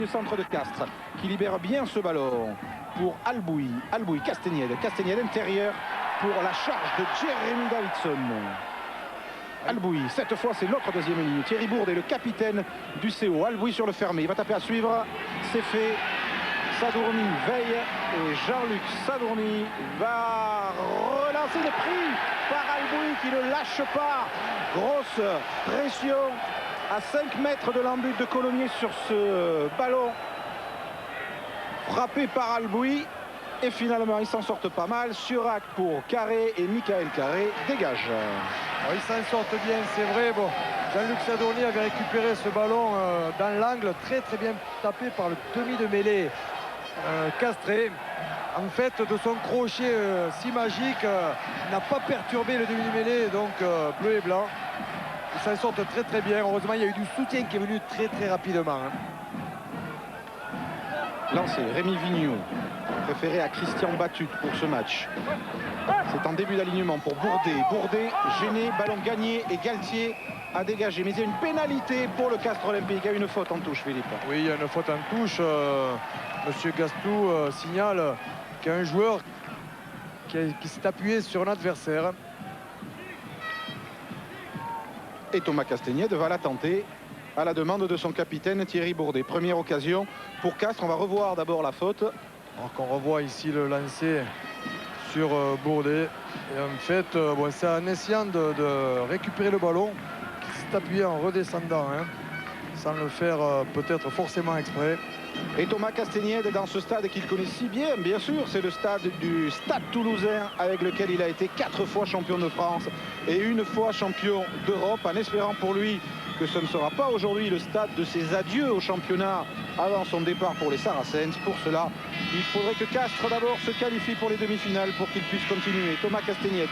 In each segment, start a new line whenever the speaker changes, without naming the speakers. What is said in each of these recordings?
Le centre de Castres qui libère bien ce ballon pour Albouy. Albouy, Castagnède. Castagnède intérieur pour la charge de Jérémy Davidson. Albouy, cette fois c'est l'autre deuxième ligne. Thierry Bourdet, le capitaine du CO. Albouy sur le fermé, il va taper à suivre. C'est fait. Sadourny veille et Jean-Luc Sadourny va relancer le prix par Albouy qui ne lâche pas. Grosse pression à 5 mètres de l'embut de Colomiers sur ce ballon. Frappé par Albouy. Et finalement, ils s'en sortent pas mal. Surac pour Carré et Michael Carré dégage.
Alors, ils s'en sortent bien, c'est vrai. Bon, Jean-Luc Sadourny avait récupéré ce ballon dans l'angle, très bien tapé par le demi de mêlée castré. En fait, de son crochet si magique, n'a pas perturbé le demi de mêlée, donc bleu et blanc. Ils s'en sortent très bien. Heureusement, il y a eu du soutien qui est venu très rapidement.
Lancé, Rémi Vigneault, préféré à Christian Batut pour ce match. C'est en début d'alignement pour Bourdet. Bourdet gêné, ballon gagné et Galtier a dégagé. Mais il y a une pénalité pour le Castres Olympique. Il y a une faute en touche, Philippe.
Oui, il y a une faute en touche. Monsieur Gastou signale qu'il y a un joueur qui s'est appuyé sur un adversaire.
Et Thomas Castagnède va la tenter à la demande de son capitaine Thierry Bourdet. Première occasion pour Castres. On va revoir d'abord la faute.
Alors qu'on revoit ici le lancer sur Bourdet. Et en fait, c'est en essayant de récupérer le ballon qu'il s'est appuyé en redescendant, sans le faire peut-être forcément exprès.
Et Thomas Castagnède dans ce stade qu'il connaît si bien, bien sûr, c'est le stade du Stade Toulousain avec lequel il a été 4 fois champion de France et 1 fois champion d'Europe, en espérant pour lui que ce ne sera pas aujourd'hui le stade de ses adieux au championnat avant son départ pour les Saracens. Pour cela, il faudrait que Castres d'abord se qualifie pour les demi-finales pour qu'il puisse continuer. Thomas Castagnède.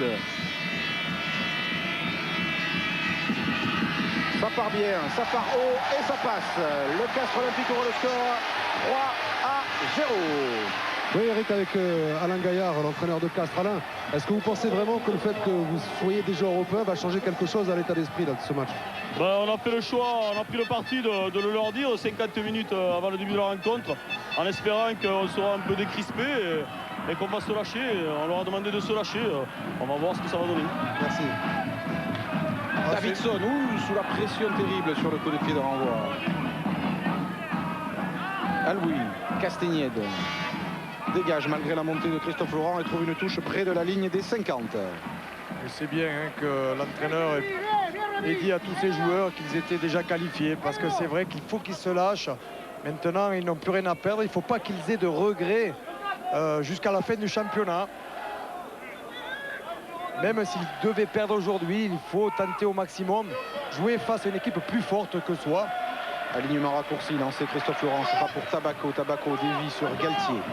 Ça part bien, ça part haut et ça passe. Le Castres Olympique ouvre le score 3-0.
Oui, Eric, avec Alain Gaillard, l'entraîneur de Castres. Alain, est-ce que vous pensez vraiment que le fait que vous soyez déjà européen va changer quelque chose à l'état d'esprit de ce match?
On a fait le choix, on a pris le parti de le leur dire 50 minutes avant le début de la rencontre, en espérant qu'on sera un peu décrispé et qu'on va se lâcher. On leur a demandé de se lâcher. On va voir ce que ça va donner.
Merci. Davidson, sous la pression terrible sur le coup de pied de renvoi. Albouy, Castagnède dégage malgré la montée de Christophe Laurent et trouve une touche près de la ligne des 50.
C'est bien que l'entraîneur ait dit à tous ses joueurs qu'ils étaient déjà qualifiés, parce que c'est vrai qu'il faut qu'ils se lâchent. Maintenant, ils n'ont plus rien à perdre. Il ne faut pas qu'ils aient de regrets jusqu'à la fin du championnat. Même s'ils devaient perdre aujourd'hui, il faut tenter au maximum, jouer face à une équipe plus forte que soi.
Alignement raccourci, lancé Christophe Laurent, c'est pas pour Tabaco. Tabaco dévie sur Galtier.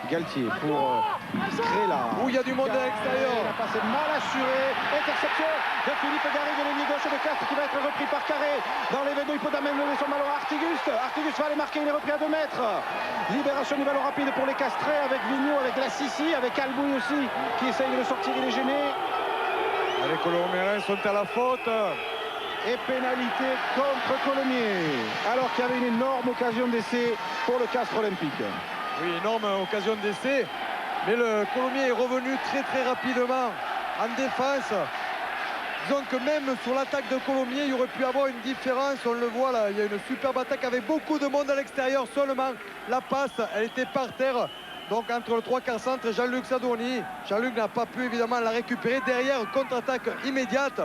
Galtier pour Scrella.
Où il y a du monde à l'extérieur.
La passe est mal assurée. Interception de Philippe Garry de l'ailier gauche de Castres qui va être repris par Carré. Dans les V2, il peut d'amener son ballon à Artiguste. Artiguste va aller marquer, il est repris à 2 mètres. Libération du ballon rapide pour les Castrés avec Vigneault, avec la Sissi, avec Albouy aussi qui essaye de le sortir, il est gêné.
Les Colombiens sont à la faute.
Et pénalité contre Colomiers, alors qu'il y avait une énorme occasion d'essai pour le Castres Olympique.
Oui, énorme occasion d'essai, mais le Colomiers est revenu très rapidement en défense. Disons que même sur l'attaque de Colomiers, il y aurait pu avoir une différence. On le voit là, il y a une superbe attaque avec beaucoup de monde à l'extérieur. Seulement la passe, elle était par terre. Donc entre le 3/4 centre et Jean-Luc Sadourny. Jean-Luc n'a pas pu évidemment la récupérer. Derrière, contre-attaque immédiate.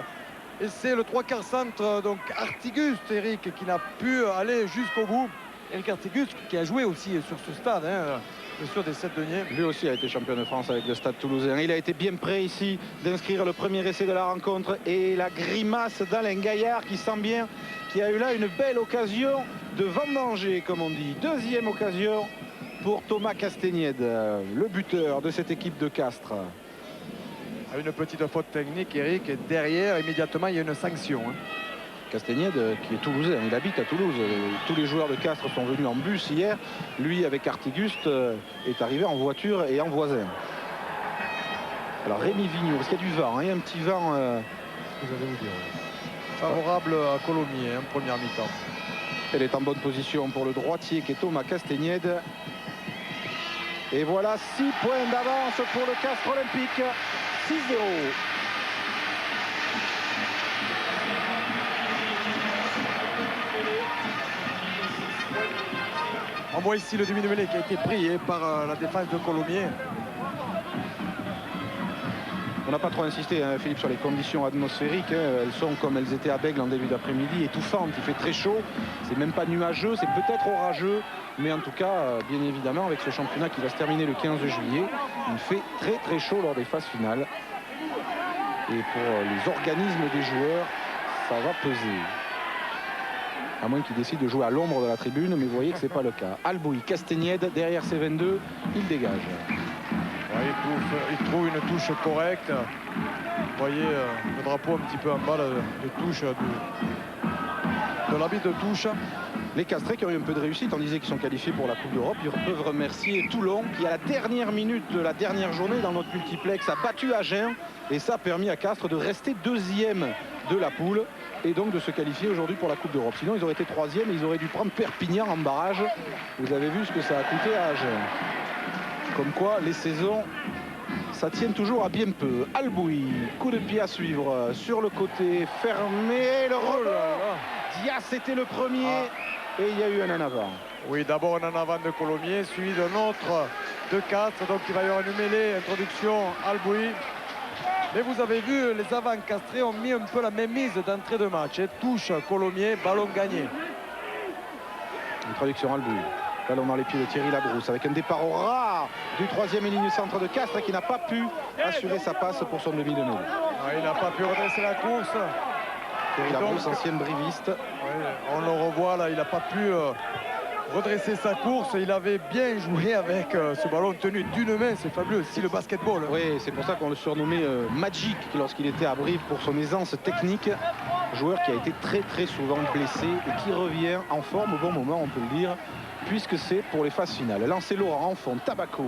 Et c'est le 3/4 centre, donc Artiguste, Eric, qui n'a pu aller jusqu'au bout. Eric Artiguste qui a joué aussi sur ce stade, bien sûr, des 7 deniers.
Lui aussi a été champion de France avec le Stade Toulousain. Il a été bien prêt ici d'inscrire le premier essai de la rencontre. Et la grimace d'Alain Gaillard qui sent bien qu'il y a eu là une belle occasion de vendanger, comme on dit. Deuxième occasion pour Thomas Castagnède, le buteur de cette équipe de Castres.
Une petite faute technique, Eric, et derrière, immédiatement, il y a une sanction.
Castagnède, qui est toulousain, il habite à Toulouse. Tous les joueurs de Castres sont venus en bus hier. Lui, avec Artiguste, est arrivé en voiture et en voisin. Alors Rémi Vigneault, parce qu'il y a du vent, un petit vent
favorable à Colomiers, première mi-temps.
Elle est en bonne position pour le droitier qui est Thomas Castagnède. Et voilà 6 points d'avance pour le Castres Olympique. 6-0.
On voit ici le demi-mêlée qui a été pris par la défense de Colomiers.
On n'a pas trop insisté, hein, Philippe, sur les conditions atmosphériques. Hein. Elles sont comme elles étaient à Bègle en début d'après-midi, étouffantes. Il fait très chaud. C'est même pas nuageux, c'est peut-être orageux. Mais en tout cas, bien évidemment, avec ce championnat qui va se terminer le 15 juillet, il fait très très chaud lors des phases finales. Et pour les organismes des joueurs, ça va peser. À moins qu'ils décident de jouer à l'ombre de la tribune, mais vous voyez que ce n'est pas le cas. Alboui, Castagnède, derrière ces 22, il dégage.
Ouais, il trouve une touche correcte. Vous voyez le drapeau un petit peu en bas de touche, de l'habit de touche.
Les Castrés qui ont eu un peu de réussite, on disait qu'ils sont qualifiés pour la Coupe d'Europe. Ils peuvent remercier Toulon qui, à la dernière minute de la dernière journée dans notre multiplex, a battu Agen. Et ça a permis à Castres de rester deuxième de la poule et donc de se qualifier aujourd'hui pour la Coupe d'Europe. Sinon, ils auraient été troisième et ils auraient dû prendre Perpignan en barrage. Vous avez vu ce que ça a coûté à Agen. Comme quoi, les saisons, ça tient toujours à bien peu. Alboui, coup de pied à suivre sur le côté, fermé, le rebond. Dias était le premier et il y a eu un en avant.
Oui, d'abord un en avant de Colomiers, suivi d'un autre de Castres. Donc il va y avoir une mêlée, introduction Alboui. Mais vous avez vu, les avants castrés ont mis un peu la même mise d'entrée de match. Touche Colomiers, ballon gagné.
Introduction Alboui. Ballon dans les pieds de Thierry Labrousse avec un départ au ras du troisième et ligne centre de Castres qui n'a pas pu assurer sa passe pour son demi de mêlée.
Il n'a pas pu redresser la course.
Thierry Labrousse, ancienne briviste.
On le revoit là, il n'a pas pu redresser sa course. Il avait bien joué avec ce ballon tenu d'une main, c'est fabuleux, si le basketball.
Oui, c'est pour ça qu'on le surnommait Magic lorsqu'il était à Brive pour son aisance technique. Joueur qui a été très très souvent blessé et qui revient en forme au bon moment, on peut le dire, puisque c'est pour les phases finales. Lancé Laurent en fond, Tabaco.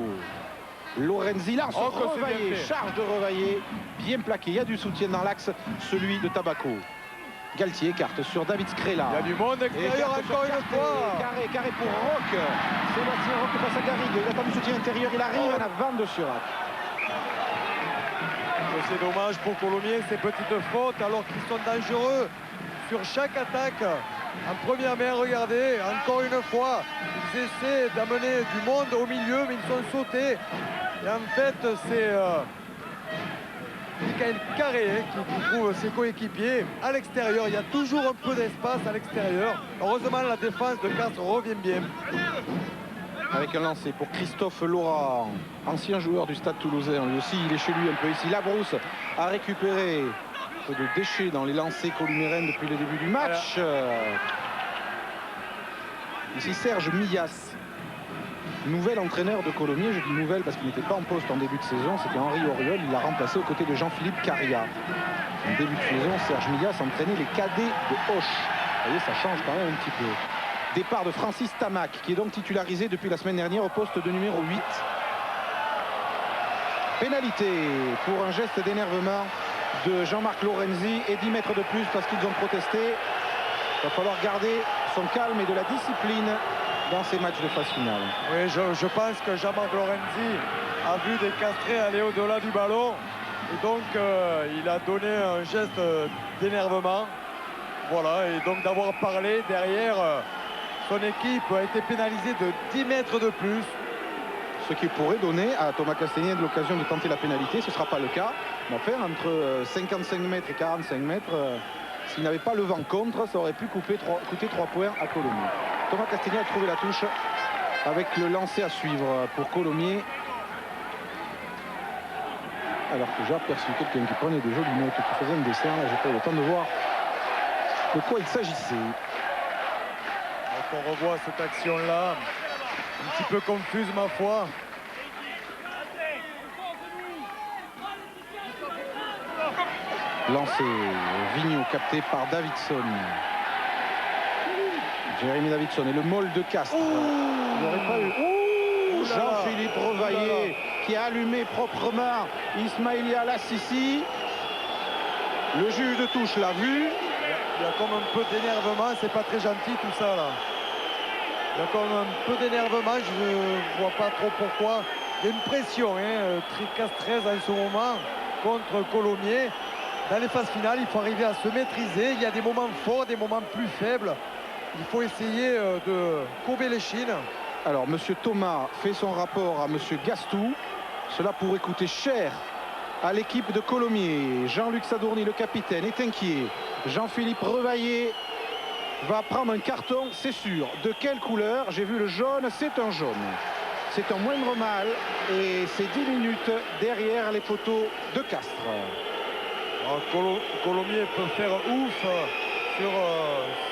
Lorenzi lance, Revaillé, charge de Revaillé, bien plaqué. Il y a du soutien dans l'axe, celui de Tabaco. Galtier écarte sur David Scrella.
Il y a du monde extérieur encore une fois.
Carré pour Roch. Sébastien Roch face à Garrigue. Il attend du soutien intérieur, il arrive à la vente de Surac.
C'est dommage pour Colomiers, ces petites fautes alors qu'ils sont dangereux sur chaque attaque. En première main, regardez, encore une fois, ils essaient d'amener du monde au milieu, mais ils sont sautés. Et en fait, c'est Michael Carré qui trouve ses coéquipiers à l'extérieur. Il y a toujours un peu d'espace à l'extérieur. Heureusement, la défense de Castres revient bien.
Avec un lancer pour Christophe Laurent, ancien joueur du Stade Toulousain. Lui aussi, il est chez lui un peu ici. Labrousse a récupéré un peu de déchets dans les lancers columérennes depuis le début du match. Ici, Serge Millas, nouvel entraîneur de Colomiers. Je dis nouvelle parce qu'il n'était pas en poste en début de saison. C'était Henri Auriol. Il l'a remplacé aux côtés de Jean-Philippe Caria. En début de saison, Serge Millas entraînait les cadets de Auch. Vous voyez, ça change quand même un petit peu. Départ de Francis Tamac, qui est donc titularisé depuis la semaine dernière au poste de numéro 8. Pénalité pour un geste d'énervement de Jean-Marc Lorenzi et 10 mètres de plus parce qu'ils ont protesté. Il va falloir garder son calme et de la discipline dans ces matchs de phase finale.
Oui, je pense que Jean-Marc Lorenzi a vu des Castrés aller au-delà du ballon. Et donc, il a donné un geste d'énervement. Voilà, et donc d'avoir parlé derrière... son équipe a été pénalisée de 10 mètres de plus.
Ce qui pourrait donner à Thomas Castagnède l'occasion de tenter la pénalité. Ce ne sera pas le cas. Mais enfin, entre 55 mètres et 45 mètres, s'il n'avait pas le vent contre, ça aurait pu coûter 3 points à Colomiers. Thomas Castagnède a trouvé la touche avec le lancer à suivre pour Colomiers. Alors que j'ai aperçu quelqu'un qui prenait des jolies notes, qui faisait un dessin. Là, j'ai pas eu le temps de voir de quoi il s'agissait.
On revoit cette action-là, un petit peu confuse ma foi.
Lancé, Vigneault capté par Davidson. Jérémy Davidson et le Mol de Castres. Il n'aurait pas eu. Jean-Philippe Revaillé qui a allumé proprement Ismaïlia Lassissi. Le juge de touche l'a vu.
Il y a comme un peu d'énervement, c'est pas très gentil tout ça là. Il y a comme un peu d'énervement, je ne vois pas trop pourquoi. Il y a une pression, hein, Castres en ce moment contre Colomiers. Dans les phases finales, il faut arriver à se maîtriser. Il y a des moments forts, des moments plus faibles. Il faut essayer de courber les chines.
Alors, monsieur Thomas fait son rapport à monsieur Gastou. Cela pourrait coûter cher à l'équipe de Colomiers. Jean-Luc Sadourny, le capitaine, est inquiet. Jean-Philippe Revaillé va prendre un carton, c'est sûr. De quelle couleur? J'ai vu le jaune, c'est un jaune. C'est un moindre mal et c'est 10 minutes derrière les poteaux de Castres.
Colomiers peut faire ouf sur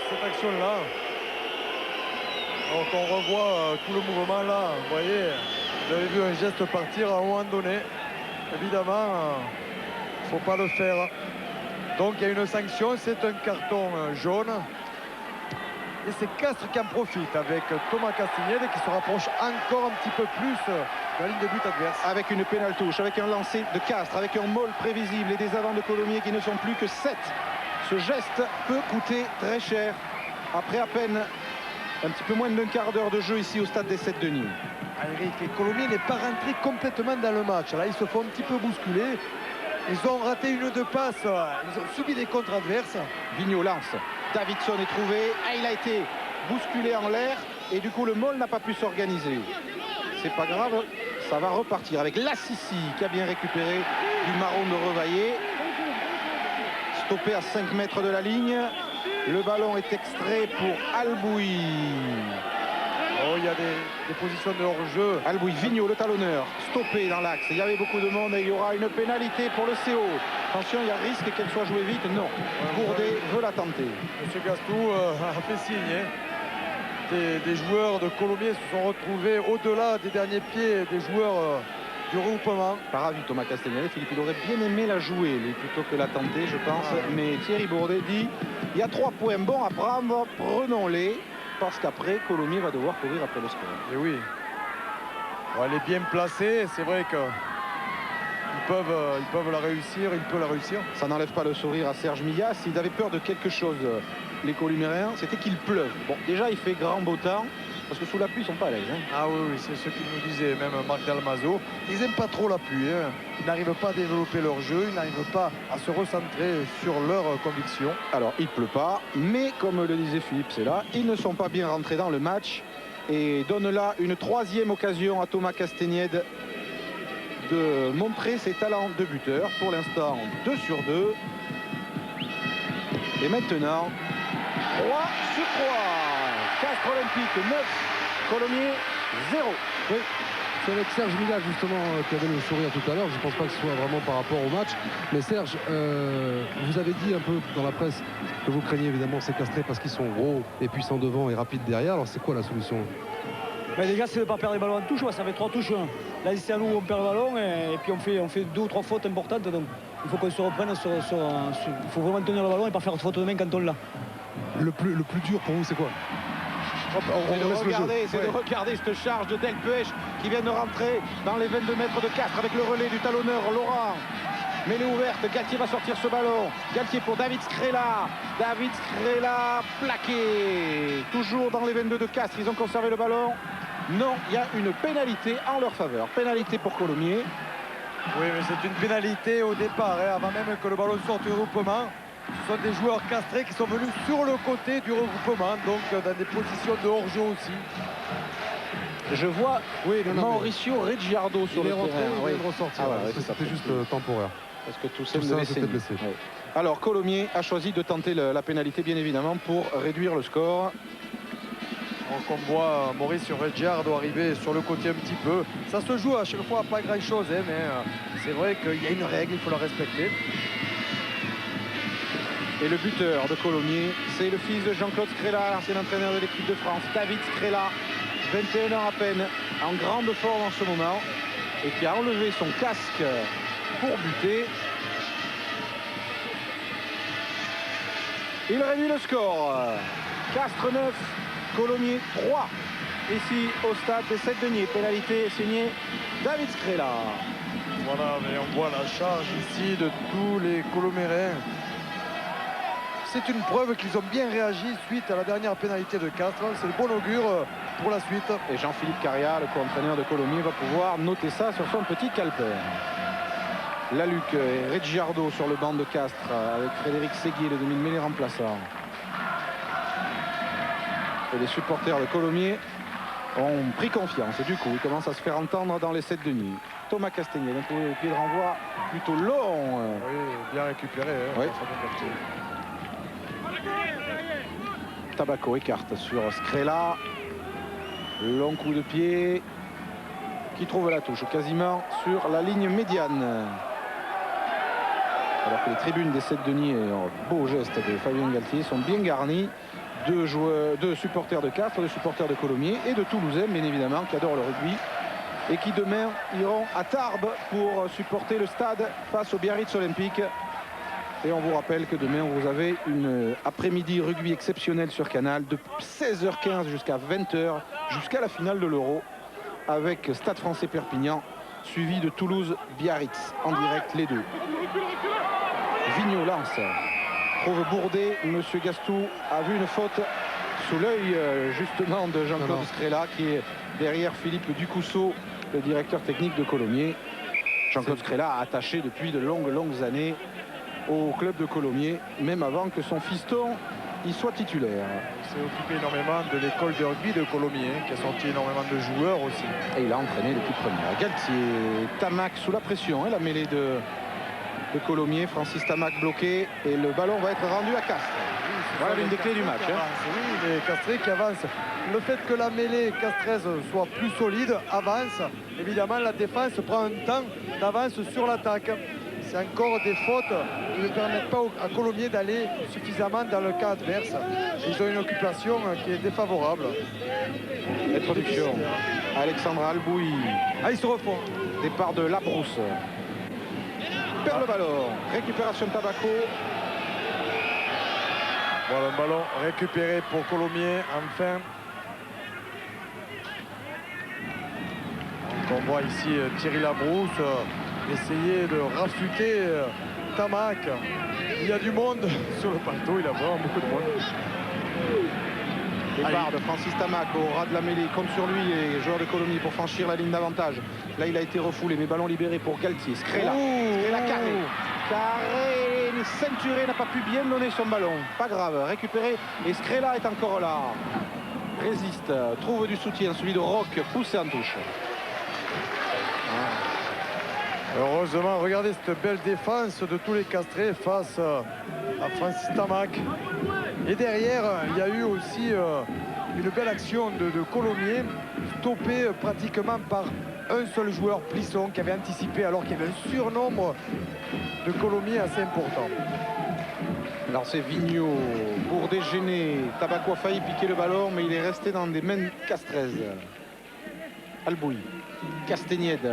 cette action-là. Alors qu'on revoit tout le mouvement là, vous voyez, vous avez vu un geste partir à un moment donné. Évidemment, il ne faut pas le faire. Donc il y a une sanction, c'est un carton jaune. Et c'est Castres qui en profite avec Thomas Castagnède qui se rapproche encore un petit peu plus de la ligne de but adverse.
Avec une pénale touche, avec un lancer de Castres, avec un maul prévisible et des avants de Colomiers qui ne sont plus que 7. Ce geste peut coûter très cher. Après à peine un petit peu moins d'un quart d'heure de jeu ici au stade des 7 Denis.
Eric, et Colomiers n'est pas rentré complètement dans le match. Là, ils se font un petit peu bousculer. Ils ont raté une de passe. Ils ont subi des contres adverses.
Vigneault lance. Davidson est trouvé. Ah, il a été bousculé en l'air. Et du coup, le Maul n'a pas pu s'organiser. C'est pas grave. Ça va repartir avec Lassissi qui a bien récupéré du marron de Revaillé. Stoppé à 5 mètres de la ligne. Le ballon est extrait pour Alboui.
Oh, il y a des positions de hors-jeu.
Alboui, Vigneault, le talonneur, stoppé dans l'axe. Il y avait beaucoup de monde et il y aura une pénalité pour le CO. Attention, il y a risque qu'elle soit jouée vite. Non, Bourdet veut la tenter.
Monsieur Gastou a fait signe. Hein. Des joueurs de Colomiers se sont retrouvés au-delà des derniers pieds des joueurs du regroupement.
Pas ravi Thomas Castagnède. Philippe, il aurait bien aimé la jouer, lui, plutôt que la tenter, je pense. Mais Thierry Bourdet dit, il y a 3 points bons à prendre, prenons-les. Parce qu'après, Colomiers va devoir courir après le score.
Et oui. Bon, elle est bien placée. C'est vrai qu'ils peuvent la réussir. Il peut la réussir.
Ça n'enlève pas le sourire à Serge Millas. S'ils avaient peur de quelque chose, les Colomiériens, c'était qu'il pleuve. Bon, déjà, il fait grand beau temps. Parce que sous la pluie, ils sont pas à l'aise. Hein.
Ah oui, c'est ce qu'il nous disait, même Marc Dalmazo. Ils n'aiment pas trop la pluie. Hein. Ils n'arrivent pas à développer leur jeu. Ils n'arrivent pas à se recentrer sur leurs convictions.
Alors, il pleut pas. Mais, comme le disait Philippe, c'est là, ils ne sont pas bien rentrés dans le match. Et donne là une 3e occasion à Thomas Castagnède de montrer ses talents de buteur. Pour l'instant, 2 sur 2. Et maintenant, 3 sur 3. Castres Olympique 9, Colomiers 0.
Oui, c'est avec Serge Millas justement qui avait le sourire tout à l'heure. Je ne pense pas que ce soit vraiment par rapport au match. Mais Serge, vous avez dit un peu dans la presse que vous craignez évidemment ces Castrés parce qu'ils sont gros et puissants devant et rapides derrière. Alors c'est quoi la solution?
Déjà, c'est de ne pas perdre les ballons en touche. Ça fait 3 touches. Là, c'est à nous, on perd le ballon et puis on fait 2 ou 3 fautes importantes. Donc il faut qu'on se reprenne il faut vraiment tenir le ballon et pas faire de faute de main quand on l'a.
Le plus dur pour vous, c'est quoi?
C'est de regarder cette charge de Delpech qui vient de rentrer dans les 22 mètres de Castres avec le relais du talonneur Laurent. Mêlée ouverte, Galtier va sortir ce ballon. Galtier pour David Scrella. David Scrella plaqué. Toujours dans les 22 de Castres, ils ont conservé le ballon. Non, il y a une pénalité en leur faveur. Pénalité pour Colomiers.
Oui, mais c'est une pénalité au départ, hein, avant même que le ballon sorte du regroupement. Ce sont des joueurs castrés qui sont venus sur le côté du regroupement, donc dans des positions de hors-jeu aussi.
Je vois Mauricio Reggiardo sur le terrain.
Il vient de ressortir. C'était juste temporaire.
Parce que tout ça s'était blessé. Oui. Alors Colomiers a choisi de tenter la pénalité, bien évidemment, pour réduire le score.
Donc on voit Mauricio Reggiardo arriver sur le côté un petit peu. Ça se joue à chaque fois pas grand chose, hein, mais c'est vrai qu'il y a une règle, il faut la respecter.
Et le buteur de Colomiers, c'est le fils de Jean-Claude Scrella, l'ancien entraîneur de l'équipe de France, David Scrella, 21 ans à peine, en grande forme en ce moment, et qui a enlevé son casque pour buter. Il réduit le score. Castres 9, Colomiers 3. Ici au stade des 7 Denis. Pénalité signée David Scrella.
Voilà, mais on voit la charge ici de tous les Colomiériens. c'est une preuve qu'ils ont bien réagi suite à la dernière pénalité de Castres. C'est le bon augure pour la suite.
Et Jean-Philippe Carriat, le co-entraîneur de Colomiers, va pouvoir noter ça sur son petit calepin. Laluc et Reggiardo sur le banc de Castres avec Frédéric Séguier, le demi-mêlée remplaçant. Et les supporters de Colomiers ont pris confiance et du coup ils commencent à se faire entendre dans les 7 de nuit. Thomas Castagnier, d'un coup, pied de renvoi plutôt long.
Oui, bien récupéré. Hein,
oui.
Bien
Tabaco écarte sur Scrella. Long coup de pied qui trouve la touche quasiment sur la ligne médiane. Alors que les tribunes des 7 Denis, beau geste de Fabien Galtier, sont bien garnies de supporters de Castres, de supporters de Colomiers et de Toulousains, bien évidemment, qui adorent le rugby et qui demain iront à Tarbes pour supporter le stade face au Biarritz Olympique. Et on vous rappelle que demain vous avez une après-midi rugby exceptionnelle sur Canal de 16h15 jusqu'à 20h, jusqu'à la finale de l'Euro, avec Stade Français Perpignan suivi de Toulouse-Biarritz en direct, les deux. Vigneault lance, trouve Bourdet. Monsieur Gastou a vu une faute sous l'œil justement de Jean-Claude Scrella, qui est derrière Philippe Ducousseau, le directeur technique de Colomiers. Jean-Claude Scrella a attaché depuis de longues années au club de Colomiers, même avant que son fiston y soit titulaire.
Il s'est occupé énormément de l'école de rugby de Colomiers, qui a sorti énormément de joueurs aussi.
Et il a entraîné l'équipe première. Galtier, Tamac sous la pression, la mêlée de Colomiers, Francis Tamac bloqué et le ballon va être rendu à Castres. Voilà l'une des clés du match.
Oui, les Castrés qui avancent. Le fait que la mêlée castraise soit plus solide avance. Évidemment, la défense prend un temps d'avance sur l'attaque. C'est encore des fautes qui ne permettent pas à Colomiers d'aller suffisamment dans le cas adverse. Ils ont une occupation qui est défavorable.
Introduction. Alexandre Albouy.
Ah, ils se refont.
Départ de Labrousse. Perd le ballon. Récupération de Tabaco.
Voilà un ballon récupéré pour Colomiers, enfin. Donc on voit ici Thierry Labrousse essayer de rafuter Tamac. Il y a du monde sur le plateau, il a vraiment beaucoup de monde.
Départ de Francis Tamac au ras de la mêlée. Il compte sur lui, les joueurs de Colomiers, pour franchir la ligne d'avantage. Là, il a été refoulé, mais ballon libéré pour Galtier. Scrella. Scrella carré. Carré, ceinturé, n'a pas pu bien donner son ballon. Pas grave, récupéré. Et Scrella est encore là. Résiste, trouve du soutien. Celui de Roch, poussé en touche.
Heureusement, regardez cette belle défense de tous les Castrés face à Francis Tamac. Et derrière, il y a eu aussi une belle action de Colomiers, stoppée pratiquement par un seul joueur, Plisson, qui avait anticipé alors qu'il y avait un surnombre de Colomiers assez important.
Alors c'est Vigneault, Bourdet gêné, Tabaco a failli piquer le ballon, mais il est resté dans des mains castraises. Albouy, Castaignède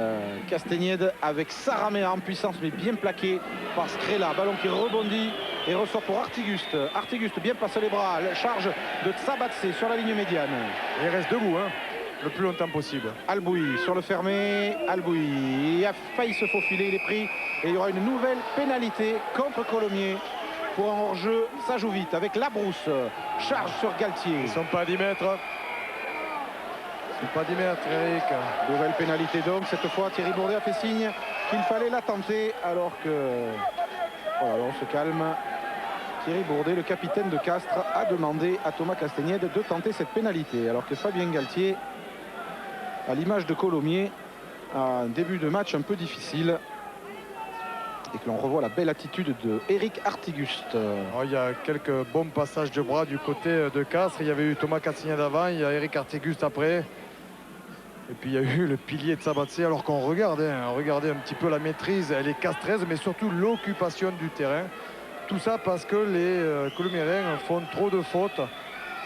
avec Saramea en puissance, mais bien plaqué par Scrella. Ballon qui rebondit et ressort pour Artiguste. Artiguste bien passe les bras, charge de Tsabatse sur la ligne médiane.
Et il reste debout, le plus longtemps possible.
Albouy sur le fermé, Albouy il a failli se faufiler, il est pris et il y aura une nouvelle pénalité contre Colomiers pour un hors-jeu. Ça joue vite avec Labrousse, charge sur Galtier.
Ils sont pas à 10 mètres. Ils sont pas à 10 mètres, Eric.
Nouvelle pénalité donc, cette fois Thierry Bourdet a fait signe qu'il fallait la tenter, alors que voilà, on se calme. Thierry Bourdet, le capitaine de Castres, a demandé à Thomas Castaignède de tenter cette pénalité, alors que Fabien Galtier, à l'image de Colomiers, a un début de match un peu difficile et que l'on revoit la belle attitude de Eric Artiguste.
Il y a quelques bons passages de bras du côté de Castres. Il y avait eu Thomas Castaignède avant, il y a Eric Artiguste après. Et puis il y a eu le pilier de Tsabatse, alors qu'on regardait un petit peu la maîtrise, elle est castraise, mais surtout l'occupation du terrain. Tout ça parce que les Colomiériens font trop de fautes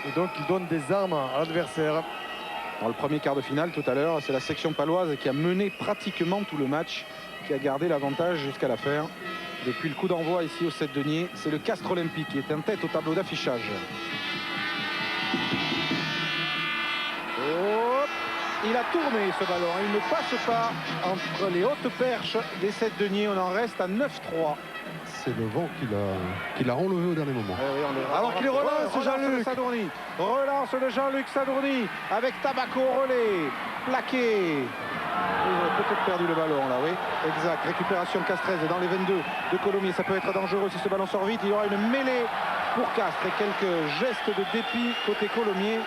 et donc ils donnent des armes à l'adversaire.
Dans le premier quart de finale tout à l'heure, c'est la section paloise qui a mené pratiquement tout le match, qui a gardé l'avantage jusqu'à la fin. Depuis le coup d'envoi ici au 7 Deniers, c'est le Castres Olympique qui est en tête au tableau d'affichage. Il a tourné ce ballon, il ne passe pas entre les hautes perches des 7 Deniers. On en reste à 9-3.
c'est le vent qui l'a enlevé au dernier moment.
Alors qu'il relance Jean-Luc.
Relance de Jean-Luc Sadourny avec Tabako au relais. Plaqué. Il aurait peut-être perdu le ballon là, oui. Exact. Récupération Castres dans les 22 de Colomiers. Ça peut être dangereux si ce ballon sort vite. Il y aura une mêlée pour Castres et quelques gestes de dépit côté Colomiers.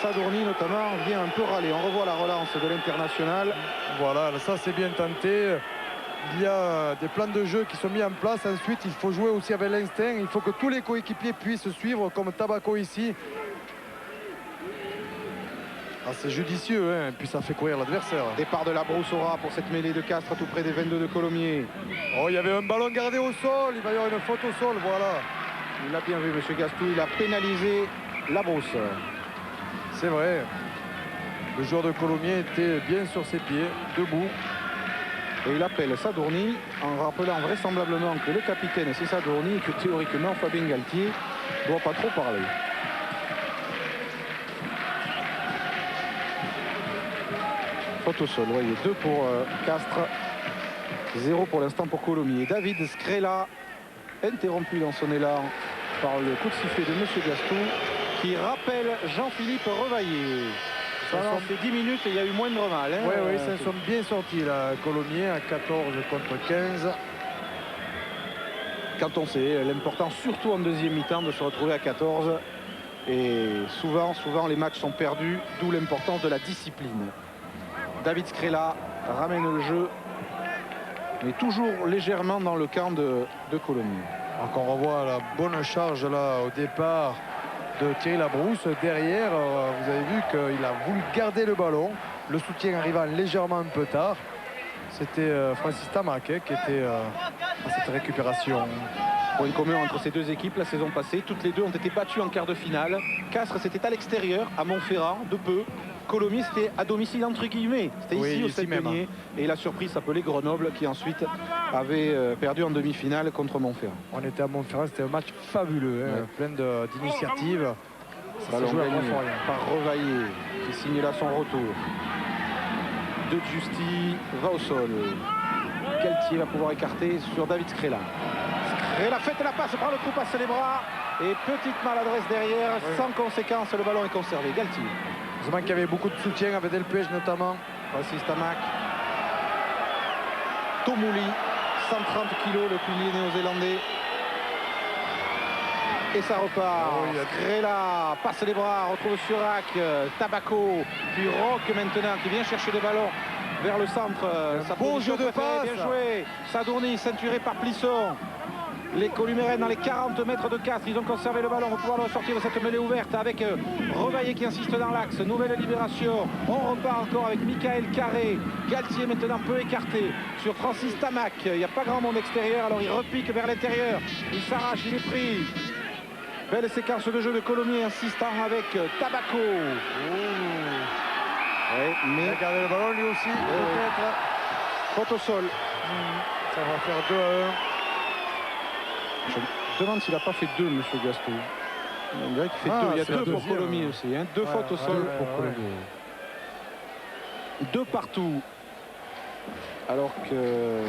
Sadourny notamment vient un peu râler. On revoit la relance de l'International.
Voilà, ça c'est bien tenté. Il y a des plans de jeu qui sont mis en place. Ensuite, il faut jouer aussi avec l'instinct. Il faut que tous les coéquipiers puissent suivre, comme Tabako ici. Ah, c'est judicieux, hein. Puis ça fait courir l'adversaire.
Départ de la Broussora pour cette mêlée de Castres tout près des 22 de Colomiers.
Oh, il y avait un ballon gardé au sol. Il va y avoir une faute au sol, voilà.
Il l'a bien vu, M. Gastou. Il a pénalisé la Brousse.
C'est vrai. Le joueur de Colomiers était bien sur ses pieds, debout.
Et il appelle Sadourny en rappelant vraisemblablement que le capitaine c'est Sadourny et que théoriquement Fabien Galtier ne doit pas trop parler. Faute au sol, vous voyez, 2 pour Castres, 0 pour l'instant pour Colomiers. David Scrella, interrompu dans son élan par le coup de sifflet de M. Gastou, qui rappelle Jean-Philippe Revaillé. Ça fait 10 minutes et il y a eu moindre mal. Hein,
oui, ça sont bien sortis là, Colomiers à 14 contre 15.
Quand on sait l'important, surtout en deuxième mi-temps, de se retrouver à 14. Et souvent les matchs sont perdus, d'où l'importance de la discipline. David Scrella ramène le jeu, mais toujours légèrement dans le camp de Colomiers.
Donc on revoit la bonne charge là au départ de Thierry Labrousse. Derrière, vous avez vu qu'il a voulu garder le ballon. Le soutien arrivant légèrement un peu tard. C'était Francis Tamac qui était à cette récupération.
Point commun entre ces deux équipes la saison passée. Toutes les deux ont été battues en quart de finale. Castres, c'était à l'extérieur, à Montferrand, de peu. Colomiers, c'était à domicile entre guillemets. C'était ici au Sept-Deniers. Et la surprise s'appelait Grenoble, qui ensuite avait perdu en demi-finale contre Montferrand.
On était à Montferrand, c'était un match fabuleux, hein, plein d'initiatives.
Ballon gagné par Revaillé, qui signe là son retour. De Giusti va au sol. Galtier va pouvoir écarter sur David Scrella. Scrella fait la passe, prend le coup, passe les bras. Et petite maladresse derrière, sans conséquence, le ballon est conservé. Galtier.
Heureusement qu'il y avait beaucoup de soutien avec Delpech notamment.
Francis Tamac. Tomouli, 130 kg, le pilier néo-zélandais. Et ça repart. Scrella passe les bras, retrouve Surac, Tabako, puis Rock maintenant qui vient chercher le ballon vers le centre.
Bon jeu de passe.
Bien joué. Sadourny ceinturé par Plisson. Les Columérennes dans les 40 mètres de Castres, ils ont conservé le ballon. On va pouvoir le sortir de cette mêlée ouverte avec Revaillé qui insiste dans l'axe. Nouvelle libération. On repart encore avec Michael Carré. Galtier maintenant peu écarté sur Francis Tamac. Il n'y a pas grand monde extérieur, alors il repique vers l'intérieur. Il s'arrache, il est pris. Belle séquence de jeu de Colomiers insistant avec Tabako.
Ouais, mais il a gardé le ballon lui aussi, peut-être.
Faute au sol.
Ça va faire 2-1.
Je me demande s'il n'a pas fait 2, M. Gastou. On dirait qu'il fait 2. Il y a 2 pour Colomiers aussi. Hein. 2 fautes au sol pour Colomiers. 2 partout. Alors que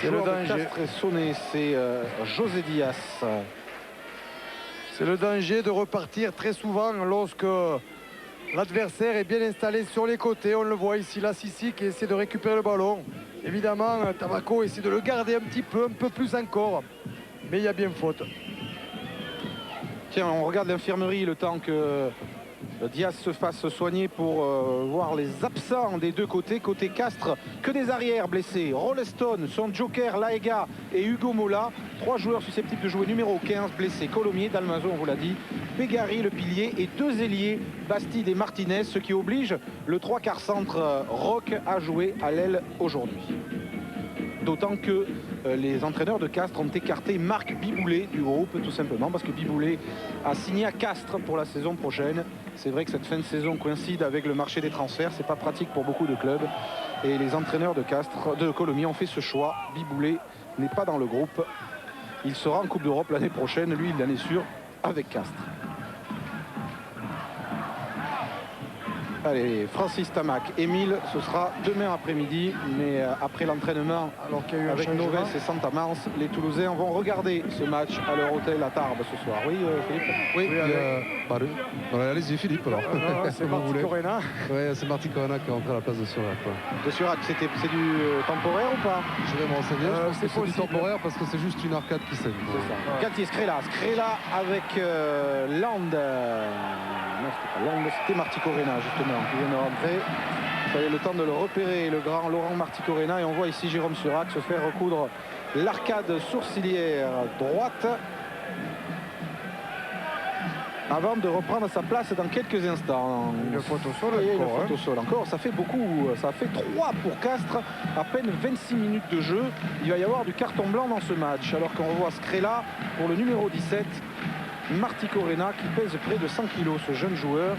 c'est le danger.
Castres est sonné, c'est José Diaz.
C'est le danger de repartir très souvent lorsque l'adversaire est bien installé sur les côtés. On le voit ici, là, Sissi qui essaie de récupérer le ballon. Évidemment, Tabako essaie de le garder un peu plus encore. Mais il y a bien faute.
Tiens, on regarde l'infirmerie le temps que Diaz se fasse soigner pour voir les absents des deux côtés. Côté Castres, que des arrières blessés. Rolleston, son joker, Laega et Hugo Mola. 3 joueurs susceptibles de jouer numéro 15 blessés. Colomiers, Dalmazo, on vous l'a dit. Pégari, le pilier, et 2 ailiers, Bastide et Martinez, ce qui oblige le 3/4 centre Rock à jouer à l'aile aujourd'hui. D'autant que les entraîneurs de Castres ont écarté Marc Biboulet du groupe, tout simplement parce que Biboulet a signé à Castres pour la saison prochaine. C'est vrai que cette fin de saison coïncide avec le marché des transferts, c'est pas pratique pour beaucoup de clubs. Et les entraîneurs de Colomiers ont fait ce choix. Biboulet n'est pas dans le groupe. Il sera en Coupe d'Europe l'année prochaine, lui il en est sûr, avec Castres. Allez, Francis Tamac, Émile, ce sera demain après-midi, mais après l'entraînement
Alors qu'il y a eu un
avec
changement.
Novès et Santa-Mans, les Toulousains vont regarder ce match à leur hôtel à Tarbes ce soir. Oui, Philippe?
Oui,
Oui,
pardon. Voilà, allez-y Philippe alors.
C'est
Comme vous
Marty
voulez.
Corena.
Ouais, c'est Marty Corena qui est rentré à la place de Surac.
De Surac, c'est du temporaire ou pas?
Je vais me renseigner, je pense
c'est
que c'est du
possible.
temporaire parce que c'est juste une arcade qui saigne.
C'est ça. Galtier, Scrella avec Land. Non, c'était pas Land, c'était Marty Corena justement qui vient de rentrer. Il fallait le temps de le repérer, le grand Laurent Marty Corena. Et on voit ici Jérôme Surac se faire recoudre l'arcade sourcilière droite avant de reprendre sa place dans quelques instants.
Une photo sol
Oui, une
encore,
photo sol encore. Ça fait beaucoup. Ça fait 3 pour Castres. À peine 26 minutes de jeu. Il va y avoir du carton blanc dans ce match. Alors qu'on revoit Scrella pour le numéro 17. Marty Corena qui pèse près de 100 kg, ce jeune joueur.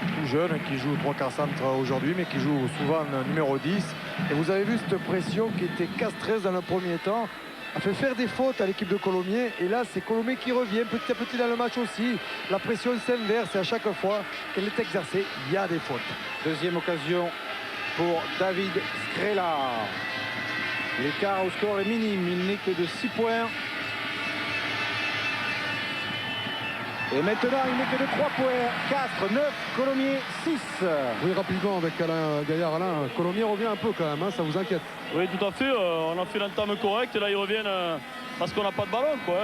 Tout jeune, qui joue 3/4 centre aujourd'hui, mais qui joue souvent numéro 10. Et vous avez vu cette pression qui était castreuse dans le premier temps, a fait faire des fautes à l'équipe de Colomiers. Et là, c'est Colomiers qui revient petit à petit dans le match aussi. La pression s'inverse et à chaque fois qu'elle est exercée, il y a des fautes.
Deuxième occasion pour David Scrella. L'écart au score est minime, il n'est que de 6 points. Et maintenant, il n'est que de 3 points. Castres 9, Colomiers 6.
Oui, rapidement avec Alain Gaillard. Alain, Colomiers revient un peu quand même, hein, ça vous inquiète?
Oui, tout à fait. On a fait l'entame correcte et là ils reviennent parce qu'on n'a pas de ballon, quoi.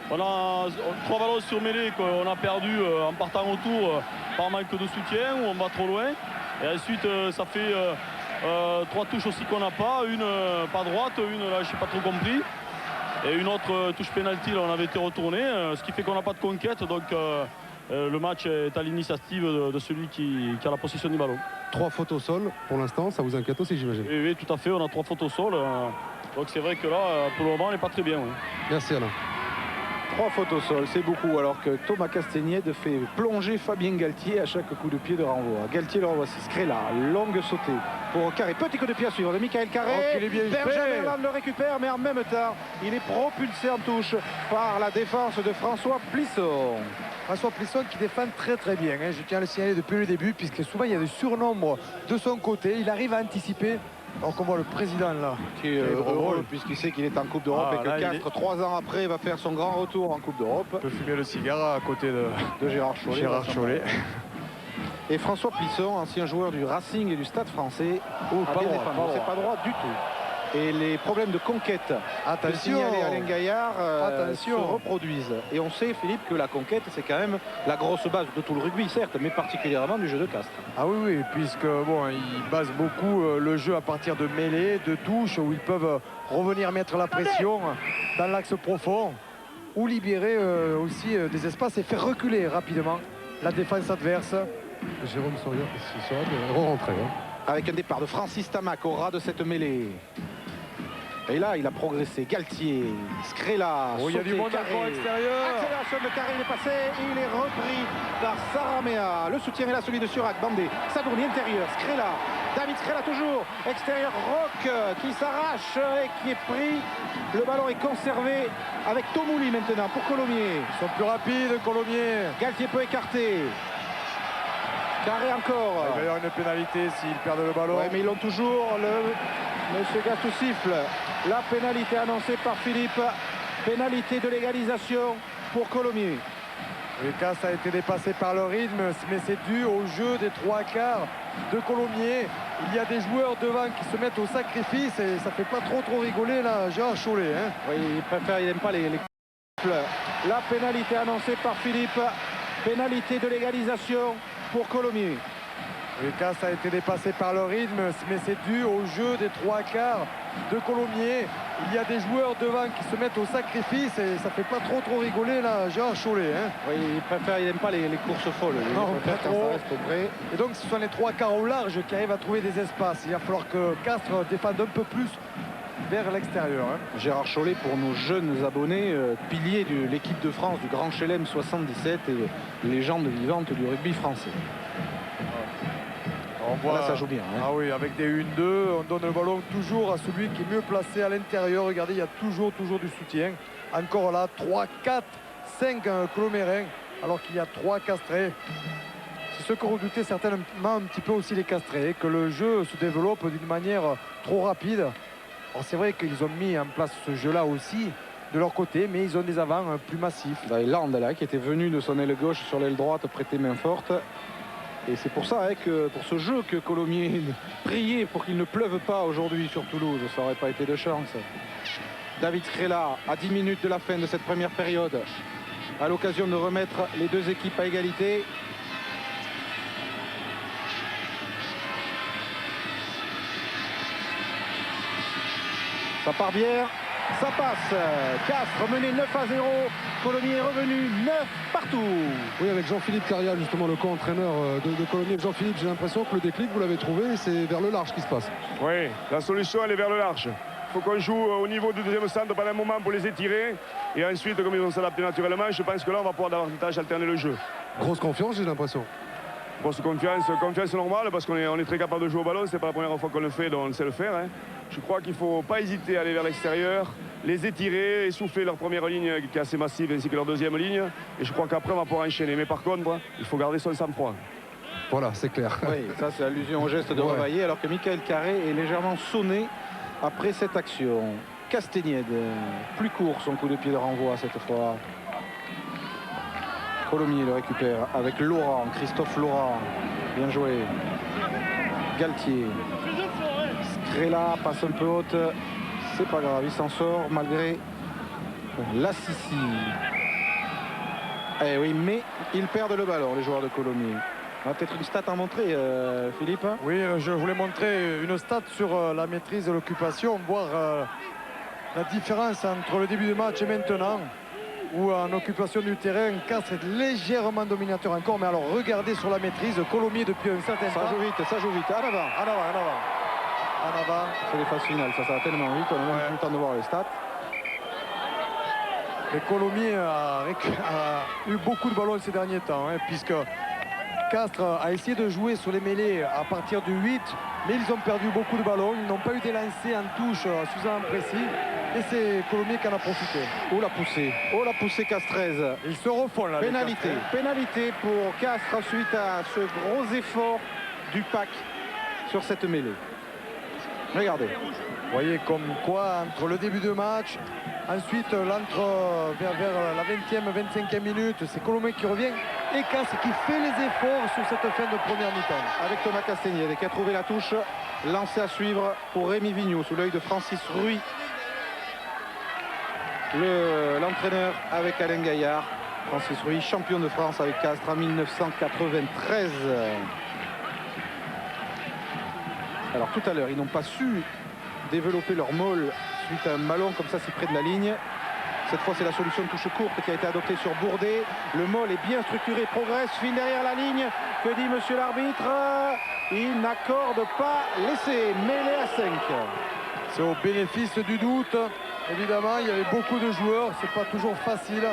On a 3 ballons sur mêlée qu'on a perdu en partant autour par manque de soutien ou on va trop loin. Et ensuite ça fait 3 touches aussi qu'on n'a pas, une pas droite, une là je n'ai pas trop compris. Et une autre touche pénalty, là on avait été retourné, ce qui fait qu'on n'a pas de conquête. Donc le match est à l'initiative de celui qui a la possession du ballon.
3 fautes au sol pour l'instant, ça vous inquiète aussi j'imagine?
Et oui, tout à fait, on a 3 fautes au sol. Donc c'est vrai que là, pour le moment, on n'est pas très bien. Oui.
Merci Alain.
3 fautes au sol, c'est beaucoup, alors que Thomas Castagnède fait plonger Fabien Galtier à chaque coup de pied de renvoi. Galtier le renvoie, c'est Scrella, longue sautée pour Carré. Petit coup de pied à suivre de Michael Carré.
Oh, qu'il est bien fait.
Benjamin Land le récupère, mais en même temps, il est propulsé en touche par la défense de François Plisson.
François Plisson qui défend très très bien, hein. Je tiens à le signaler depuis le début, puisque souvent il y a des surnombres de son côté. Il arrive à anticiper. Alors qu'on voit le président là,
Qui est heureux puisqu'il sait qu'il est en Coupe d'Europe et que
là,
Castres, 3 ans après, va faire son grand retour en Coupe d'Europe.
peut fumer le cigare à côté de
De Gérard Chollet. Et François Plisson, ancien joueur du Racing et du Stade français,
pas droit,
c'est pas droit du tout. Et les problèmes de conquête,
Attention.
de signaler Alain Gaillard,
Attention.
se reproduisent. Et on sait, Philippe, que la conquête, c'est quand même la grosse base de tout le rugby, certes, mais particulièrement du jeu de Castres.
Ah oui, oui, puisque bon, ils basent beaucoup le jeu à partir de mêlées, de touches, où ils peuvent revenir mettre la pression dans l'axe profond, ou libérer aussi des espaces et faire reculer rapidement la défense adverse.
Jérôme Surac re-rentré. Hein.
Avec un départ de Francis Tamac au ras de cette mêlée. Et là, il a progressé. Galtier, Scrella,
Oh, il y a du
sauté,
monde
Carré.
encore extérieur.
Accélération de Carré, il est passé, il est repris par Saramea. Le soutien est là, celui de Surac, Bandé, Sadourni intérieur, Scrella, David Scrella toujours, extérieur, Rock qui s'arrache et qui est pris. Le ballon est conservé avec Tomouli maintenant pour Colomiers.
Ils sont plus rapides, Colomiers.
Galtier peut écarter. Carré encore.
Il va y avoir une pénalité s'ils perdent le ballon.
Ouais, mais ils l'ont toujours. Monsieur Gastou siffle. La pénalité annoncée par Philippe. Pénalité de légalisation pour Colomiers.
Le Castres a été dépassé par le rythme, mais c'est dû au jeu des 3 quarts de Colomiers. Il y a des joueurs devant qui se mettent au sacrifice et ça fait pas trop rigoler là, Gérard Chollet. Hein.
Oui, il n'aime pas les... La pénalité annoncée par Philippe. Pénalité de légalisation pour Colomiers.
Le Castres a été dépassé par le rythme, mais c'est dû au jeu des 3 quarts de Colomiers. Il y a des joueurs devant qui se mettent au sacrifice et ça fait pas trop rigoler là, Gérard Chollet. Hein.
Oui, il n'aime pas les courses folles.
Non,
Il préfère
pas
quand
trop.
ça reste près.
Et donc ce sont les 3 quarts au large qui arrivent à trouver des espaces. Il va falloir que Castres défende un peu plus vers l'extérieur. Hein.
Gérard Chollet pour nos jeunes abonnés, pilier de l'équipe de France du Grand Chelem 77 et légende vivante du rugby français.
On voit,
Là, ça joue bien. Hein.
Ah oui, avec des 1-2, on donne le ballon toujours à celui qui est mieux placé à l'intérieur. Regardez, il y a toujours du soutien. Encore là, 3, 4, 5 Colomérins, alors qu'il y a 3 Castrés. C'est ce que redoutaient certainement un petit peu aussi les Castrés, que le jeu se développe d'une manière trop rapide. Alors c'est vrai qu'ils ont mis en place ce jeu-là aussi de leur côté, mais ils ont des avants plus massifs.
Land là qui était venu de son aile gauche sur l'aile droite prêter main forte. Et c'est pour ça que pour ce jeu que Colomiers priait pour qu'il ne pleuve pas aujourd'hui sur Toulouse. Ça n'aurait pas été de chance. David Scrella à 10 minutes de la fin de cette première période, à l'occasion de remettre les deux équipes à égalité. Ça part bien, ça passe. Castres mené 9 à 0. Colomiers est revenu 9 partout.
Oui, avec Jean-Philippe Caria, justement le co-entraîneur de Colomiers. Jean-Philippe, j'ai l'impression que le déclic, vous l'avez trouvé, c'est vers le large qui se passe.
Oui, la solution, elle est vers le large. Il faut qu'on joue au niveau du deuxième centre pendant un moment pour les étirer. Et ensuite, comme ils vont s'adapter naturellement, je pense que là, on va pouvoir davantage alterner le jeu.
Grosse confiance, j'ai l'impression.
Grosse confiance normale, parce qu'on est très capable de jouer au ballon. C'est pas la première fois qu'on le fait, donc on sait le faire. Hein. Je crois qu'il ne faut pas hésiter à aller vers l'extérieur, les étirer, essouffler leur première ligne qui est assez massive, ainsi que leur deuxième ligne. Et je crois qu'après, on va pouvoir enchaîner. Mais par contre, il faut garder son sang-froid.
Voilà, c'est clair.
Oui, ça c'est allusion au geste de Revaillé, alors que Michael Carré est légèrement sonné après cette action. Castagnède, plus court son coup de pied de renvoi cette fois. Colomiers le récupère avec Laurent, Christophe Laurent. Bien joué. Galtier. Scrella passe un peu haute. C'est pas grave, il s'en sort malgré la Sissi. Eh oui, mais ils perdent le ballon, les joueurs de Colomiers. On a peut-être une stat à montrer, Philippe.
Oui, je voulais montrer une stat sur la maîtrise de l'occupation, voir la différence entre le début du match et maintenant, où en occupation du terrain, Castres est légèrement dominateur encore. Mais alors regardez sur la maîtrise, Colomiers depuis un certain temps.
Ça joue vite. En avant.
En avant.
C'est les phases finales, ça va tellement vite, on a même plus le temps de voir les stats.
Mais Colomiers a eu beaucoup de ballons ces derniers temps, hein, puisque Castres a essayé de jouer sur les mêlées à partir du 8, mais ils ont perdu beaucoup de ballons. Ils n'ont pas eu des lancers en touche suffisamment précis. Et c'est Colomiers qui en a profité.
Oh la poussée castraise.
Ils se refont là.
Pénalité pour Castres suite à ce gros effort du pack sur cette mêlée. Regardez.
Vous voyez comme quoi entre le début de match, ensuite l'entre vers la 20e, 25e minute, c'est Colomiers qui revient et Castres qui fait les efforts sur cette fin de première mi-temps.
Avec Thomas Castagnède qui a trouvé la touche. Lancé à suivre pour Rémi Vigneault sous l'œil de Francis Ruy. L'entraîneur avec Alain Gaillard. Francis Ruy, champion de France avec Castres en 1993. Alors tout à l'heure, ils n'ont pas su développer leur molle suite à un ballon comme ça si près de la ligne. Cette fois, c'est la solution de touche courte qui a été adoptée sur Bourdet. Le molle est bien structuré, progresse, file derrière la ligne. Que dit monsieur l'arbitre? Il n'accorde pas l'essai. Mêlée à 5.
C'est au bénéfice du doute. Évidemment, il y avait beaucoup de joueurs. C'est pas toujours facile.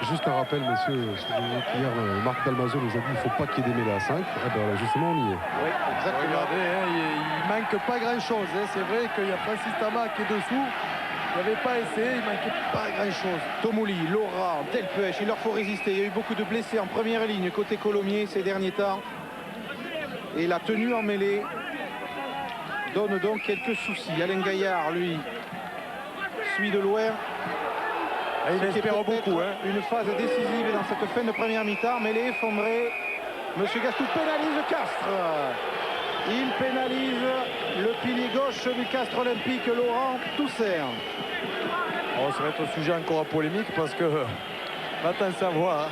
Juste un rappel, messieurs, hier Marc Dalmazo nous a dit qu'il ne faut pas qu'il y ait des mêlées à 5. Eh ben, justement, on y est.
Oui, exactement. Regardez, hein, il manque pas grand-chose. Hein. C'est vrai qu'il y a Francis Tama qui est dessous. Il n'avait pas essayé, il manquait pas grand-chose.
Tomouli, Laurent, Delpech, il leur faut résister. Il y a eu beaucoup de blessés en première ligne côté Colomiers ces derniers temps. Et la tenue en mêlée donne donc quelques soucis. Alain Gaillard, lui, suit de loin.
Et il espère beaucoup. Hein.
Une phase décisive dans cette fin de première mi-temps. Mêlée effondrée. Monsieur Gastou pénalise Castres. Il pénalise le pilier gauche du Castres Olympique, Laurent Toussaint.
Oh, ça va être un sujet encore à polémique parce que maintenant à savoir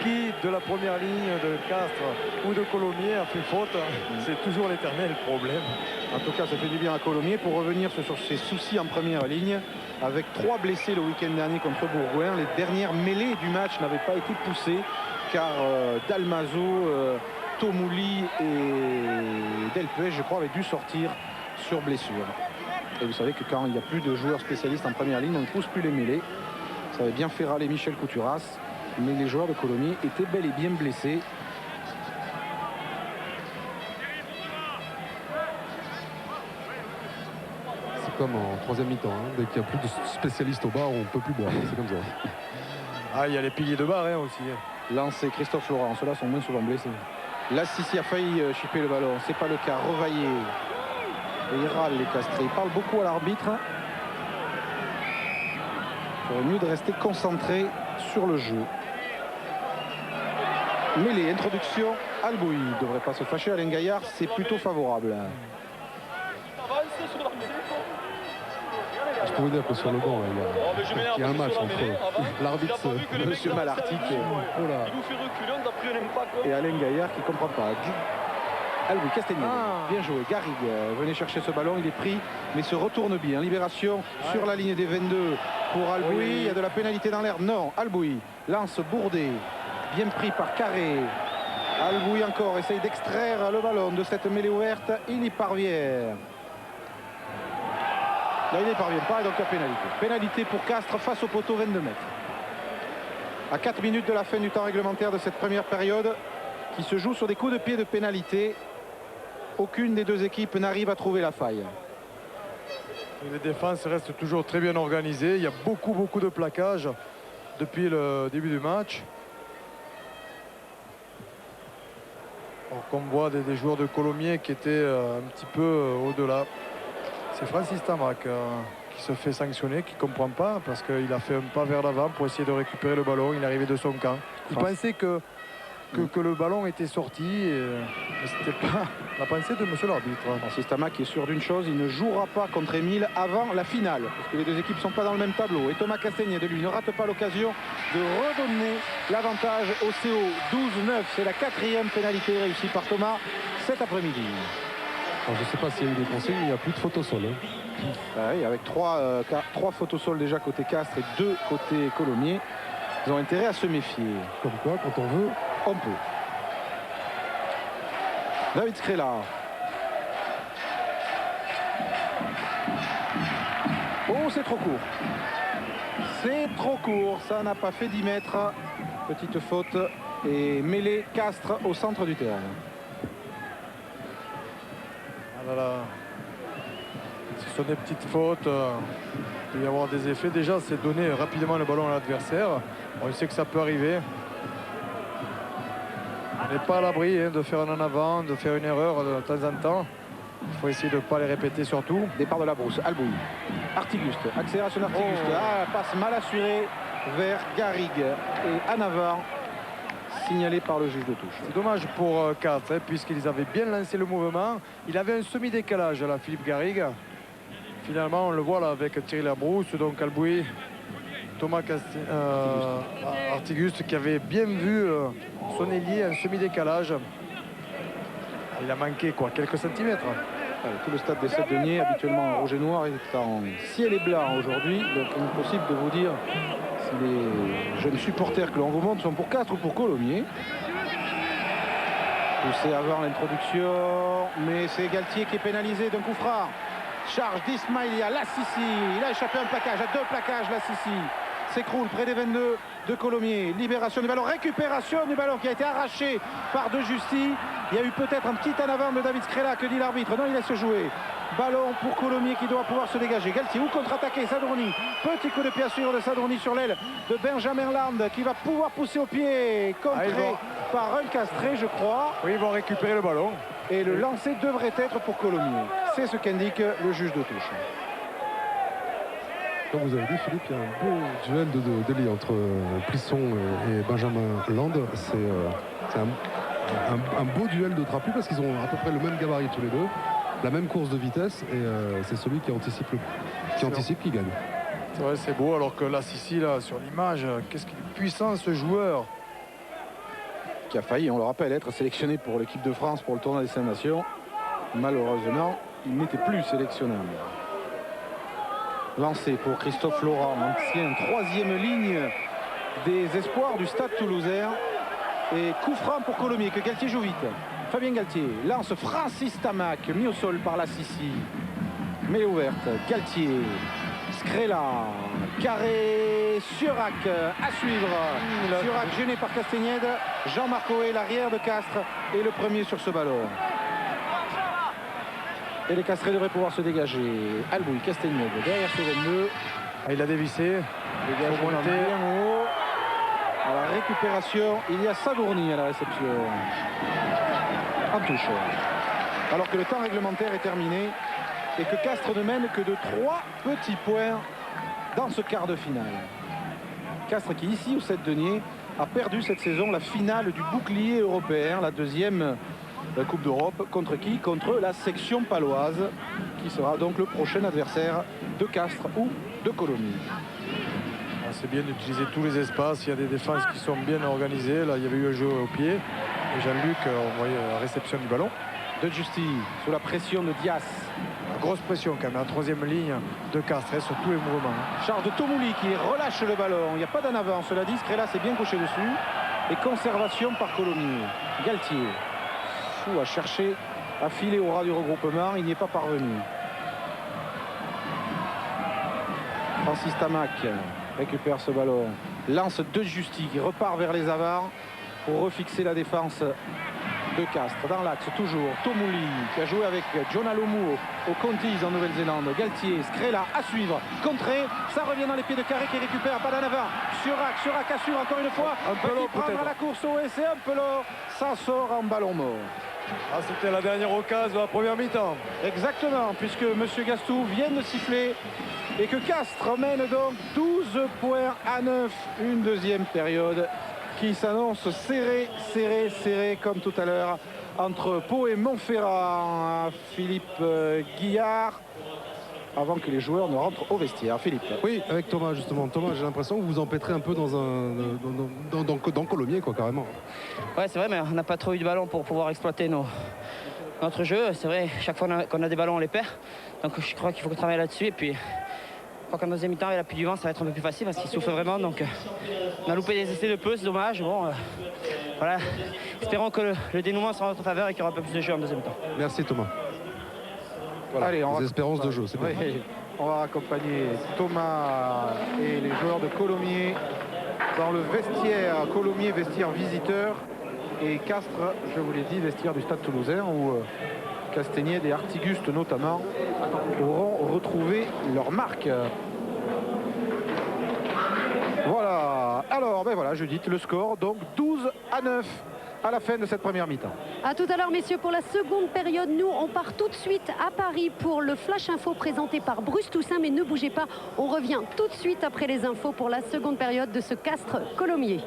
qui de la première ligne de Castres ou de Colomiers a fait faute. C'est toujours l'éternel problème.
En tout cas, ça fait du bien à Colomiers pour revenir sur ses soucis en première ligne. Avec 3 blessés le week-end dernier contre Bourgoin, les dernières mêlées du match n'avaient pas été poussées car Dalmazo, Tomouli et Delpech, je crois, avaient dû sortir sur blessure. Et vous savez que quand il n'y a plus de joueurs spécialistes en première ligne, on ne pousse plus les mêlées. Ça avait bien fait râler Michel Couturas, mais les joueurs de Colomiers étaient bel et bien blessés.
C'est comme en troisième mi-temps, hein. Dès qu'il n'y a plus de spécialistes au bar, on ne peut plus boire. C'est comme ça.
Ah, il y a les piliers de bar hein, aussi.
Lancé Christophe Laurent, ceux-là sont moins souvent blessés. La Sissi a failli chipper le ballon, c'est pas le cas. Revaillé. Et il râle les castrés. Il parle beaucoup à l'arbitre. Il faudrait mieux de rester concentré sur le jeu. Mêlée, introduction, Alboui. Il ne devrait pas se fâcher. Alain Gaillard, c'est plutôt favorable.
Je peux vous dire que sur le banc, il y a un match entre l'arbitre,
Monsieur Malartic et Alain Gaillard qui ne comprend pas. Alboui, Castagnette, bien joué. Garrigue venait chercher ce ballon, il est pris, mais se retourne bien. Libération sur la ligne des 22 pour Alboui. Il y a de la pénalité dans l'air. Non, Alboui lance Bourdet, bien pris par Carré. Alboui encore essaye d'extraire le ballon de cette mêlée ouverte. Il y parvient. Là, il n'y parvient pas, et donc la pénalité. Pénalité pour Castres face au poteau 22 mètres. À 4 minutes de la fin du temps réglementaire de cette première période, qui se joue sur des coups de pied de pénalité. Aucune des deux équipes n'arrive à trouver la faille.
Et les défenses restent toujours très bien organisées. Il y a beaucoup de plaquages depuis le début du match. Alors qu'on voit des joueurs de Colomiers qui étaient un petit peu au-delà. C'est Francis Tamac qui se fait sanctionner, qui ne comprend pas parce qu'il a fait un pas vers l'avant pour essayer de récupérer le ballon. Il est arrivé de son camp. Il pensait que le ballon était sorti, mais ce n'était pas la pensée de monsieur l'arbitre.
Francis Tamac est sûr d'une chose, il ne jouera pas contre Émile avant la finale, parce que les deux équipes ne sont pas dans le même tableau. Et Thomas Castaignet de lui ne rate pas l'occasion de redonner l'avantage au CO. 12-9, c'est la 4e pénalité réussie par Thomas cet après-midi.
Je ne sais pas s'il y a eu des consignes, il n'y a plus de photosol.
Oui, avec 3 photosols déjà côté Castres et 2 côté Colomiers. Ils ont intérêt à se méfier.
Comme quoi, quand on veut,
on peut. David Scrella. Oh, c'est trop court. C'est trop court. Ça n'a pas fait 10 mètres. Petite faute. Et mêlée Castres au centre du terrain.
Ah là là. Ce sont des petites fautes. Il peut y avoir des effets. Déjà, c'est donner rapidement le ballon à l'adversaire. On sait que ça peut arriver. On n'est pas à l'abri de faire un en avant, de faire une erreur de temps en temps. Il faut essayer de ne pas les répéter surtout.
Départ de la brousse, Alboui. Artiguste, accélération d'Artiguste. Passe mal assurée vers Garrigue. Et en avant, signalé par le juge de touche.
C'est dommage pour Castres, puisqu'ils avaient bien lancé le mouvement. Il avait un semi-décalage là, Philippe Garrigue. Finalement, on le voit là avec Thierry Labrousse, donc Alboui. Thomas Artiguste qui avait bien vu son ailier en semi-décalage. Il a manqué quoi, quelques centimètres.
Tout le stade des Sept-Deniers, habituellement rouge et noir, est en ciel et blanc aujourd'hui. Donc impossible de vous dire si les jeunes supporters que l'on vous montre sont pour Castres ou pour Colomiers. Poussé avant l'introduction, mais c'est Galtier qui est pénalisé d'un coup franc. Charge d'Ismaïlia, la Sissi. Il a échappé un plaquage, à 2 plaquages, la Sissi. S'écroule près des 22 de Colomiers. Libération du ballon, récupération du ballon qui a été arraché par De Justy. Il y a eu peut-être un petit en avant de David Scrella, que dit l'arbitre. Non, il laisse jouer. Ballon pour Colomiers qui doit pouvoir se dégager. Galtier ou contre-attaquer, Sadourny. Petit coup de pied à suivre de Sadourny sur l'aile de Benjamin Land qui va pouvoir pousser au pied. Contré par un castré, je crois.
Oui, ils vont récupérer le ballon.
Et le lancer devrait être pour Colomiers. C'est ce qu'indique le juge de touche.
Comme vous avez dit, Philippe, il y a un beau duel de liens entre Plisson et Benjamin Land. C'est un beau duel de trapus parce qu'ils ont à peu près le même gabarit tous les deux, la même course de vitesse, et c'est celui qui anticipe qui gagne.
C'est vrai, c'est beau, alors que là, Sissi, là, sur l'image, qu'est-ce qu'il est puissant ce joueur.
Qui a failli, on le rappelle, être sélectionné pour l'équipe de France pour le tournoi des 5 nations. Malheureusement, il n'était plus sélectionnable. Lancé pour Christophe Laurent, ancien 3e ligne des espoirs du Stade Toulousain. Et coup franc pour Colomiers, que Galtier joue vite. Fabien Galtier lance Francis Tamac, mis au sol par la Sissi. Mêlée ouverte, Galtier, Scrella, Carré, Surac à suivre. Surac gêné par Castagnette. Jean-Marc Oé, l'arrière de Castres, est le premier sur ce ballon. Et les Castrés devraient pouvoir se dégager. Alboui, Castagnette derrière ce 22.
Il a dévissé.
Dégagement bien haut. À la récupération, il y a Sadourny à la réception. en touche. Alors que le temps réglementaire est terminé et que Castres ne mène que de 3 petits points dans ce quart de finale. Castres qui ici au Sept-Deniers a perdu cette saison la finale du bouclier européen, la deuxième Coupe d'Europe. Contre qui? Contre la section paloise, qui sera donc le prochain adversaire de Castres ou de Colomiers.
C'est bien d'utiliser tous les espaces, il y a des défenses qui sont bien organisées. Là, il y avait eu un jeu au pied. Et Jean-Luc, on voyait la réception du ballon.
De Justi, sous la pression de Dias.
Grosse pression quand même, la troisième ligne de Castres sur tous les mouvements.
Charles de Tomouli qui relâche le ballon. Il n'y a pas d'en avant, cela dit. Scrella s'est bien couché dessus. Et conservation par Colomiers. Galtier. Fou a cherché à filer au ras du regroupement. Il n'y est pas parvenu. Francis Tamac récupère ce ballon. Lance de Justi qui repart vers les avars pour refixer la défense de Castres. Dans l'axe, toujours Tomouli qui a joué avec John Alomu au Contis en Nouvelle-Zélande. Galtier, Scrella à suivre. Contré, ça revient dans les pieds de Carré qui récupère. Pas d'en avant. Surac assure encore une fois.
Un peu long
prendre à la course au essai. Un peu long. Ça sort en ballon mort.
Ah, c'était la dernière occasion de la première mi-temps.
Exactement, puisque M. Gastou vient de siffler et que Castres mène donc 12 points à 9. Une deuxième période qui s'annonce serré comme tout à l'heure entre Pau et Montferrand. Philippe Guillard, avant que les joueurs ne rentrent au vestiaire. Philippe.
Oui, avec Thomas justement. Thomas, j'ai l'impression que vous vous empêtrez un peu dans Colomiers, quoi, carrément.
Ouais, c'est vrai, mais on n'a pas trop eu de ballon pour pouvoir exploiter notre jeu. C'est vrai, chaque fois qu'on a des ballons, on les perd. Donc je crois qu'il faut qu'on travaille là-dessus. Et puis, je crois qu'en deuxième mi-temps, avec l'appui du vent, ça va être un peu plus facile parce qu'il souffle vraiment. Donc on a loupé des essais de peu, c'est dommage. Bon, voilà. Espérons que le dénouement sera en notre faveur et qu'il y aura un peu plus de jeu en deuxième temps.
Merci Thomas. Voilà,
allez,
les espérances de jeu, c'est bien.
Oui, on va raccompagner Thomas et les joueurs de Colomiers dans le vestiaire. Colomiers, vestiaire visiteur, et Castres, je vous l'ai dit, vestiaire du Stade Toulousain où Castaignède et Artiguste notamment auront retrouvé leur marque. Voilà. Alors, ben voilà, Judith, le score, donc 12-9 à la fin de cette première mi-temps.
À tout à l'heure, messieurs, pour la seconde période. Nous, on part tout de suite à Paris pour le Flash Info présenté par Bruce Toussaint. Mais ne bougez pas, on revient tout de suite après les infos pour la seconde période de ce Castres Colomiers.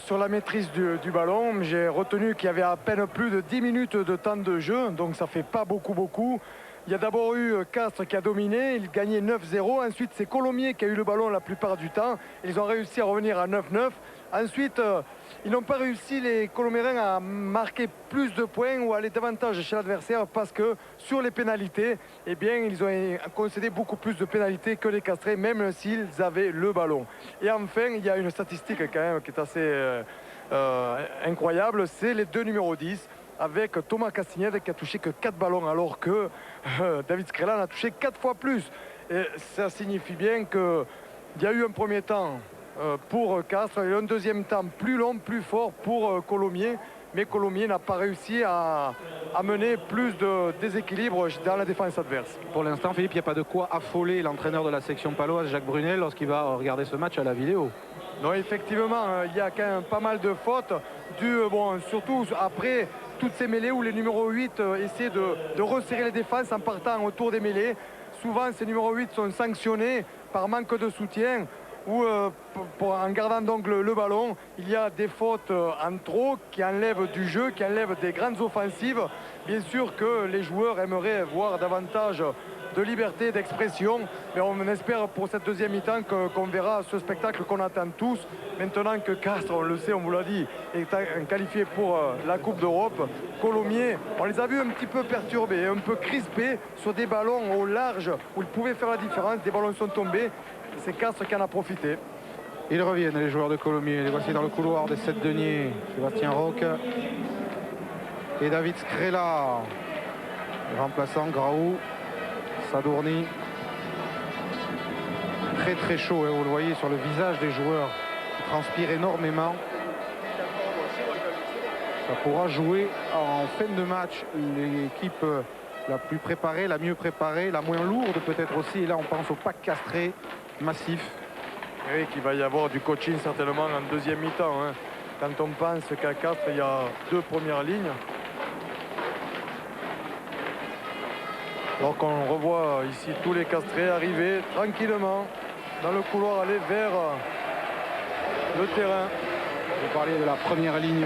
Sur la maîtrise du ballon, j'ai retenu qu'il y avait à peine plus de 10 minutes de temps de jeu, donc ça fait pas beaucoup. Il y a d'abord eu Castres qui a dominé, il gagnait 9-0. Ensuite, c'est Colomiers qui a eu le ballon la plupart du temps. Ils ont réussi à revenir à 9-9. Ensuite, ils n'ont pas réussi, les Colomiens, à marquer plus de points ou à aller davantage chez l'adversaire parce que sur les pénalités, eh bien, ils ont concédé beaucoup plus de pénalités que les Castrais, même s'ils avaient le ballon. Et enfin, il y a une statistique quand même qui est assez incroyable, c'est les deux numéros 10. Avec Thomas Castaignède qui a touché que 4 ballons alors que David Scrella en a touché 4 fois plus. Et ça signifie bien qu'il y a eu un premier temps pour Castres et un deuxième temps plus long, plus fort pour Colomiers. Mais Colomiers n'a pas réussi à mener plus de déséquilibre dans la défense adverse.
Pour l'instant, Philippe, il n'y a pas de quoi affoler l'entraîneur de la section paloise, Jacques Brunel, lorsqu'il va regarder ce match à la vidéo.
Non, effectivement, il y a quand même pas mal de fautes, surtout après toutes ces mêlées où les numéros 8 essaient de resserrer les défenses en partant autour des mêlées. Souvent, ces numéros 8 sont sanctionnés par manque de soutien ou en gardant donc le ballon. Il y a des fautes en trop qui enlèvent du jeu, qui enlèvent des grandes offensives. Bien sûr que les joueurs aimeraient voir davantage de liberté d'expression, mais on espère pour cette deuxième mi-temps qu'on verra ce spectacle qu'on attend tous. Maintenant que Castres, on le sait, on vous l'a dit, est qualifié pour la Coupe d'Europe. Colomiers, on les a vus un petit peu perturbés, un peu crispés sur des ballons au large où ils pouvaient faire la différence. Des ballons sont tombés, c'est Castres qui en a profité.
Ils reviennent, les joueurs de Colomiers. Les voici dans le couloir des Sept-Deniers. Sébastien Roch et David Scrella. Le remplaçant Graou, Sadourny. très très chaud, hein, vous le voyez sur le visage des joueurs qui transpirent énormément. Ça pourra jouer en fin de match l'équipe la plus préparée, la mieux préparée, la moins lourde peut-être aussi. Et là on pense au pack castré massif.
Oui, qu'il va y avoir du coaching certainement en deuxième mi-temps. Hein. Quand on pense qu'à Castres, il y a 2 premières lignes. Alors qu'on revoit ici tous les castrés arriver tranquillement dans le couloir, aller vers le terrain.
Vous parliez de la première ligne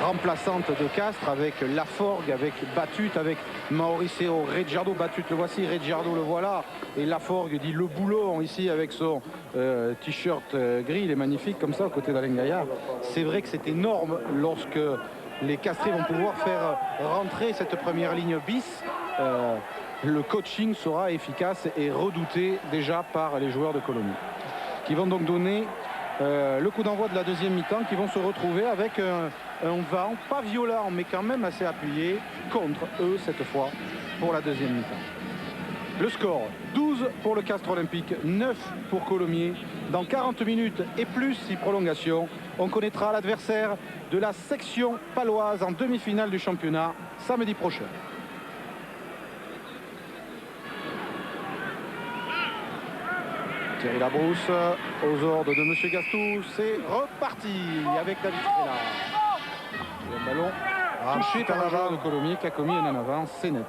remplaçante de Castres avec Laforgue, avec Batut, avec Mauricio Reggiardo. Batut le voici, Reggiardo le voilà. Et Laforgue dit le boulot ici avec son t-shirt gris. Il est magnifique comme ça aux côtés d'Alain Gaillard. C'est vrai que c'est énorme lorsque les Castrés vont pouvoir faire rentrer cette première ligne bis. Le coaching sera efficace et redouté déjà par les joueurs de Colomiers, qui vont donc donner le coup d'envoi de la deuxième mi-temps, qui vont se retrouver avec un vent pas violent mais quand même assez appuyé contre eux cette fois pour la deuxième mi-temps. Le score 12 pour le Castres Olympique, 9 pour Colomiers. Dans 40 minutes et plus si prolongation, on connaîtra l'adversaire de la section paloise en demi-finale du championnat samedi prochain. Thierry Labrousse aux ordres de Monsieur Gastou, c'est reparti avec David Strela. Le ballon touché par la barre de Colomiers qui a commis un en avant, c'est net.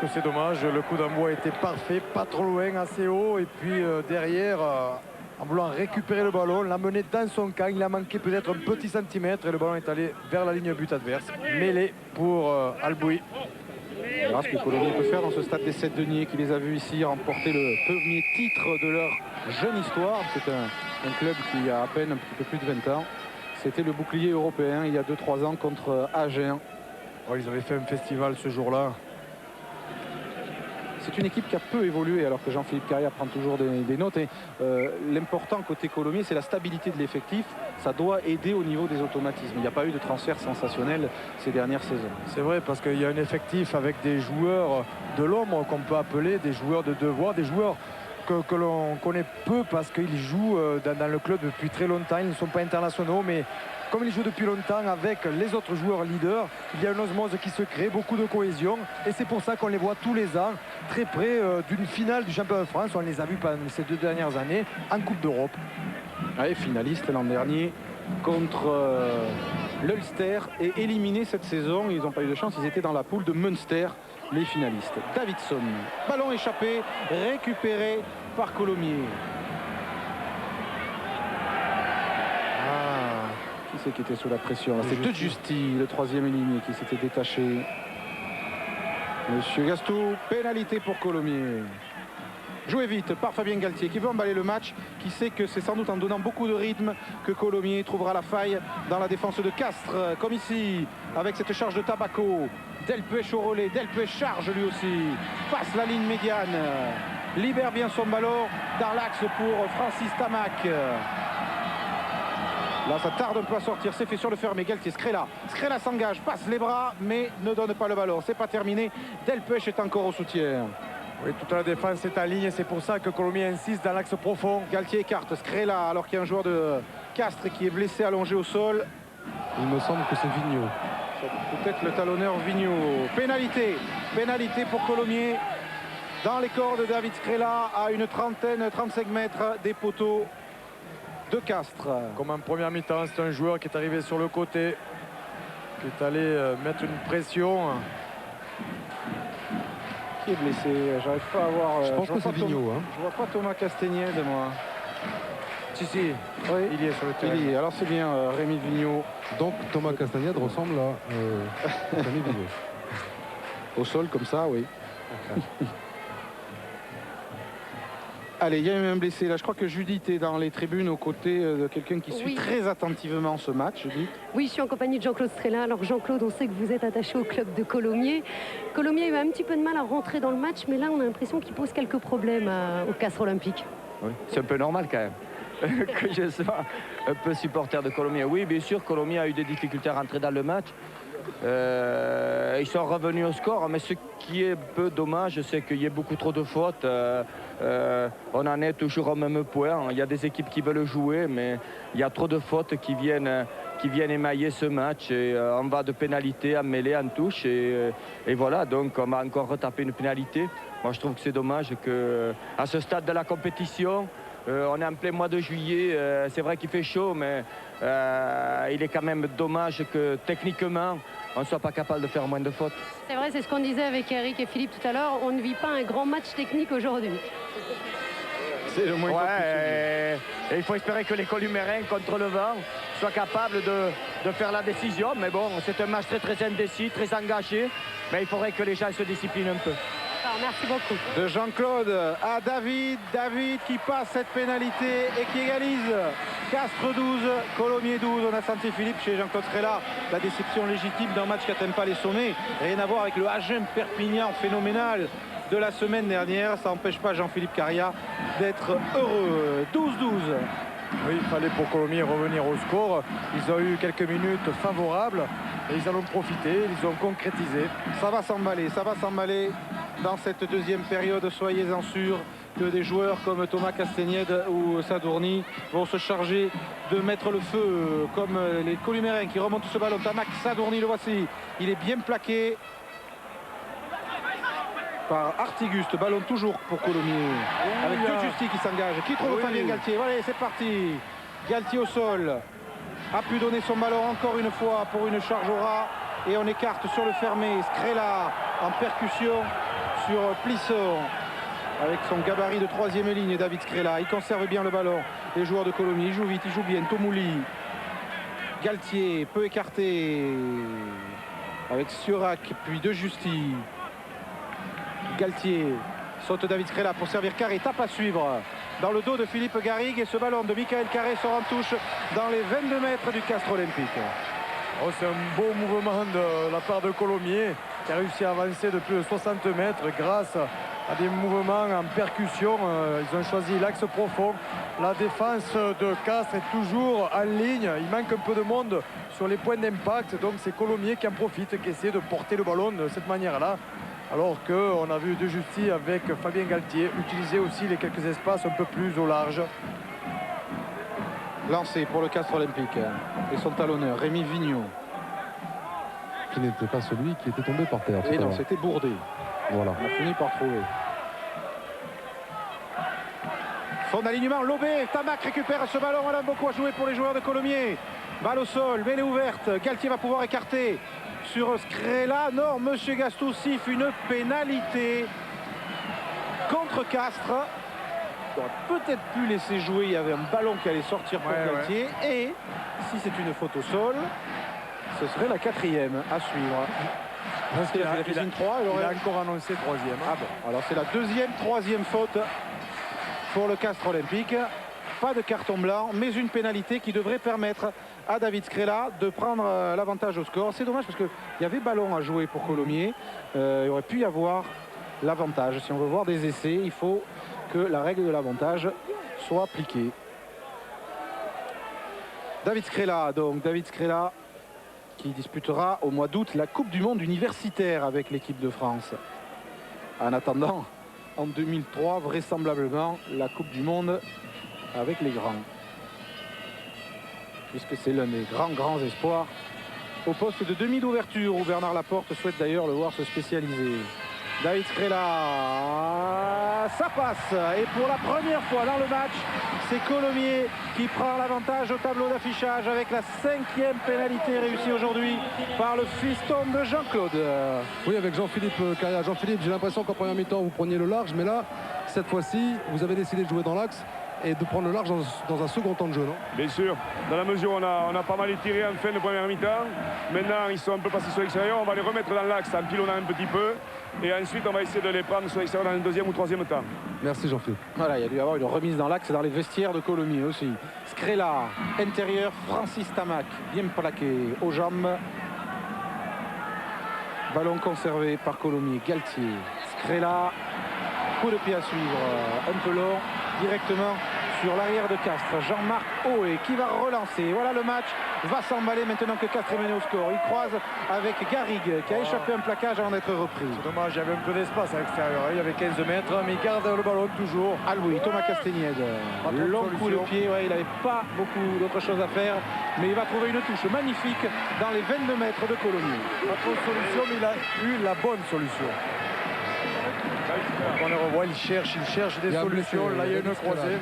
Que c'est dommage, le coup d'envoi était parfait, pas trop loin, assez haut, et puis derrière, en voulant récupérer le ballon, l'amener dans son camp, il a manqué peut-être un petit centimètre et le ballon est allé vers la ligne but adverse. Mêlé pour Alboui.
On verra ce que Colomiers peut faire dans ce stade des 7 deniers qui les a vus ici remporter le premier titre de leur jeune histoire. C'est un club qui a à peine un petit peu plus de 20 ans. C'était le bouclier européen il y a 2-3 ans contre Agen.
Oh, ils avaient fait un festival ce jour-là.
C'est une équipe qui a peu évolué alors que Jean-Philippe Carrière prend toujours des notes. Et l'important côté Colomiers, c'est la stabilité de l'effectif. Ça doit aider au niveau des automatismes. Il n'y a pas eu de transfert sensationnel ces dernières saisons.
C'est vrai, parce qu'il y a un effectif avec des joueurs de l'ombre qu'on peut appeler des joueurs de devoir, des joueurs que l'on connaît peu parce qu'ils jouent dans le club depuis très longtemps. Ils ne sont pas internationaux, mais comme ils jouent depuis longtemps avec les autres joueurs leaders, il y a une osmose qui se crée, beaucoup de cohésion. Et c'est pour ça qu'on les voit tous les ans très près d'une finale du championnat de France. On les a vus pendant ces 2 dernières années en Coupe d'Europe.
Ouais, finaliste l'an dernier contre l'Ulster et éliminé cette saison. Ils n'ont pas eu de chance, ils étaient dans la poule de Munster, les finalistes. Davidson, ballon échappé, récupéré par Colomiers. Qui c'est qui était sous la pression? C'est De Justi, le troisième aligné, qui s'était détaché. Monsieur Gastou, pénalité pour Colomiers. Joué vite par Fabien Galtier qui veut emballer le match, qui sait que c'est sans doute en donnant beaucoup de rythme que Colomiers trouvera la faille dans la défense de Castres, comme ici avec cette charge de Tabaco. Delpech au relais, Delpech charge lui aussi, passe la ligne médiane, libère bien son ballon dans l'axe pour Francis Tamac. Là ça tarde un peu à sortir, c'est fait sur le fermé. Galtier, Scrella s'engage, passe les bras mais ne donne pas le ballon, c'est pas terminé. Delpech est encore au soutien.
Oui, toute la défense est en ligne et c'est pour ça que Colomiers insiste dans l'axe profond.
Galtier écarte Scrella alors qu'il y a un joueur de Castres qui est blessé, allongé au sol.
Il me semble que c'est Vigneault.
Peut-être le talonneur Vigneault. Pénalité pour Colomiers dans les corps de David Scrella à une 35 mètres des poteaux de Castres.
Comme en première mi-temps, c'est un joueur qui est arrivé sur le côté, qui est allé mettre une pression.
Qui est blessé? J'arrive pas à voir.
Je pense que c'est Vigneault.
Je vois pas Thomas Castagnède, moi.
Si,
oui, il y est sur le terrain. Il y est. Alors c'est bien Rémi Vigneault.
Donc Thomas Castagnède ressemble à Rémi Vigneault.
Au sol comme ça, oui. Allez, il y a eu un blessé là. Je crois que Judith est dans les tribunes aux côtés de quelqu'un qui suit très attentivement ce match, Judith.
Oui, je suis en compagnie de Jean-Claude Strela. Alors Jean-Claude, on sait que vous êtes attaché au club de Colomiers. Colomiers a eu un petit peu de mal à rentrer dans le match, mais là on a l'impression qu'il pose quelques problèmes au Castres Olympique.
Oui, c'est un peu normal quand même que je sois un peu supporter de Colomiers. Oui, bien sûr, Colomiers a eu des difficultés à rentrer dans le match. Ils sont revenus au score, mais ce qui est un peu dommage, c'est qu'il y ait beaucoup trop de fautes. On en est toujours au même point. Il y a des équipes qui veulent jouer, mais il y a trop de fautes qui viennent émailler ce match. Et, on va de pénalité en mêlée, en touche. Et voilà, donc on va encore retaper une pénalité. Moi, je trouve que c'est dommage qu'à ce stade de la compétition, on est en plein mois de juillet. C'est vrai qu'il fait chaud, mais il est quand même dommage que techniquement, on ne soit pas capable de faire moins de fautes.
C'est vrai, c'est ce qu'on disait avec Eric et Philippe tout à l'heure. On ne vit pas un grand match technique aujourd'hui.
C'est le moins
et il faut espérer que les Columérins, contre le vent, soient capables de faire la décision. Mais bon, c'est un match très indécis, très engagé. Mais il faudrait que les gens se disciplinent un peu.
Alors, merci beaucoup.
De Jean-Claude à David. David qui passe cette pénalité et qui égalise. Castres 12, Colomiers 12. On a senti Philippe chez Jean-Claude Scrella. La déception légitime d'un match qui n'atteint pas les sommets. Rien à voir avec le HM Perpignan phénoménal de la semaine dernière. Ça n'empêche pas Jean-Philippe Caria d'être heureux. 12-12.
Oui, il fallait pour Colomiers revenir au score. Ils ont eu quelques minutes favorables et ils en ont profité, ils ont concrétisé.
Ça va s'emballer dans cette deuxième période, soyez-en sûrs que des joueurs comme Thomas Castagnède ou Sadourny vont se charger de mettre le feu, comme les Columérins qui remontent ce ballon. Thomas Sadourny, le voici, il est bien plaqué par Artiguste, ballon toujours pour Colomiers, avec Dieu Justi qui s'engage, qui trouve Fabien Galtier. Voilà, c'est parti, Galtier au sol, a pu donner son ballon encore une fois pour une charge au ras, et on écarte sur le fermé. Scrella en percussion sur Plisson, avec son gabarit de troisième ligne. David Scrella, il conserve bien le ballon. Les joueurs de Colomiers, ils jouent vite, ils jouent bien. Tomouli, Galtier peut écarter avec Siorac, puis De Justi. Galtier saute David Scrella pour servir Carré, tape à suivre dans le dos de Philippe Garrigue, et ce ballon de Michael Carré sort en touche dans les 22 mètres du Castres Olympique.
Oh, c'est un beau mouvement de la part de Colomiers qui a réussi à avancer de plus de 60 mètres grâce à des mouvements en percussion. Ils ont choisi l'axe profond. La défense de Castres est toujours en ligne. Il manque un peu de monde sur les points d'impact, donc c'est Colomiers qui en profite, qui essaie de porter le ballon de cette manière-là. Alors qu'on a vu De Justi avec Fabien Galtier utiliser aussi les quelques espaces un peu plus au large.
Lancé pour le Castres Olympique et son talonneur Rémi Vigneault.
Qui n'était pas celui qui était tombé par terre.
Et non, c'était Bourdé.
Voilà.
On a fini par trouver. Fond d'alignement, Lobé, Tamac récupère ce ballon. On a beaucoup à jouer pour les joueurs de Colomiers. Balle au sol, mêlée ouverte. Galtier va pouvoir écarter sur Scrella. Non, Monsieur Gastou siffle une pénalité contre Castres. On aurait peut-être pu laisser jouer. Il y avait un ballon qui allait sortir pour Galtier. Et si c'est une faute au sol, ce serait la quatrième à suivre.
Parce qu'il
a fait une 3,
il a encore annoncé troisième.
Ah bon, alors c'est la troisième faute pour le Castres Olympique. Pas de carton blanc, mais une pénalité qui devrait permettre à David Scrella de prendre l'avantage au score. C'est dommage parce qu'il y avait ballon à jouer pour Colomiers. Il aurait pu y avoir l'avantage. Si on veut voir des essais, il faut que la règle de l'avantage soit appliquée. David Scrella, donc David Scrella qui disputera au mois d'août la Coupe du Monde universitaire avec l'équipe de France. En attendant, en 2003, vraisemblablement, la Coupe du Monde avec les grands. Puisque c'est l'un des grands espoirs au poste de demi d'ouverture, où Bernard Laporte souhaite d'ailleurs le voir se spécialiser. David Scrella, ça passe, et pour la première fois dans le match, c'est Colomiers qui prend l'avantage au tableau d'affichage avec la 5e pénalité réussie aujourd'hui par le fiston de Jean-Claude.
Oui, avec Jean-Philippe Caria. Jean-Philippe, j'ai l'impression qu'en première mi-temps vous preniez le large, mais là, cette fois-ci, vous avez décidé de jouer dans l'axe et de prendre le large dans un second temps de jeu, non?
Bien sûr, dans la mesure où on a pas mal étiré en fin de première mi-temps. Maintenant, ils sont un peu passés sur l'extérieur. On va les remettre dans l'axe en pilonnant un petit peu. Et ensuite, on va essayer de les prendre sur l'extérieur dans le deuxième ou troisième temps.
Merci Jean-Philippe.
Voilà, il y a dû y avoir une remise dans l'axe dans les vestiaires de Colomiers aussi. Scrella, intérieur, Francis Tamac, bien plaqué aux jambes. Ballon conservé par Colomiers, Galtier. Scrella, coup de pied à suivre, un peu long, directement sur l'arrière de Castres, Jean-Marc Hoé qui va relancer. Voilà, le match va s'emballer maintenant que Castres est mené au score. Il croise avec Garrigue qui a échappé un plaquage avant d'être repris.
C'est dommage, il y avait un peu d'espace à l'extérieur. Il y avait 15 mètres, mais il garde le ballon toujours.
Alboui, Thomas Castagnède, long coup de pied, ouais, il n'avait pas beaucoup d'autres choses à faire, mais il va trouver une touche magnifique dans les 22 mètres de Colomiers.
Pas trop de solution, mais il a eu la bonne solution. On le revoit, il cherche des solutions. Là, il y a une croisée.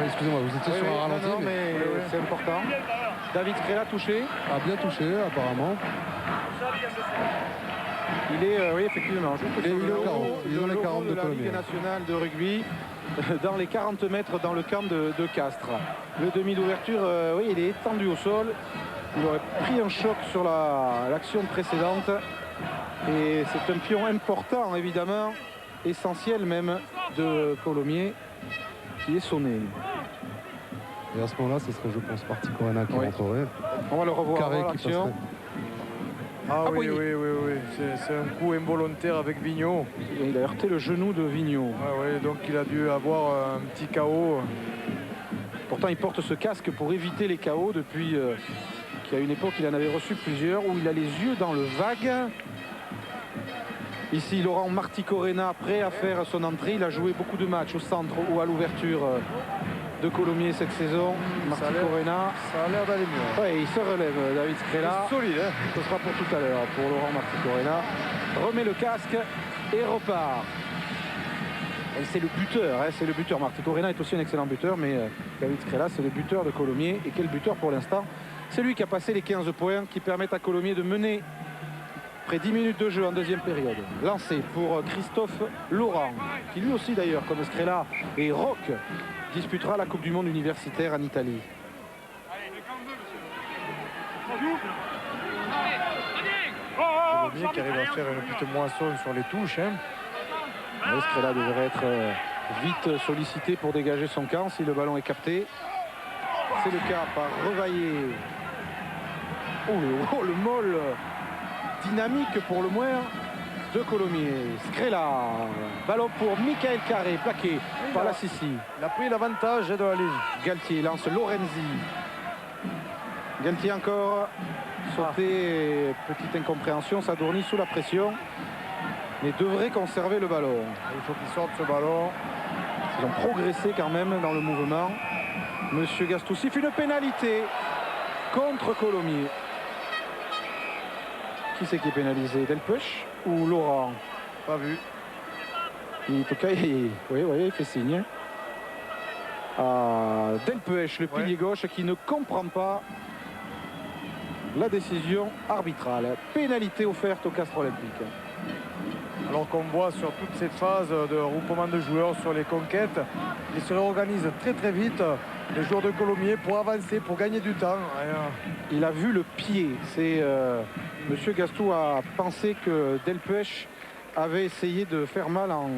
Excusez-moi, vous étiez sur un ralenti.
Non, mais c'est important. David Scrella touché.
A bien touché, apparemment.
Il est, oui, effectivement,
il est dans les 40
de la
Colomiers.
Ligue nationale de rugby, dans les 40 mètres dans le camp de Castres. Le demi d'ouverture, oui, il est étendu au sol. Il aurait pris un choc sur l'action précédente. Et c'est un pion important, évidemment, essentiel même, de Colomiers, qui est sonné.
Et à ce moment-là, ce serait, je pense, Marty Corena qui rentrerait.
On va le revoir
Carré
avant
qui
l'action.
Oui. C'est un coup involontaire avec Vigneault.
Il a heurté le genou de Vigneault.
Donc il a dû avoir un petit KO.
Pourtant, il porte ce casque pour éviter les KO depuis qu'à une époque, il en avait reçu plusieurs, où il a les yeux dans le vague. Ici, Laurent Marty Corena, prêt à faire son entrée. Il a joué beaucoup de matchs au centre ou à l'ouverture de Colomiers cette saison. Marty Corena.
Ça a l'air d'aller mieux.
Oui, il se relève, David Scrella.
Solide, hein.
Ce sera pour tout à l'heure, pour Laurent Marty Corena. Remet le casque et repart. Et c'est le buteur, hein, c'est le buteur. Marty Corena est aussi un excellent buteur, mais David Scrella, c'est le buteur de Colomiers. Et quel buteur pour l'instant? C'est lui qui a passé les 15 points qui permettent à Colomiers de mener après 10 minutes de jeu en deuxième période. Lancé pour Christophe Laurent, qui lui aussi d'ailleurs, comme Scrella et Roch, disputera la Coupe du Monde universitaire en Italie.
Colomiers qui arrive à faire une petite moisson sur les touches. Hein.
Scrella devrait être vite sollicité pour dégager son camp si le ballon est capté. C'est le cas par Revaillé. Oh, le molle dynamique pour le moins de Colomiers. Scrella, ballon pour Michael Carré, plaqué par la Sissi.
Il a pris l'avantage de la ligne.
Galtier lance Lorenzi. Galtier encore sauté, petite incompréhension, s'adournit sous la pression, mais devrait conserver le ballon.
Il faut qu'il sorte ce ballon.
Ils ont progressé quand même dans le mouvement. Monsieur Gastou siffle une pénalité contre Colomiers. Qui c'est qui est pénalisé? Delpech ou Laurent?
Pas vu.
En tout cas, il fait signe. Delpech, le pilier gauche, qui ne comprend pas la décision arbitrale. Pénalité offerte au Castres Olympique.
Alors qu'on voit sur toute cette phase de regroupement de joueurs sur les conquêtes, ils se réorganisent très très vite, les joueurs de Colomiers, pour avancer, pour gagner du temps.
Il a vu le pied. C'est Monsieur Gastou a pensé que Delpech avait essayé de faire mal en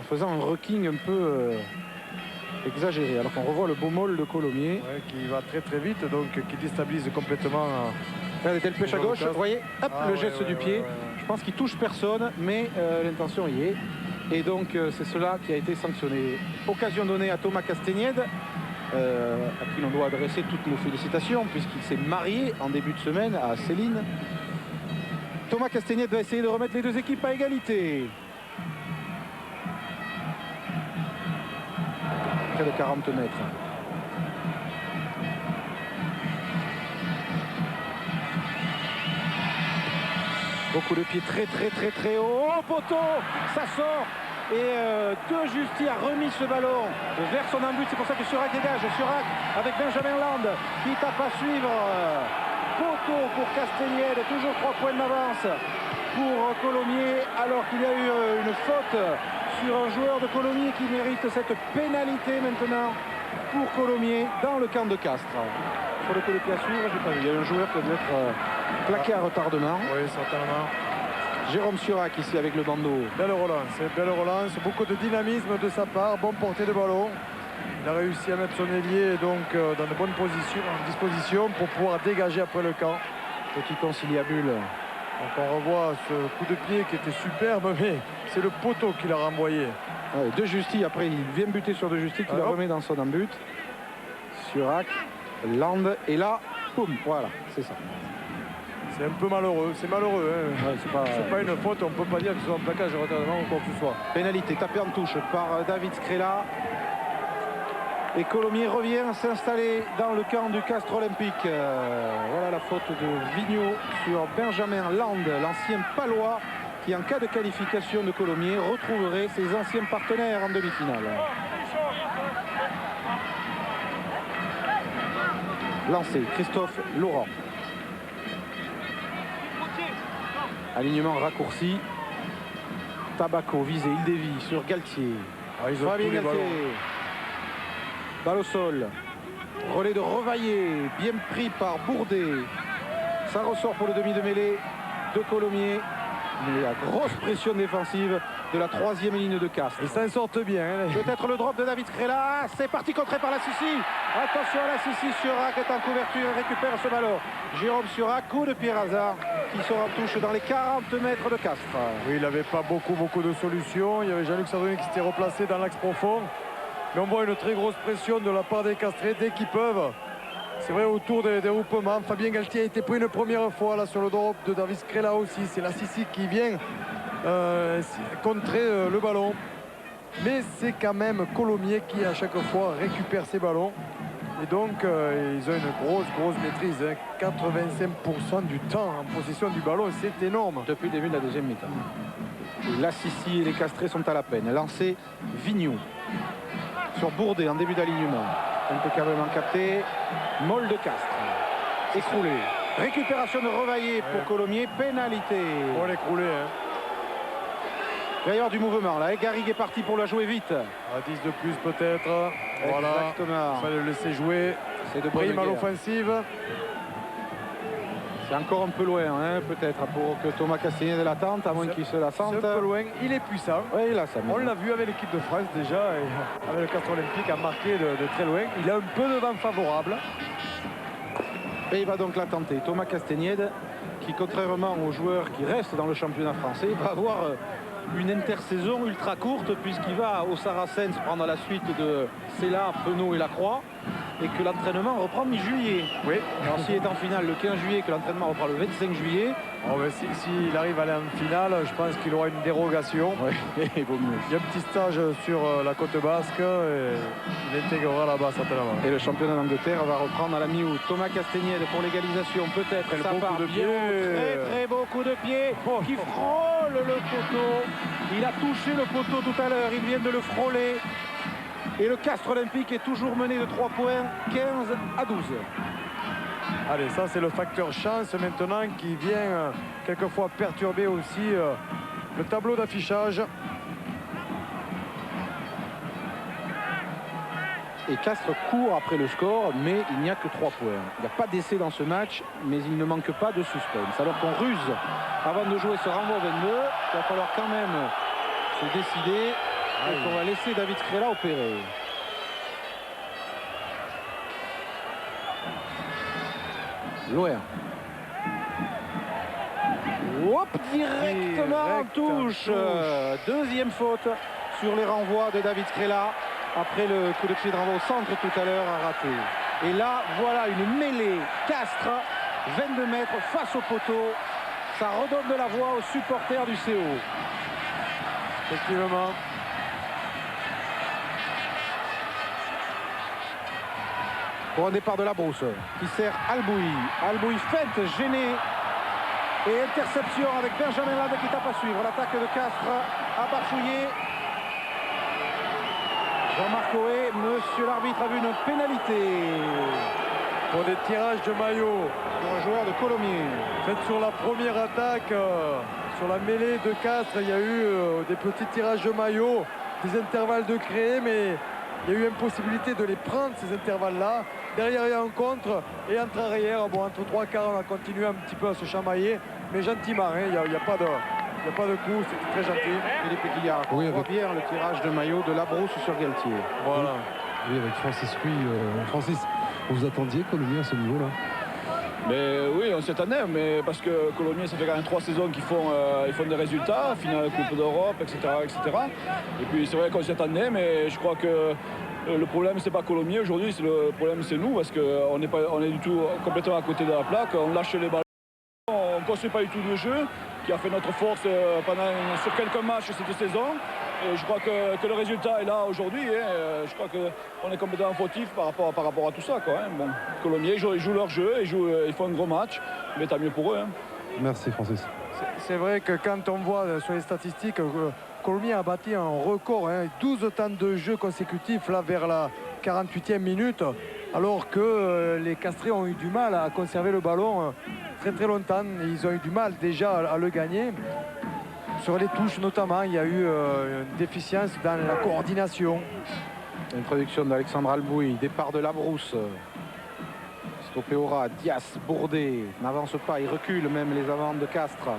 faisant un rocking un peu exagéré. Alors qu'on revoit le beau molle de Colomiers.
Qui va très très vite, donc qui déstabilise complètement.
Regardez, Delpech à gauche, vous voyez, hop, le geste du pied. Je pense qu'il touche personne, mais l'intention y est. Et donc c'est cela qui a été sanctionné. Occasion donnée à Thomas Castagnède, à qui l'on doit adresser toutes nos félicitations, puisqu'il s'est marié en début de semaine à Céline. Thomas Castagnède va essayer de remettre les deux équipes à égalité. Près de 40 mètres. Beaucoup de pieds très haut. Oh, poteau, ça sort. Et De Justy a remis ce ballon vers son embut. C'est pour ça que Surac dégage. Surac avec Benjamin Land qui tape à suivre. Poteau pour Castagnède. Toujours 3 points d'avance pour Colomiers. Alors qu'il y a eu une faute sur un joueur de Colomiers qui mérite cette pénalité maintenant pour Colomiers dans le camp de Castres. Sur le coup de pied à suivre, j'ai pas vu. Il y a un joueur qui doit être plaqué à retardement.
Oui, certainement.
Jérôme Surac ici avec le bandeau.
Belle relance, beaucoup de dynamisme de sa part, bonne portée de ballon. Il a réussi à mettre son ailier donc dans de bonnes positions, en disposition pour pouvoir dégager après le camp.
Petit conciliabule.
Donc on revoit ce coup de pied qui était superbe, mais c'est le poteau qui l'a renvoyé.
Ouais, De Justi, après il vient buter sur De Justi qui le remet dans son but. Surac, Land, et là, boum, voilà, c'est ça.
C'est un peu malheureux, c'est malheureux. Hein.
Ouais,
c'est pas une faute, on peut pas dire que ce soit un plaquage de retardement ou quoi que ce soit.
Pénalité tapée en touche par David Skrela. Et Colomiers revient s'installer dans le camp du Castres Olympique. Voilà la faute de Vigneault sur Benjamin Land, l'ancien Palois, qui en cas de qualification de Colomiers retrouverait ses anciens partenaires en demi-finale. Lancé, Christophe Laurent. Alignement raccourci. Tabaco visé, il dévie sur Galtier. Fabien Galtier. Balle au sol. Relais de Revaillé, bien pris par Bourdet. Ça ressort pour le demi de mêlée de Colomiers. Mais la grosse pression défensive de la troisième ligne de Castres.
Ils s'en sortent bien. Hein.
Peut-être le drop de David Skrela. C'est parti, contré par la Sissi. Attention à la Sissi. Surac est en couverture et récupère ce ballon. Jérôme Surac, coup de pied hasard qui sera en touche dans les 40 mètres de Castres.
Oui, il n'avait pas beaucoup de solutions. Il y avait Jean-Luc Sardoni qui s'était replacé dans l'axe profond. Mais on voit une très grosse pression de la part des Castrés dès qu'ils peuvent. C'est vrai, autour des dégroupements. Fabien Galtier a été pris une première fois là sur le drop de David Skrela aussi. C'est la Sissi qui vient contrer le ballon. Mais c'est quand même Colomiers qui à chaque fois récupère ses ballons. Et donc ils ont une grosse maîtrise. Hein. 85% du temps en possession du ballon, c'est énorme.
Depuis le début de la deuxième mi-temps. La Sissi et les Castrés sont à la peine. Lancé Vigneault sur Bourdet en début d'alignement. Impeccablement capté. Molle de Castres. Écroulé. Récupération de Revaillé pour Colomiers. Pénalité.
On l'écrouler. Hein.
Il va y avoir du mouvement là. Et Garrigue est parti pour la jouer vite.
À 10 de plus peut-être. Voilà.
Exactement.
Il fallait le laisser jouer.
C'est de
prime à l'offensive.
C'est encore un peu loin, hein, peut-être, pour que Thomas Castagnède l'attente, à moins qu'il se la sente.
C'est un peu loin. Il est puissant.
Oui, là, ça
on l'a vu avec l'équipe de France déjà. Et avec le Castres Olympique a marqué de très loin. Il a un peu de vent favorable.
Et il va donc la tenter. Thomas Castagnède, qui contrairement aux joueurs qui restent dans le championnat français, va avoir une intersaison ultra courte puisqu'il va au Saracens prendre la suite de Cella, Penaud et Lacroix. Et que l'entraînement reprend mi-juillet.
Oui.
Alors s'il est en finale le 15 juillet, que l'entraînement reprend le 25 juillet.
Oh, s'il arrive à aller en finale, je pense qu'il aura une dérogation.
Oui, il vaut mieux.
Il y a un petit stage sur la côte basque et il intégrera là-bas certainement.
Et le championnat d'Angleterre va reprendre à la mi-août. Thomas Castagnède pour l'égalisation, peut-être. Ça part
de pied.
Très beau coup de pied qui frôle le poteau. Il a touché le poteau tout à l'heure, il vient de le frôler. Et le Castres Olympique est toujours mené de 3 points, 15 à 12.
Allez, ça c'est le facteur chance maintenant qui vient quelquefois perturber aussi le tableau d'affichage.
Et Castres court après le score, mais il n'y a que 3 points. Il n'y a pas d'essai dans ce match, mais il ne manque pas de suspense. Alors qu'on ruse avant de jouer ce renvoi 22, il va falloir quand même se décider. Et qu'on va laisser David Skrela opérer. Loin. Hop, directement en touche. Deuxième faute sur les renvois de David Skrela. Après le coup de pied de renvoi au centre tout à l'heure a raté. Et là, voilà une mêlée Castres, 22 mètres face au poteau. Ça redonne de la voix aux supporters du CO.
Effectivement.
Pour un départ de la brousse qui sert Alboui. Alboui feinte, gêné. Et interception avec Benjamin Lade qui tape à suivre. L'attaque de Castres a bafouillé. Jean-Marc Oé, monsieur l'arbitre, a vu une pénalité.
Pour des tirages de maillot.
Pour un joueur de Colomiers.
Fait sur la première attaque, sur la mêlée de Castres, il y a eu des petits tirages de maillot, des intervalles de créer, mais il y a eu impossibilité de les prendre, ces intervalles-là. Derrière, il y a un contre et entre arrière. Bon, entre 3 quarts, on a continué un petit peu à se chamailler, mais gentiment, hein, il n'y a pas de coup, c'était très gentil.
Philippe Guillard, on voit bien le tirage de maillot de Labrousse sur Galtier.
Voilà. Oui, avec Francis Ruy. Francis, vous attendiez Colomiers à ce niveau-là?
Mais oui, on s'y attendait, mais parce que Colomiers, ça fait quand même 3 saisons qu'ils font des résultats, finale Coupe d'Europe, etc., etc. Et puis c'est vrai qu'on s'y attendait, mais je crois que le problème, c'est pas Colomiers aujourd'hui, le problème, c'est nous, parce qu'on est du tout complètement à côté de la plaque, on lâche les ballons, on ne construit pas du tout de jeu, qui a fait notre force sur quelques matchs cette saison. Et je crois que le résultat est là aujourd'hui. Je crois qu'on est complètement fautif par rapport à tout ça, quoi, hein. Bon, Colomiers, ils jouent leur jeu, ils font un gros match, mais tant mieux pour eux, hein.
Merci Francis.
C'est vrai que quand on voit sur les statistiques, Colomiers a bâti un record, hein, 12 temps de jeu consécutifs là vers la 48e minute, alors que les Castrés ont eu du mal à conserver le ballon très très longtemps. Ils ont eu du mal déjà à le gagner. Sur les touches notamment, il y a eu une déficience dans la coordination.
Introduction d'Alexandre Albouy, départ de Labrousse. Stoppé au ras, Dias, Bourdet n'avance pas, il recule même les avants de Castres.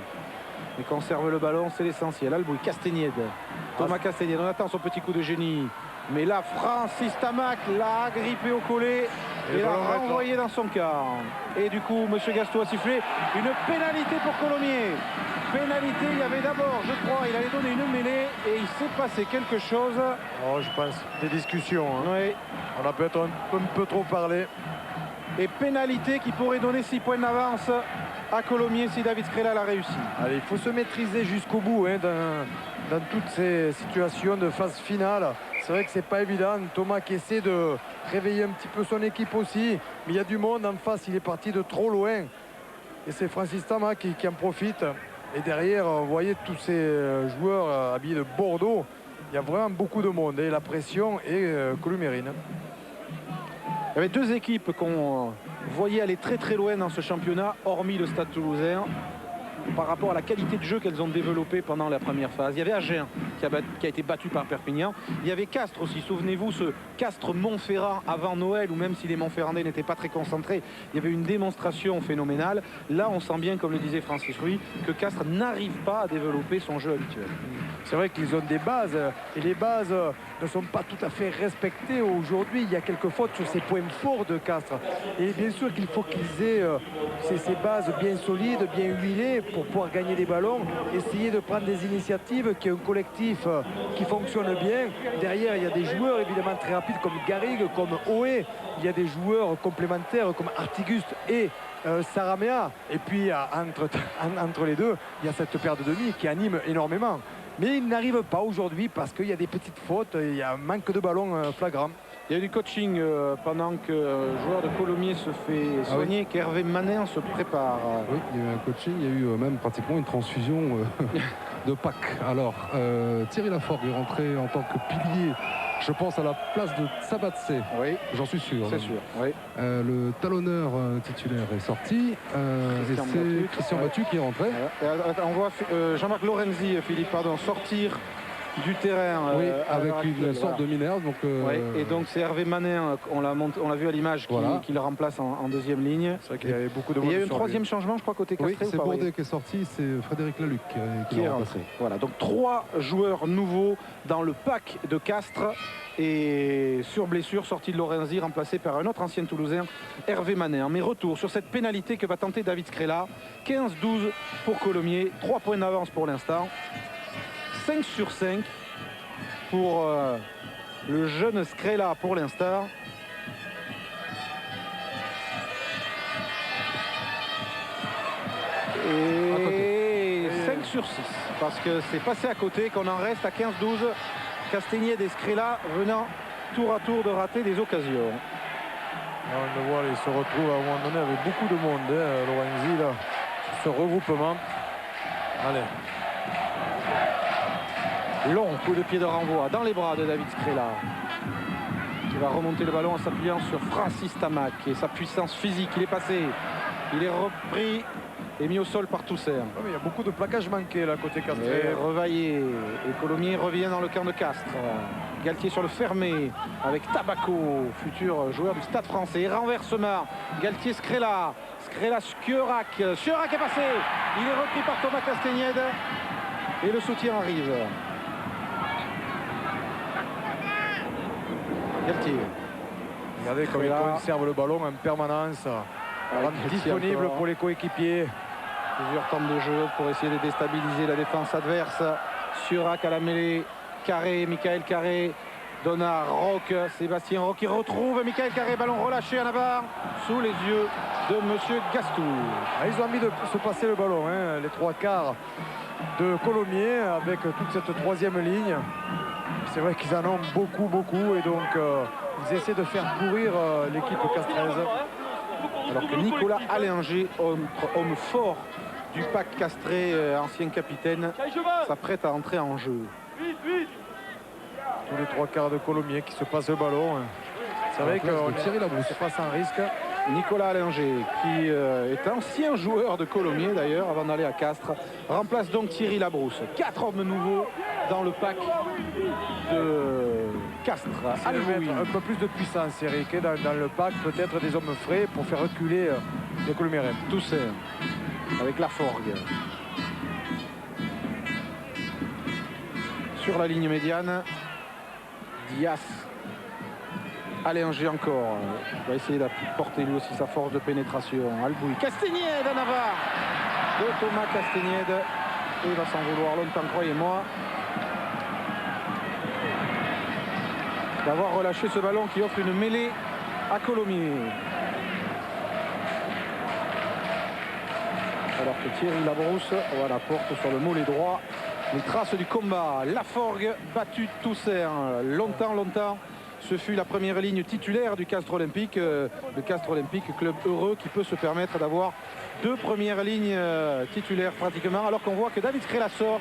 Mais conserve le ballon, c'est l'essentiel. Albouy, Castagnède, Thomas Castagnède, on attend son petit coup de génie. Mais là, Francis Tamac l'a agrippé au collet et l'a renvoyé dans son camp. Et du coup, M. Gasto a sifflé une pénalité pour Colomiers. Pénalité, il y avait d'abord, je crois, il allait donner une mêlée et il s'est passé quelque chose.
Oh, je pense des discussions, hein.
Oui.
On a peut-être un peu trop parlé.
Et pénalité qui pourrait donner 6 points d'avance à Colomiers si David Scrella l'a réussi.
Allez, il faut se maîtriser jusqu'au bout, hein, dans toutes ces situations de phase finale. C'est vrai que c'est pas évident. Thomas qui essaie de réveiller un petit peu son équipe aussi. Mais il y a du monde en face, il est parti de trop loin. Et c'est Francis Tamac qui en profite. Et derrière, vous voyez tous ces joueurs habillés de Bordeaux. Il y a vraiment beaucoup de monde. Et la pression est colomierine.
Il y avait 2 équipes qu'on voyait aller très très loin dans ce championnat, hormis le Stade Toulousain, par rapport à la qualité de jeu qu'elles ont développée pendant la première phase. Il y avait Agen qui a été battu par Perpignan. Il y avait Castres aussi. Souvenez-vous, ce Castres-Montferrand avant Noël, où même si les Montferrandais n'étaient pas très concentrés, il y avait une démonstration phénoménale. Là, on sent bien, comme le disait Francis Ruy, que Castres n'arrive pas à développer son jeu habituel.
C'est vrai qu'ils ont des bases et les bases ne sont pas tout à fait respectées aujourd'hui. Il y a quelques fautes sur ces points forts de Castres. Et bien sûr qu'il faut qu'ils aient ces bases bien solides, bien huilées pour pouvoir gagner des ballons, essayer de prendre des initiatives, qu'il y ait un collectif qui fonctionne bien. Derrière, il y a des joueurs évidemment très rapides comme Garrigue, comme Oé. Il y a des joueurs complémentaires comme Artiguste et Saramea. Et puis entre les deux, il y a cette paire de demi qui anime énormément. Mais il n'arrive pas aujourd'hui parce qu'il y a des petites fautes, il y a un manque de ballon flagrant.
Il y a du coaching pendant que le joueur de Colomiers se fait soigner, qu'Hervé Manin se prépare.
Oui, il y a eu un coaching, il y a eu même pratiquement une transfusion de Pâques. Alors, Thierry Laforgue est rentré en tant que pilier, je pense, à la place de Sabatse.
Oui,
j'en suis sûr.
C'est sûr, oui.
Le talonneur titulaire est sorti. Et c'est Christian Battu qui est rentré.
On voit Jean-Marc Lorenzi, Philippe, sortir du terrain.
Oui, avec une sorte de Minerve. Donc,
et donc c'est Hervé Manin, on l'a vu à l'image, qui le remplace en deuxième ligne.
C'est vrai qu'il y avait beaucoup de monde.
Il y a eu un troisième changement, je crois, côté Castré.
Oui, c'est Bourdet qui est sorti, c'est Frédéric Laluc qui est rentré.
Voilà, donc 3 joueurs nouveaux dans le pack de Castres. Et sur blessure, sortie de Lorenzi, remplacé par un autre ancien Toulousain, Hervé Manin. Mais retour sur cette pénalité que va tenter David Scrella. 15-12 pour Colomiers, 3 points d'avance pour l'instant. 5 sur 5 pour le jeune Scrella pour l'instant. Et 5 sur 6 parce que c'est passé à côté, qu'on en reste à 15-12. Castagnède et Scrella venant tour à tour de rater des occasions.
On le voit, il se retrouve à un moment donné avec beaucoup de monde, Lorenzi, là, ce regroupement. Allez.
Long coup de pied de renvoi dans les bras de David Scrella, qui va remonter le ballon en s'appuyant sur Francis Tamac et sa puissance physique. Il est passé, il est repris et mis au sol par Toussaint.
Il y a beaucoup de plaquages manqués là côté Castré.
Revaillé et Colomiers revient dans le camp de Castres. Galtier sur le fermé avec Tabaco, futur joueur du Stade français. Et renversement, Galtier Scrella, Scrella Skiorak est passé, il est repris par Thomas Castagnède et le soutien arrive. Galtier.
Regardez comme il conserve le ballon en permanence. disponible pour les coéquipiers.
Plusieurs temps de jeu pour essayer de déstabiliser la défense adverse. Surac à la mêlée. Carré, Michael Carré donne à Roch. Sébastien Roch qui retrouve Michael Carré. Ballon relâché à Navarre sous les yeux de Monsieur Gastou.
Ils ont envie de se passer le ballon, hein, les trois quarts de Colomiers avec toute cette troisième ligne. C'est vrai qu'ils en ont beaucoup et donc ils essaient de faire courir l'équipe castraise.
Alors que Nicolas Allinger, homme fort du pack castré, ancien capitaine, s'apprête à entrer en jeu.
Tous les trois quarts de Colomiers qui se passent le ballon. C'est vrai qu'on se passe un risque.
Nicolas Allinger, qui est ancien joueur de Colomiers d'ailleurs, avant d'aller à Castres, remplace donc Thierry Labrousse. 4 hommes nouveaux dans le pack de Castres.
Un peu plus de puissance, Eric, dans le pack, peut-être des hommes frais pour faire reculer les Colomiers.
Toussaint avec Laforgue. Sur la ligne médiane, Dias. Allinger encore. Il va essayer d'apporter lui aussi sa force de pénétration. Albouy. Castagnède à Navarre de Thomas Castagnède. Et il va s'en vouloir longtemps, croyez-moi, d'avoir relâché ce ballon qui offre une mêlée à Colomiers. Alors que Thierry Labrousse porte sur le mollet droit les traces du combat. Laforgue battu Toussaint. Longtemps. Ce fut la première ligne titulaire du Castres Olympique. Le Castres Olympique, club heureux qui peut se permettre d'avoir 2 premières lignes titulaires pratiquement. Alors qu'on voit que David Scrella sort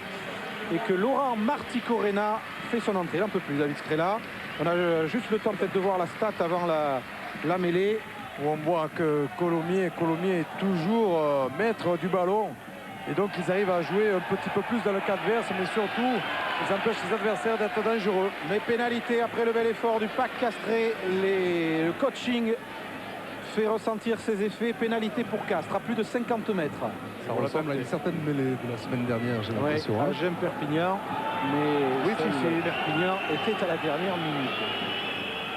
et que Laurent Marticorena fait son entrée. Un peu plus David Scrella. On a juste le temps peut-être de voir la stat avant la mêlée.
Où on voit que Colomiers est toujours maître du ballon. Et donc ils arrivent à jouer un petit peu plus dans le cadre adverse, mais surtout ils empêchent les adversaires d'être dangereux.
Mais pénalité après le bel effort du pack castré. Le coaching fait ressentir ses effets. Pénalité pour Castres à plus de 50 mètres.
Ça ressemble à une certaine mêlée de la semaine dernière, j'ai l'impression.
À Gem Perpignan, mais Perpignan était à la dernière minute.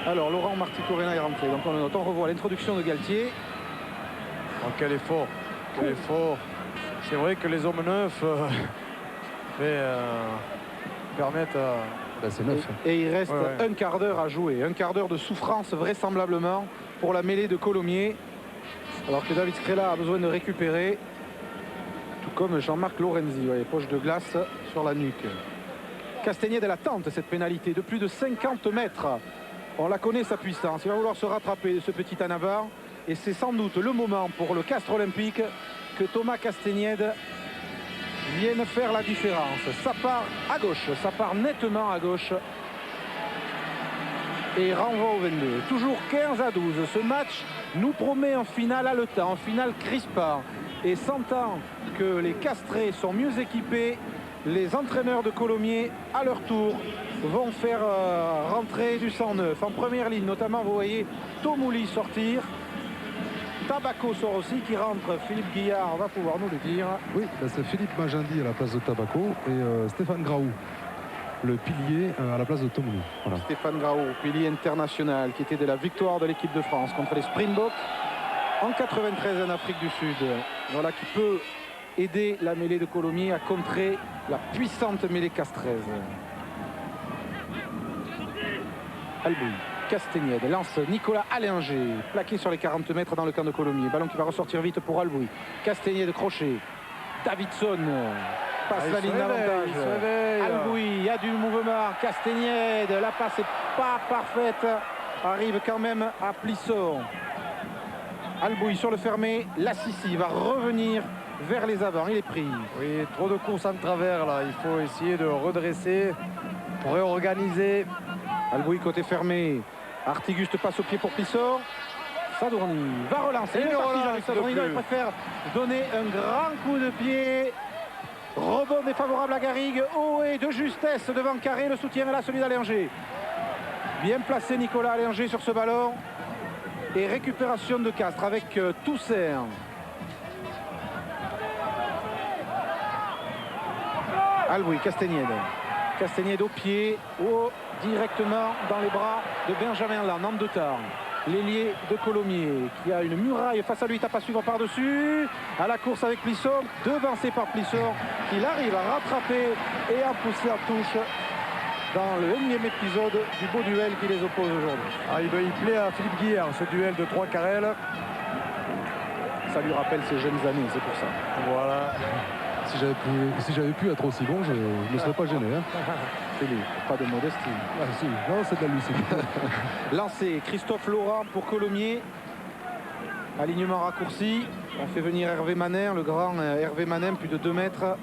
Alors Laurent Marticorena est rentré. Donc on revoit l'introduction de Galtier.
Oh, quel effort. C'est vrai que les hommes neufs permettent
c'est neuf.
Et il reste un quart d'heure à jouer. Un quart d'heure de souffrance vraisemblablement pour la mêlée de Colomiers. Alors que David Scrella a besoin de récupérer. Tout comme Jean-Marc Lorenzi. Poche de glace sur la nuque. Castagnède elle attente cette pénalité de plus de 50 mètres. On la connaît sa puissance. Il va vouloir se rattraper de ce petit Anavar. Et c'est sans doute le moment pour le Castres Olympique que Thomas Castagnède vienne faire la différence. Ça part à gauche, ça part nettement à gauche. Et renvoie au 22. Toujours 15-12. Ce match nous promet un final haletant, un final crispant. Et sentant que les Castrés sont mieux équipés, les entraîneurs de Colomiers, à leur tour, vont faire rentrer du sang neuf. En première ligne, notamment, vous voyez Tomouli sortir. Tabaco sort aussi, qui rentre. Philippe Guillard va pouvoir nous le dire.
Oui, c'est Philippe Magindi à la place de Tabaco et Stéphane Graou, le pilier, à la place de Tomouli. Voilà.
Stéphane Graou, pilier international, qui était de la victoire de l'équipe de France contre les Springboks en 93 en Afrique du Sud. Voilà qui peut aider la mêlée de Colomiers à contrer la puissante mêlée castraise. Albouy. Castagnède lance Nicolas Allinger, plaqué sur les 40 mètres dans le camp de Colomiers. Ballon qui va ressortir vite pour Albouy. Castagnède crochet. Davidson passe la ligne d'avantage. Albouy, il y a du mouvement. Castagnède, la passe n'est pas parfaite. Arrive quand même à Plisson. Albouy sur le fermé. Lassissi va revenir vers les avants. Il est pris.
Oui, trop de courses en travers là. Il faut essayer de redresser pour réorganiser.
Albouy côté fermé. Artiguste passe au pied pour Plisson. Sadourny va relancer. Sadourny il préfère donner un grand coup de pied. Rebond défavorable à Garrigue. Haut et de justesse devant Carré. Le soutien est là, celui d'Allinger. Bien placé Nicolas Allinger sur ce ballon. Et récupération de Castres avec Toussaint. Albouy, Castagnède. Castagnède au pied, directement dans les bras de Benjamin Land, en 2 temps. l'ailier de Colomiers, qui a une muraille face à lui, tape à suivre par-dessus, à la course avec Plisson, devancé par Plisson, qu'il arrive à rattraper et à pousser en touche dans le 1e épisode du beau duel qui les oppose aujourd'hui.
Ah, il plaît à Philippe Guillard, ce duel de 3 carrels.
Ça lui rappelle ses jeunes années, c'est pour ça.
Voilà.
Si j'avais pu être aussi bon, je ne me serais pas gêné. Hein.
Philippe, pas de modestie.
Ah, si. Non, c'est de la lucidité.
Lancé, Christophe Laurent pour Colomiers. Alignement raccourci. On fait venir Hervé Manin, le grand Hervé Manin, plus de 2 mètres.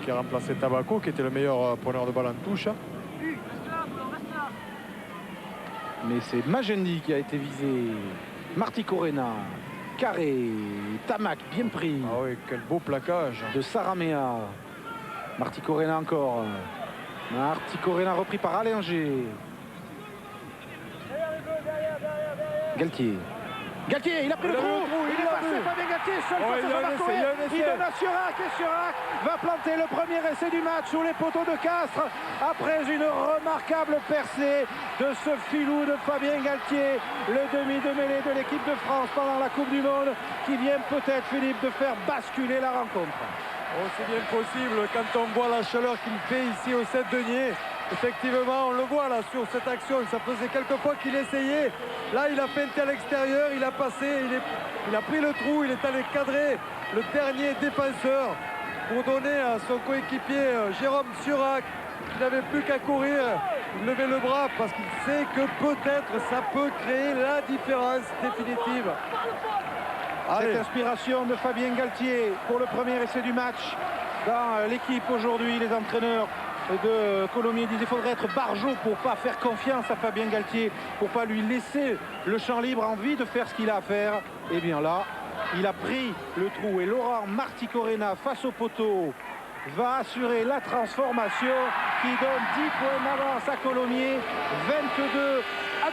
Qui a remplacé Tabaco, qui était le meilleur preneur de balle en touche.
Mais c'est Magendi qui a été visé. Marty Corena, carré, Tamac bien pris.
Ah oui, quel beau plaquage.
De Saramea. Marty Corena encore. Marty Corena repris par Allinger. Galtier. Galtier, il a pris le trou, il est passé, Fabien Galtier, seul face à Jean-Marc Cohen. Il donne à Surac et Surac va planter le premier essai du match sous les poteaux de Castres après une remarquable percée de ce filou de Fabien Galtier, le demi de mêlée de l'équipe de France pendant la Coupe du Monde, qui vient peut-être, Philippe, de faire basculer la rencontre.
Oh, c'est bien possible quand on voit la chaleur qu'il fait ici au Saint-Denis. Effectivement, on le voit là sur cette action, ça faisait quelques fois qu'il essayait. Là, il a feinté à l'extérieur, il a passé, il a pris le trou, il est allé cadrer le dernier défenseur pour donner à son coéquipier Jérôme Surac, qui n'avait plus qu'à courir, lever le bras parce qu'il sait que peut-être ça peut créer la différence définitive.
Cette inspiration de Fabien Galtier pour le premier essai du match dans l'équipe aujourd'hui, les entraîneurs de Colomiers disent qu'il faudrait être barjot pour pas faire confiance à Fabien Galtier, pour pas lui laisser le champ libre, envie de faire ce qu'il a à faire. Et bien là, il a pris le trou et Laurent Marty Corena face au poteau va assurer la transformation qui donne 10 points d'avance à Colomiers, 22-12.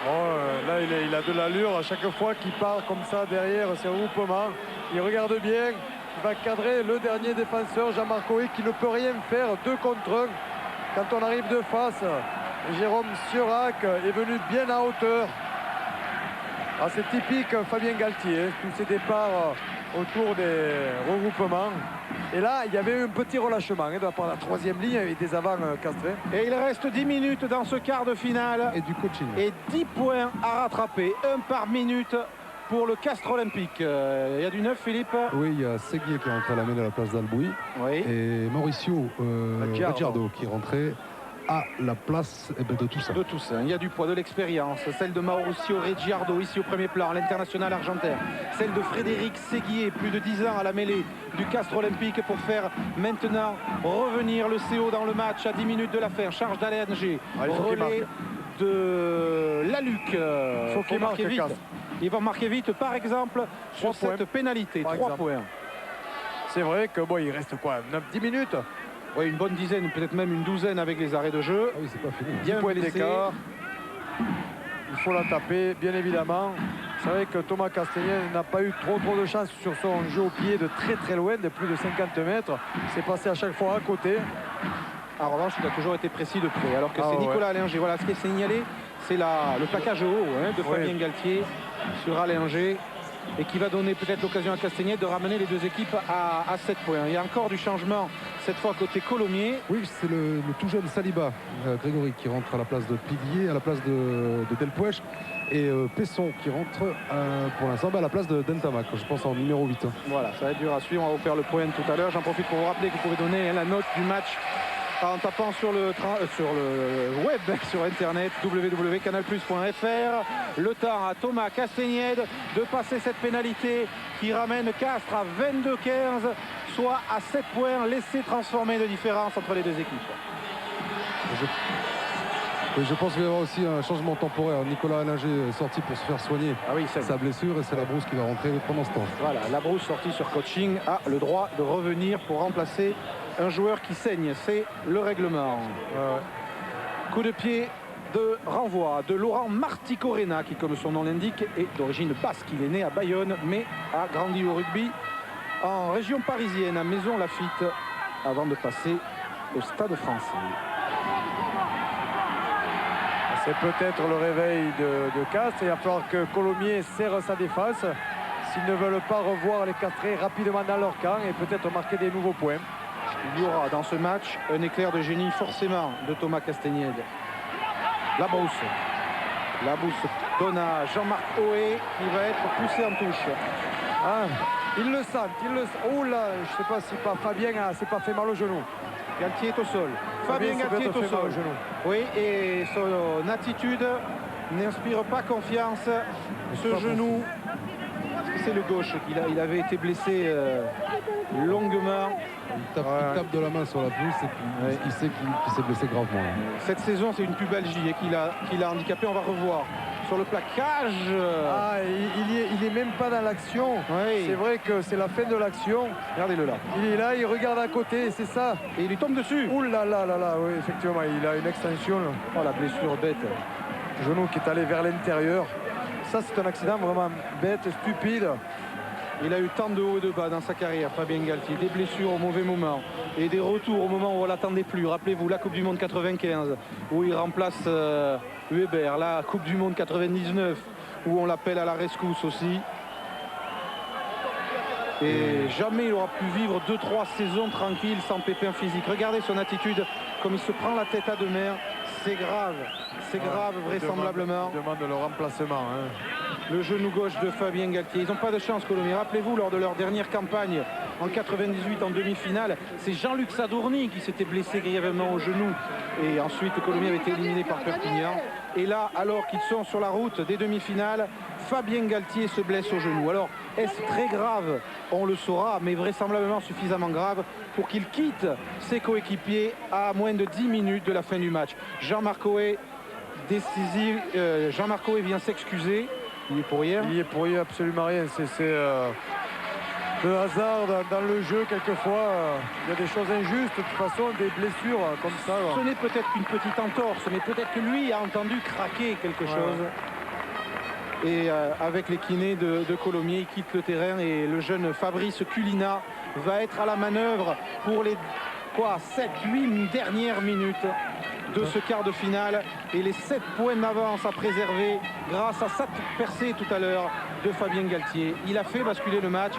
Oh, là, il a de l'allure à chaque fois qu'il part comme ça derrière ses regroupements. Il regarde bien. Il va cadrer le dernier défenseur, Jean-Marc Cohen, qui ne peut rien faire 2 contre 1 quand on arrive de face. Jérôme Surac est venu bien à hauteur. Ah, c'est typique Fabien Galtier, tous ses départs autour des regroupements. Et là, il y avait eu un petit relâchement de la part de la 3e ligne avec des avants castrés.
Et il reste 10 minutes dans ce quart de finale.
Et du coaching.
Et 10 points à rattraper, 1 par minute pour le Castres Olympique. Il y a du neuf, Philippe?
Oui, il y a Séguier qui est rentré à la mêlée à la place d'Albouy.
Oui.
Et Mauricio Ricciardo qui est rentré à la place de Toussaint.
De Toussaint. Il y a du poids, de l'expérience. Celle de Mauricio Ricciardo ici au premier plan, l'international argentin. Celle de Frédéric Séguier, plus de 10 ans à la mêlée du Castres Olympique pour faire maintenant revenir le CO dans le match à 10 minutes de la fin. Charge d'Allinger. Relais de Laluc.
Faut qu'il marque
vite. Il va marquer vite, par exemple, sur cette pénalité. 3 points.
C'est vrai que bon, il reste quoi, 9-10 minutes.
Oui, une bonne dizaine, peut-être même une douzaine avec les arrêts de jeu.
Ah oui, c'est pas fini.
10 points d'écart.
Il faut la taper, bien évidemment. C'est vrai que Thomas Castagnet n'a pas eu trop de chance sur son jeu au pied de très loin, de plus de 50 mètres. C'est passé à chaque fois à côté.
En revanche, il a toujours été précis de près. Alors que c'est Nicolas Allinger. Voilà, ce qui est signalé, c'est le plaquage haut de Fabien Galtier sur Allinger. Et qui va donner peut-être l'occasion à Castagnet de ramener les deux équipes à 7 points. Il y a encore du changement, cette fois côté Colomiers.
Oui, c'est le tout jeune Saliba, Grégory, qui rentre à la place de Piguier, à la place de Delpouech. Et Pesson qui rentre pour l'instant à la place de Dentamac, je pense en numéro 8.
Voilà, ça va être dur à suivre. On va vous faire le point tout à l'heure. J'en profite pour vous rappeler que vous pouvez donner la note du match en tapant sur le web, sur internet, www.canalplus.fr. Le temps à Thomas Castagnet de passer cette pénalité qui ramène Castres à 22-15, soit à 7 points. Laissez transformer de différence entre les deux équipes.
Je pense qu'il va y avoir aussi un changement temporaire. Nicolas Allinger est sorti pour se faire soigner sa blessure et c'est Labrousse qui va rentrer pendant ce temps.
Voilà, Labrousse sorti sur coaching a le droit de revenir pour remplacer un joueur qui saigne. C'est le règlement. Coup de pied de renvoi de Laurent Marty Corena qui, comme son nom l'indique, est d'origine basque. Il est né à Bayonne mais a grandi au rugby en région parisienne, à Maison Lafitte, avant de passer au Stade français.
C'est peut-être le réveil de Castres. Il va falloir que Colomiers serre sa défense s'ils ne veulent pas revoir les Castrés rapidement dans leur camp et peut-être marquer des nouveaux points.
Il y aura dans ce match un éclair de génie forcément de Thomas Castagnède. La Brousse donne à Jean-Marc Hoé qui va être poussé en touche.
Ah, il le sent. Oh là, je ne sais pas si Fabien s'est pas fait mal au genou.
Galtier est au sol. Fabien Galtier est au sol. Oui, et son attitude n'inspire pas confiance. Ce genou, c'est le gauche il avait été blessé longuement.
Il tape de la main sur la pelouse et il sait qu'il s'est blessé gravement.
Cette saison, c'est une pubalgie qui l'a handicapé. On va revoir sur le plaquage.
Ah, il est même pas dans l'action.
Oui.
C'est vrai que c'est la fin de l'action.
Regardez-le là.
Il est là, il regarde à côté, c'est ça.
Et il lui tombe dessus.
Ouh là là là là, oui, effectivement, il a une extension. Là.
Oh, la blessure bête.
Genou qui est allé vers l'intérieur. Ça, c'est un accident vraiment bête, stupide.
Il a eu tant de haut et de bas dans sa carrière, Fabien Galtier. Des blessures au mauvais moment et des retours au moment où on ne l'attendait plus. Rappelez-vous, la Coupe du Monde 95, où il remplace Weber. La Coupe du Monde 99, où on l'appelle à la rescousse aussi. Et jamais il aura pu vivre 2-3 saisons tranquilles sans pépin physique. Regardez son attitude, comme il se prend la tête à deux mers. C'est grave. C'est grave, vraisemblablement.
Il demande le remplacement.
Le genou gauche de Fabien Galtier. Ils n'ont pas de chance, Colomiers. Rappelez-vous, lors de leur dernière campagne en 98 en demi-finale, c'est Jean-Luc Sadourny qui s'était blessé grièvement au genou. Et ensuite, Colomiers avait été éliminé par Perpignan. Et là, alors qu'ils sont sur la route des demi-finales, Fabien Galtier se blesse au genou. Alors, est-ce très grave? On le saura, mais vraisemblablement suffisamment grave pour qu'il quitte ses coéquipiers à moins de 10 minutes de la fin du match. Jean-Marc Hoé, décisif. Jean-Marc Hoé vient s'excuser. Il est pour rien.
Il est pour rien, absolument rien. C'est le hasard dans le jeu, quelquefois. Il y a des choses injustes, de toute façon, des blessures comme ça.
Ce n'est peut-être qu'une petite entorse, mais peut-être que lui a entendu craquer quelque chose. Et avec les kinés de Colomiers, il quitte le terrain et le jeune Fabrice Culina va être à la manœuvre pour les 7-8 dernières minutes de ce quart de finale et les 7 points d'avance à préserver grâce à cette percée tout à l'heure de Fabien Galtier. Il a fait basculer le match.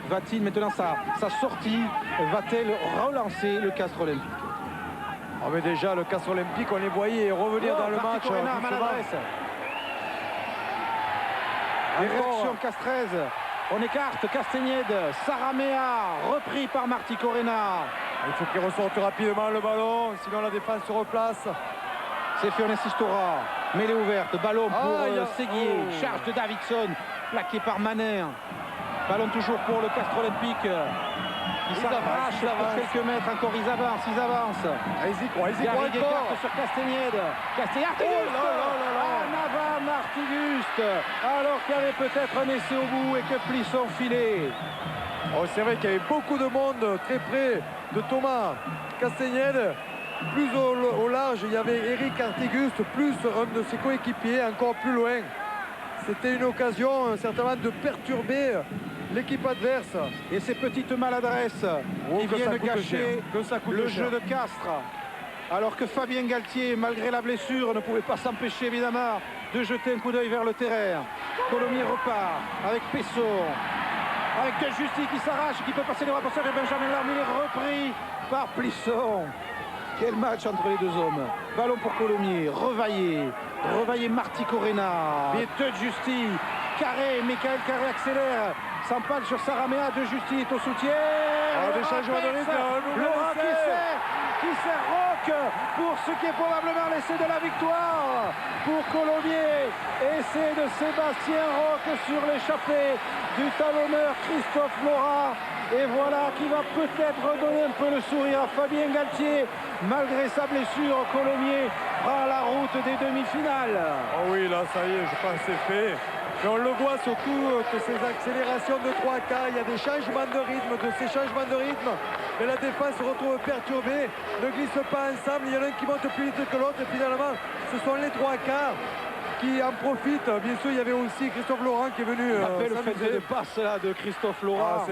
Va-t-il maintenant sa sortie, va-t-elle relancer le Castres Olympique?
Oh mais déjà le Castres Olympique, on les voyait revenir dans le match.
Les réactions castraises. On écarte Castagnède, Saramea, repris par Marty Corena.
Il faut qu'il ressorte rapidement le ballon, sinon la défense se replace.
C'est fait, on insistera. Mêlée ouverte, ballon pour Séguier. Charge de Davidson, plaqué par Maner. Ballon toujours pour le Castres Olympique. Ils s'arrachent pour quelques mètres, encore ils avancent.
Allez-y, crois
encore sur Castagnède. Artiguste. En avant Artiguste. Alors qu'il y avait peut-être un essai au bout et que Plisson filait.
Oh, c'est vrai qu'il y avait beaucoup de monde très près de Thomas Castagnède. Plus au large, il y avait Eric Artiguste, plus un de ses coéquipiers, encore plus loin. C'était une occasion certainement de perturber l'équipe adverse.
Et ces petites maladresses qui viennent gâcher le jeu de Castres. Alors que Fabien Galtier, malgré la blessure, ne pouvait pas s'empêcher évidemment de jeter un coup d'œil vers le terrain. Colomiers repart avec Pesson, avec De Justi qui s'arrache, qui peut passer les bras pour servir Benjamin Lam. Il est repris par Plisson. Quel match entre les deux hommes. Ballon pour Colomiers, Revaillé Marty Corena. Et De Justi, Carré, Michael Carré accélère. S'empale sur Saramea, De Justi est au soutien.
Des changements de rythme.
Laurent qui sert Roch pour ce qui est probablement l'essai de la victoire pour Colomiers. Essai de Sébastien Roch sur l'échappée du talonneur Christophe Laura. Et voilà qui va peut-être redonner un peu le sourire à Fabien Galtier. Malgré sa blessure, Colomiers prend la route des demi-finales.
Oh oui, là, ça y est, je pense que c'est fait. Mais on le voit surtout que ces accélérations de 3 quarts, il y a des changements de rythme, de ces changements de rythme. Mais la défense se retrouve perturbée, ne glisse pas ensemble. Il y en a un qui monte plus vite que l'autre. Et finalement, ce sont les 3 quarts qui en profitent. Bien sûr, il y avait aussi Christophe Laurent qui est venu.
Le fait de passe là de Christophe Laurent.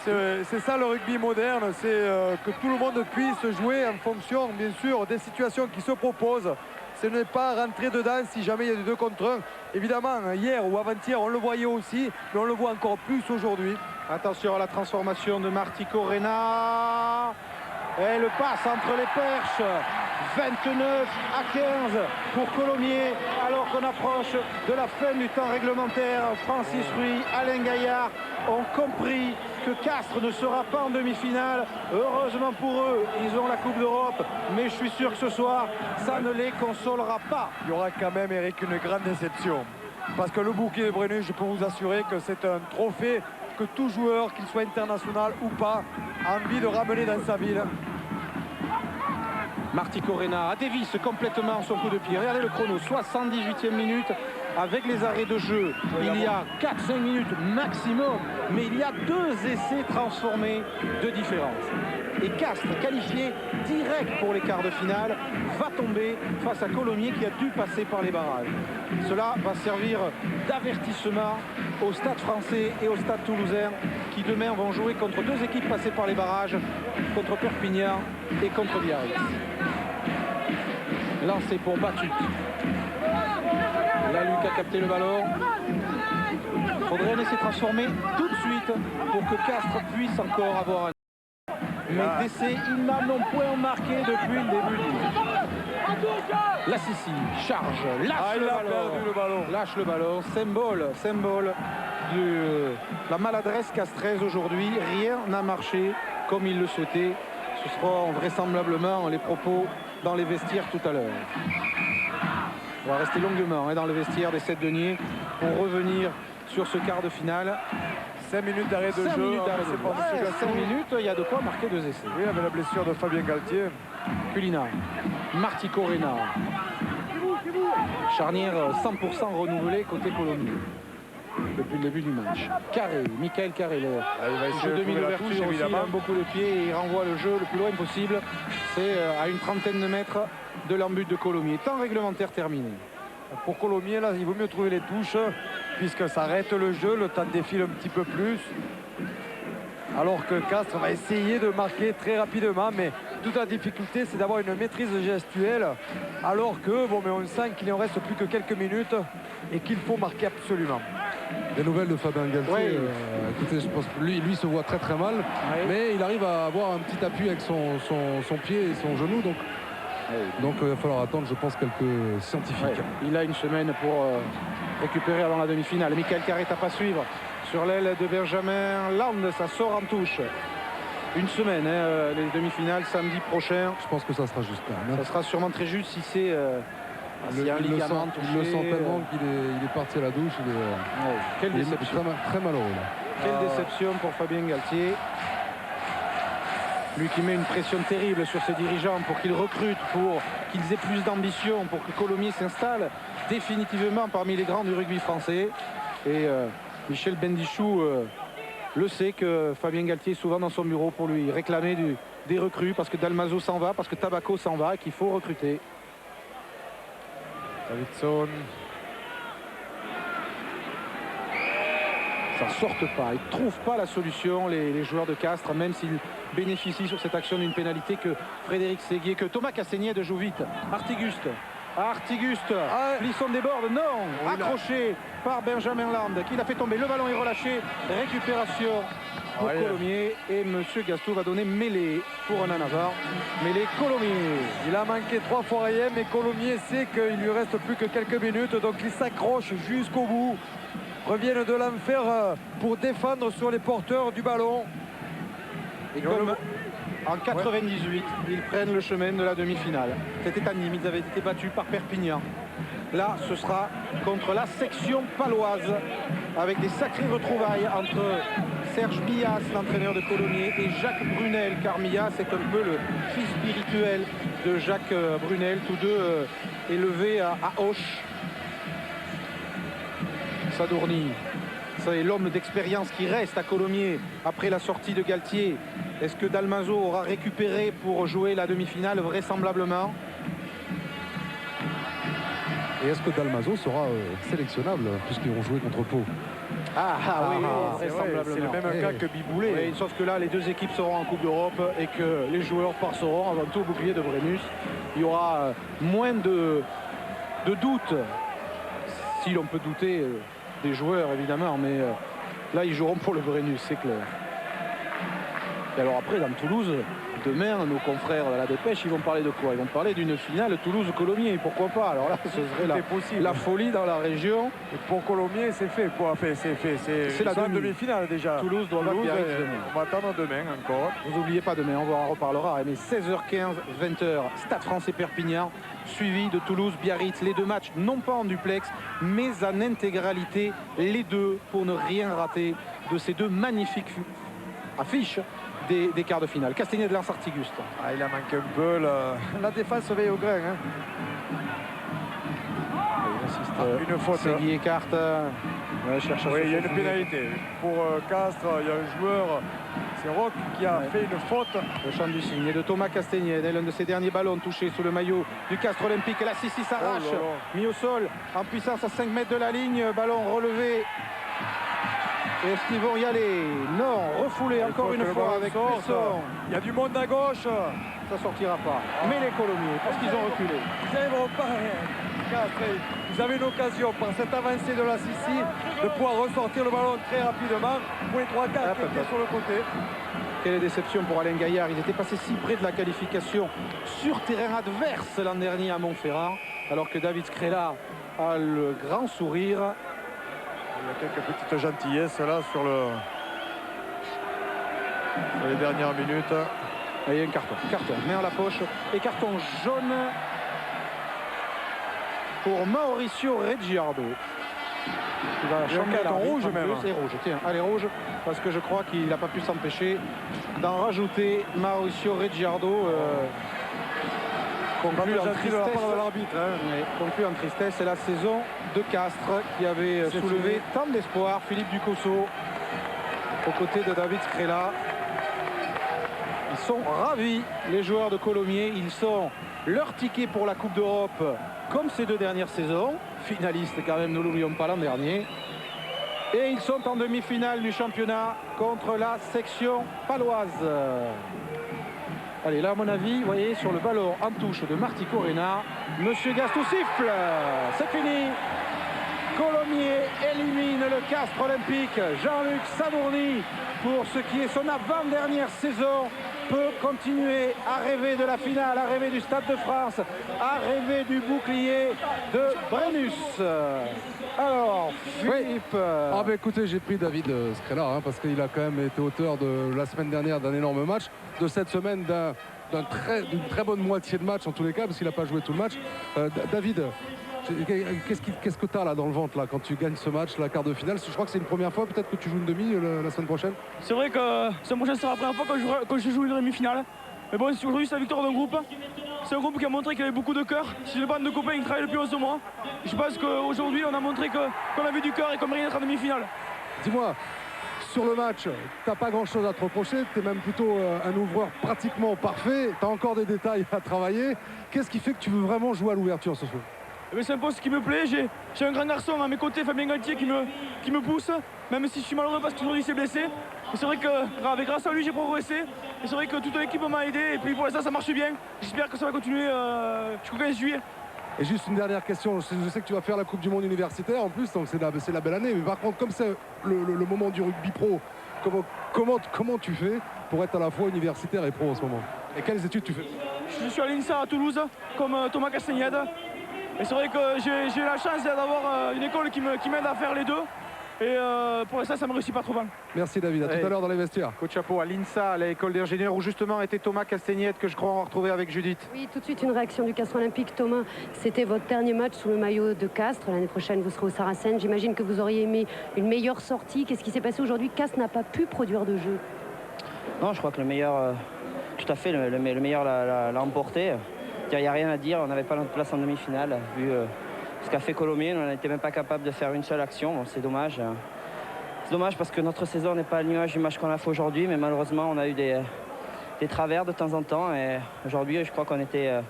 C'est ça le rugby moderne, c'est que tout le monde puisse jouer en fonction, bien sûr, des situations qui se proposent. ce n'est pas rentrer dedans si jamais il y a du 2 contre 1. Évidemment, hier ou avant-hier, on le voyait aussi, mais on le voit encore plus aujourd'hui.
Attention à la transformation de Martico Rena. Et le passe entre les perches. 29 à 15 pour Colomiers, alors qu'on approche de la fin du temps réglementaire. Francis Ruy, Alain Gaillard ont compris que Castres ne sera pas en demi-finale. Heureusement pour eux, ils ont la Coupe d'Europe, mais je suis sûr que ce soir, ça ne les consolera pas.
Il y aura quand même, Eric, une grande déception. Parce que le bouquet de Brennus, je peux vous assurer que c'est un trophée que tout joueur, qu'il soit international ou pas, a envie de ramener dans sa ville.
Martico Rena dévisse complètement son coup de pied. Regardez le chrono, 78e minute. Avec les arrêts de jeu, il y a 4-5 minutes maximum, mais il y a 2 essais transformés de différence. Et Castres, qualifié direct pour les quarts de finale, va tomber face à Colomiers qui a dû passer par les barrages. Cela va servir d'avertissement au Stade français et au Stade toulousain qui demain vont jouer contre 2 équipes passées par les barrages, contre Perpignan et contre Biarritz. Lancé pour Batut. Là, Luc a capté le ballon. Il faudrait laisser transformer tout de suite pour que Castres puisse encore avoir un... Mais d'essai, ils n'en ont point marqué depuis le début du match. La Sicile charge, lâche le ballon. Lâche le ballon, symbole de la maladresse castraise aujourd'hui. Rien n'a marché comme il le souhaitait. Ce sera vraisemblablement les propos dans les vestiaires tout à l'heure. On va rester longuement dans le vestiaire des 7 deniers pour revenir sur ce quart de finale.
5 minutes d'arrêt de jeu.
5 minutes, il y a de quoi marquer 2 essais.
Oui, avec la blessure de Fabien Galtier.
Culina, Martico Rena. Charnière 100% renouvelée côté Colomiers depuis le début du match. Carré, Michael Carré, il va essayer de trouver la touche, évidemment. Il a beaucoup de pieds et il renvoie le jeu le plus loin possible. C'est à une trentaine de mètres de l'embut de Colomiers. Temps réglementaire terminé.
Pour Colomiers, là, il vaut mieux trouver les touches puisque ça arrête le jeu, le temps défile un petit peu plus. Alors que Castres va essayer de marquer très rapidement, mais toute la difficulté, c'est d'avoir une maîtrise gestuelle. Alors que, bon, mais on sent qu'il en reste plus que quelques minutes et qu'il faut marquer absolument.
Des nouvelles de Fabien Galtier.
Oui.
Écoutez, je pense que lui se voit très mal, mais il arrive à avoir un petit appui avec son pied et son genou. Donc il va falloir attendre, je pense, quelques scientifiques.
Il a une semaine pour récupérer avant la demi-finale. Michael Carré tape à suivre sur l'aile de Benjamin Land. Ça sort en touche. Une semaine, les demi-finales samedi prochain.
Je pense que ça sera juste là.
Ça sera sûrement très juste si c'est un ligament touché.
Il le sent tellement qu'il est parti à la douche.
Quelle déception.
Très malheureux.
Quelle déception pour Fabien Galtier. Lui qui met une pression terrible sur ses dirigeants pour qu'ils recrutent, pour qu'ils aient plus d'ambition, pour que Colomiers s'installe définitivement parmi les grands du rugby français. Et Michel Bendichou le sait que Fabien Galtier est souvent dans son bureau pour lui réclamer des recrues parce que Dalmazo s'en va, parce que Tabaco s'en va et qu'il faut recruter.
Davidson.
Ça ne sortent pas, ils ne trouvent pas la solution, les joueurs de Castres, même s'ils bénéficient sur cette action d'une pénalité que Frédéric Séguier, que Thomas Cassegnède joue vite. Artiguste, Plisson déborde, non, accroché par Benjamin Land, qui l'a fait tomber, le ballon est relâché, récupération pour Colomiers, et Monsieur Gastou va donner mêlée pour un Navarre, mêlée Colomiers.
Il a manqué 3 fois rien, mais Colomiers sait qu'il lui reste plus que quelques minutes, donc il s'accroche jusqu'au bout. Reviennent de l'enfer pour défendre sur les porteurs du ballon.
Et comme en 98, ils prennent le chemin de la demi-finale. C'était à Nîmes, ils avaient été battus par Perpignan. Là, ce sera contre la section paloise, avec des sacrées retrouvailles entre Serge Millas, l'entraîneur de Colomiers, et Jacques Brunel, car Millas est un peu le fils spirituel de Jacques Brunel, tous deux élevés à Auch. Sadourny, c'est l'homme d'expérience qui reste à Colomiers après la sortie de Galtier. Est-ce que Dalmazo aura récupéré pour jouer la demi-finale? Vraisemblablement.
Et est-ce que Dalmazo sera sélectionnable puisqu'ils vont jouer contre Pau?
Oui, vraisemblablement.
C'est le même cas que Biboulet.
Oui, sauf que là, les deux équipes seront en Coupe d'Europe et que les joueurs passeront avant tout au bouclier de Brennus. Il y aura moins de de doute. Si l'on peut douter des joueurs, évidemment, mais là, ils joueront pour le Brennus, c'est clair. Et alors après, dans Toulouse, demain, nos confrères de la Dépêche, ils vont parler de quoi? Ils vont parler d'une finale Toulouse-Colomiers, pourquoi pas? Alors là, ce serait la folie dans la région.
Et pour Colomiers, c'est fait, quoi. Enfin, c'est fait. C'est la demi-finale déjà.
Toulouse doit battre Biarritz demain.
On va attendre demain encore.
Vous n'oubliez pas demain, on en reparlera. Mais 16h15, 20h, Stade Français Perpignan, suivi de Toulouse-Biarritz. Les deux matchs, non pas en duplex, mais en intégralité, les deux, pour ne rien rater de ces deux magnifiques affiches des quarts de finale. Castagnède lance Artiguste.
Ah, il a manqué un peu. La défense veille au grain. Hein. Une faute.
Segui écarte.
Oui, il y a une pénalité. Pour Castres, il y a un joueur, c'est Roch, qui a fait une faute.
Le champ du signe de Thomas Castagnède. L'un de ses derniers ballons touchés sous le maillot du Castres Olympique. La Sissi s'arrache. Mis au sol, en puissance à 5 mètres de la ligne. Ballon relevé. Est-ce qu'ils vont y aller? Non, refoulé encore une fois avec Pesson.
Il y a du monde à gauche.
Ça sortira pas. Mais les Colomiers, parce qu'ils ont reculé.
Ils n'arriveront pas. Vous avez une occasion par cette avancée de la Sissi de pouvoir ressortir le ballon très rapidement pour les 3-4 qui étaient sur le côté.
Quelle déception pour Alain Gaillard. Ils étaient passés si près de la qualification sur terrain adverse l'an dernier à Montferrand, alors que David Scrella a le grand sourire.
Il y a quelques petites gentillesses là sur les dernières minutes.
Et il y a un carton. Main à la poche et carton jaune pour Mauricio Reggiardo. Il va changer
un carton rouge même.
C'est rouge. Tiens, allez rouge, parce que je crois qu'il n'a pas pu s'empêcher d'en rajouter. Mauricio Reggiardo conclut en tristesse. Conclut en tristesse. C'est la saison de Castres qui avait soulevé tant d'espoir. Philippe Ducosso aux côtés de David Scrella. Ils sont ravis, les joueurs de Colomiers. Ils sont leur ticket pour la Coupe d'Europe, comme ces deux dernières saisons. Finalistes quand même, ne l'oublions pas, l'an dernier. Et ils sont en demi-finale du championnat contre la section paloise. Allez, là, à mon avis, vous voyez, sur le ballon en touche de Marty Corena, Monsieur Gastou siffle. C'est fini. Colomiers élimine le Castres Olympique. Jean-Luc Samourny, pour ce qui est son avant-dernière saison, peut continuer à rêver de la finale, à rêver du Stade de France, à rêver du bouclier de Brennus. Alors, Philippe...
Oui. Ah ben écoutez, j'ai pris David Scrella, parce qu'il a quand même été auteur de la semaine dernière d'un énorme match, de cette semaine d'une très bonne moitié de match en tous les cas, parce qu'il n'a pas joué tout le match. David, qu'est-ce que tu as là dans le ventre là, quand tu gagnes ce match, la quart de finale? Je crois que c'est une première fois peut-être que tu joues une demi la semaine prochaine.
C'est vrai que la semaine prochaine sera la première fois que je joue une demi-finale. Mais bon, aujourd'hui c'est la victoire d'un groupe. C'est un groupe qui a montré qu'il avait beaucoup de cœur. C'est une bande de copains qui travaillent depuis 11 mois. Je pense qu'aujourd'hui on a montré qu'on avait du cœur et qu'on méritait d'être en demi-finale.
Dis-moi, sur le match, tu n'as pas grand-chose à te reprocher. Tu es même plutôt un ouvreur pratiquement parfait. Tu as encore des détails à travailler. Qu'est-ce qui fait que tu veux vraiment jouer à l'ouverture ce soir?
C'est un poste qui me plaît. J'ai un grand garçon à mes côtés, Fabien Galtier, qui me pousse, même si je suis malheureux parce qu'aujourd'hui il s'est blessé. Et c'est vrai que grâce à lui j'ai progressé. Et c'est vrai que toute l'équipe m'a aidé. Et puis pour l'instant ça marche bien. J'espère que ça va continuer jusqu'au 15 juillet.
Et juste une dernière question. Je sais que tu vas faire la Coupe du Monde universitaire en plus, donc c'est la belle année. Mais par contre, comme c'est le moment du rugby pro, comment tu fais pour être à la fois universitaire et pro en ce moment? Et quelles études tu fais?
Je suis à l'INSA à Toulouse, comme Thomas Castagnède. Et c'est vrai que j'ai la chance d'avoir une école qui m'aide à faire les deux. Et pour l'instant, ça ne me réussit pas trop mal.
Merci David, à tout à l'heure dans les vestiaires.
Coach Chapeau à l'INSA, à l'école d'ingénieurs, où justement était Thomas Castagnède, que je crois on va retrouver avec Judith.
Oui, tout de suite une réaction du Castres Olympique. Thomas, c'était votre dernier match sous le maillot de Castres. L'année prochaine, vous serez au Saracen. J'imagine que vous auriez aimé une meilleure sortie. Qu'est-ce qui s'est passé aujourd'hui? Castres n'a pas pu produire de jeu.
Non, je crois que le meilleur, tout à fait, le meilleur l'a emporté. Il n'y a rien à dire, on n'avait pas notre place en demi-finale. Vu ce qu'a fait Colomiers, on n'était même pas capable de faire une seule action. Bon, c'est dommage. C'est dommage parce que notre saison n'est pas à l'image du match qu'on a fait aujourd'hui, mais malheureusement, on a eu des travers de temps en temps. Et aujourd'hui, je crois qu'on était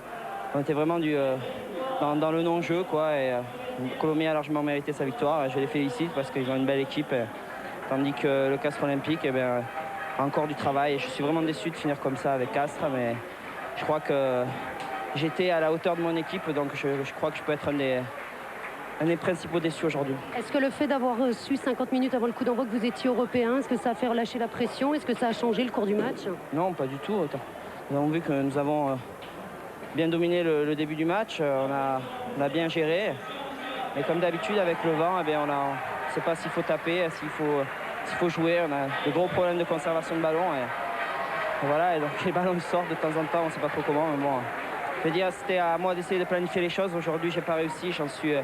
vraiment dans le non-jeu, quoi. Et Colomiers a largement mérité sa victoire. Et je les félicite parce qu'ils ont une belle équipe. Tandis que le Castres Olympique, a encore du travail. Et je suis vraiment déçu de finir comme ça avec Castres, mais je crois que j'étais à la hauteur de mon équipe, donc je crois que je peux être un des principaux déçus aujourd'hui.
Est-ce que le fait d'avoir su 50 minutes avant le coup d'envoi que vous étiez européen, est-ce que ça a fait relâcher la pression? Est-ce que ça a changé le cours du match?
Non, pas du tout. Nous avons vu que nous avons bien dominé le début du match, on a bien géré. Et comme d'habitude, avec le vent, eh bien, on ne sait pas s'il faut taper, s'il faut jouer. On a de gros problèmes de conservation de ballon. Et voilà, et donc les ballons sortent de temps en temps, on ne sait pas trop comment. Mais bon, je veux dire, c'était à moi d'essayer de planifier les choses. Aujourd'hui, je n'ai pas réussi. J'en suis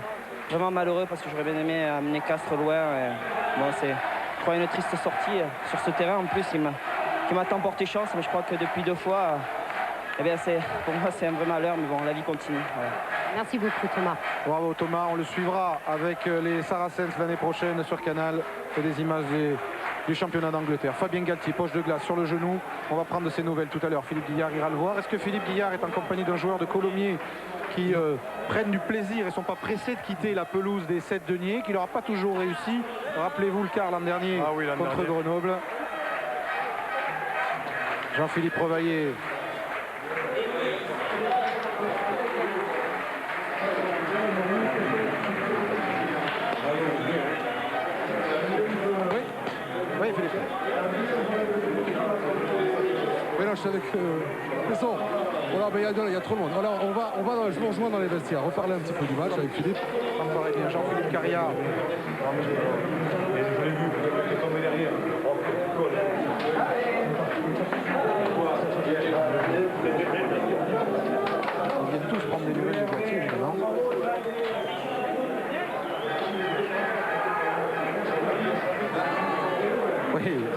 vraiment malheureux parce que j'aurais bien aimé amener Castres loin. Et bon, c'est, je crois, une triste sortie sur ce terrain. En plus, qui m'a tant porté chance, mais je crois que depuis 2 fois, eh bien, pour moi, c'est un vrai malheur. Mais bon, la vie continue. Voilà.
Merci beaucoup, Thomas.
Bravo Thomas, on le suivra avec les Saracens l'année prochaine sur Canal. C'est des images du championnat d'Angleterre. Fabien Galtier, poche de glace sur le genou. On va prendre de ses nouvelles tout à l'heure. Philippe Guillard ira le voir. Est-ce que Philippe Guillard est en compagnie d'un joueur de Colomiers qui prennent du plaisir et ne sont pas pressés de quitter la pelouse des 7 deniers, qui n'aura pas toujours réussi? Rappelez-vous le quart l'an dernier contre Grenoble. Jean-Philippe Revaillet. Oui, Philippe.
Oui, non, je suis avec le son. Voilà, mais il y a trop de monde. Alors, je me rejoins dans les vestiaires, reparler un petit peu du match avec Philippe.
Jean-Philippe Carrière. Ils viennent tous prendre des nouvelles du Galtier, évidemment.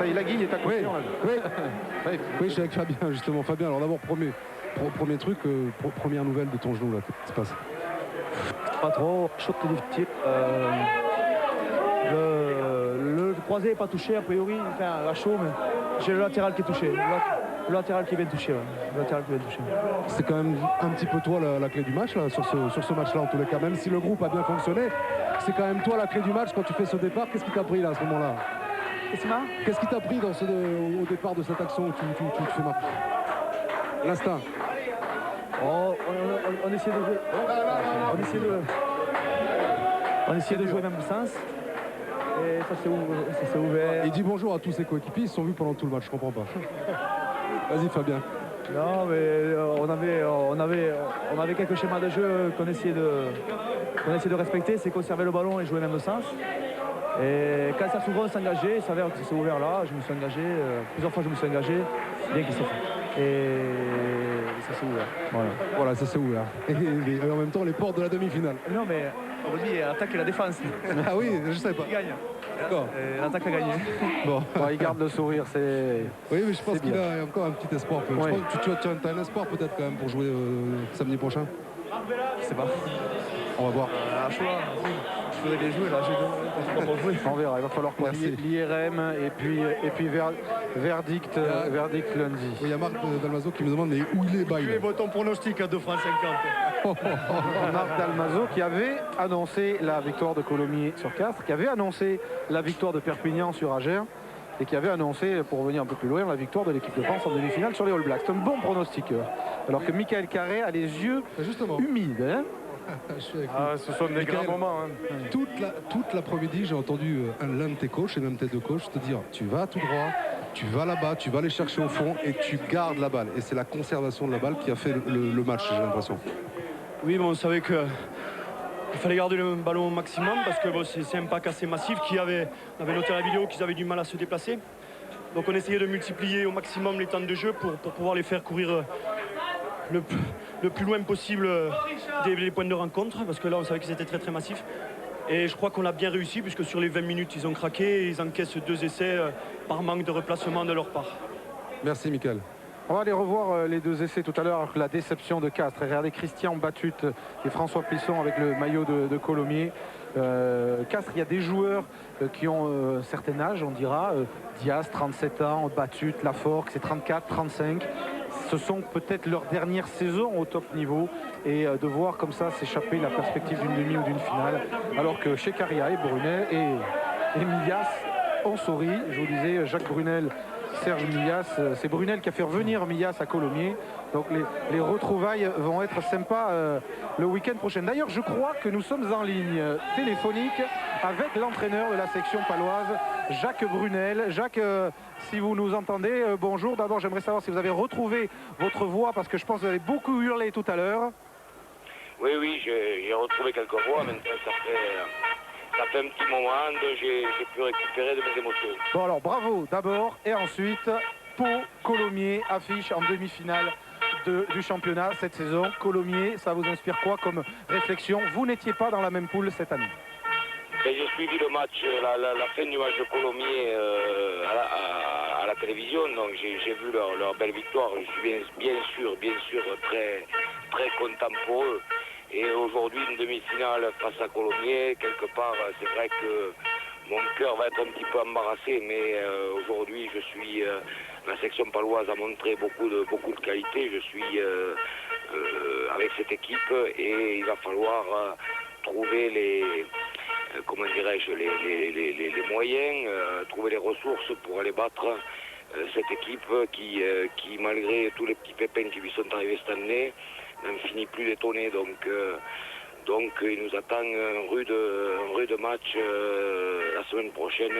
Oui, la guigne est à côté.
Oui, je suis avec Fabien, justement. Fabien, alors d'abord, premier truc, première nouvelle de ton genou, là, qu'est-ce qui se passe?
Pas trop, chaud et difficile. Le croisé n'est pas touché, a priori, enfin, la chaud, mais j'ai le latéral qui est touché. Le latéral qui est bien touché, ouais. Le latéral qui est bien touché.
C'est quand même un petit peu toi la clé du match, là, sur ce match-là, en tous les cas. Même si le groupe a bien fonctionné, c'est quand même toi la clé du match quand tu fais ce départ. Qu'est-ce qui t'a pris, là, à ce moment-là? Qu'est-ce qui t'a pris au départ de cette action où tu te fais marquer? L'instinct.
On essaie de jouer. On essaie de jouer même sens. Et ça s'est ouvert.
Il dit bonjour à tous ses coéquipiers, ils se sont vus pendant tout le match, je comprends pas. Vas-y Fabien.
Non, mais on avait quelques schémas de jeu qu'on essayait de respecter, c'est conserver le ballon et jouer même sens. Et quand ça s'ouvre, on s'engageait, il s'avère que ça s'est ouvert là, je me suis engagé, plusieurs fois je me suis engagé, bien qu'il s'est fait. Et ça s'est ouvert.
Voilà, ça s'est ouvert. Et en même temps, les portes de la demi-finale.
Non, mais on dit l'attaque et la défense.
Ah oui, je sais pas.
Qui gagne.
D'accord.
L'attaque a gagné.
Bon.
Il garde le sourire, c'est...
Oui, mais je pense qu'il a encore un petit espoir. Je pense que tu as un espoir peut-être quand même pour jouer samedi prochain.
Je sais pas.
On va voir.
À choix. Je voudrais les jouer là, j'ai pas pour jouer.
On verra, il va falloir qu'on l'IRM et puis verdict lundi.
Il y a Marc Dalmazo qui me demande mais où il est Bail?
Tu es ton pronostic à 2,50 francs.
Marc Dalmazo qui avait annoncé la victoire de Colomiers sur Castres, qui avait annoncé la victoire de Perpignan sur Agers et qui avait annoncé, pour revenir un peu plus loin, la victoire de l'équipe de France en demi-finale sur les All Blacks. C'est un bon pronostiqueur. Alors que Michael Carré a les yeux humides. Hein.
Ce sont des grands moments. Hein.
Toute l'après-midi, j'ai entendu l'un de tes coachs et même tes deux coachs te dire tu vas tout droit, tu vas là-bas, tu vas les chercher au fond et tu gardes la balle. Et c'est la conservation de la balle qui a fait le match, j'ai l'impression.
Oui, mais on savait qu'il fallait garder le ballon au maximum parce que c'est un pack assez massif. On avait noté à la vidéo qu'ils avaient du mal à se déplacer. Donc on essayait de multiplier au maximum les temps de jeu pour pouvoir les faire courir le plus loin possible des points de rencontre, parce que là on savait que c'était très très massif. Et je crois qu'on l'a bien réussi puisque sur les 20 minutes ils ont craqué et ils encaissent 2 essais par manque de replacement de leur part.
Merci Michael.
On va aller revoir les 2 essais tout à l'heure, la déception de Castres. Regardez Christian Batut et François Plisson avec le maillot de Colomiers. Castres, il y a des joueurs qui ont un certain âge, on dira. Diaz, 37 ans, Batut, Lafort, c'est 34, 35. Ce sont peut-être leur dernière saison au top niveau et de voir comme ça s'échapper la perspective d'une demi ou d'une finale. Alors que chez Caria et Brunel et Emilias ont souri. Je vous disais, Jacques Brunel Serge Millias, c'est Brunel qui a fait revenir Millias à Colomiers. Donc les retrouvailles vont être sympas le week-end prochain. D'ailleurs, je crois que nous sommes en ligne téléphonique avec l'entraîneur de la section paloise, Jacques Brunel. Jacques, si vous nous entendez, bonjour. D'abord, j'aimerais savoir si vous avez retrouvé votre voix, parce que je pense que vous avez beaucoup hurlé tout à l'heure.
Oui, j'ai retrouvé quelques voix. Maintenant, ça fait un petit moment que j'ai pu récupérer de mes émotions.
Bon, alors bravo d'abord, et ensuite Pau, Colomiers affiche en demi-finale du championnat cette saison. Colomiers, ça vous inspire quoi comme réflexion? Vous n'étiez pas dans la même poule cette année.
J'ai suivi le match, la fin du match de Colomiers à la télévision, donc j'ai vu leur belle victoire. Je suis bien sûr très, très content pour eux. Et aujourd'hui, une demi-finale face à Colomiers, quelque part, c'est vrai que mon cœur va être un petit peu embarrassé, mais aujourd'hui, la section paloise a montré beaucoup de qualité. Je suis avec cette équipe et il va falloir trouver les moyens, trouver les ressources pour aller battre cette équipe qui, malgré tous les petits pépins qui lui sont arrivés cette année, n'en finit plus d'étonner. Donc il nous attend un rude match la semaine prochaine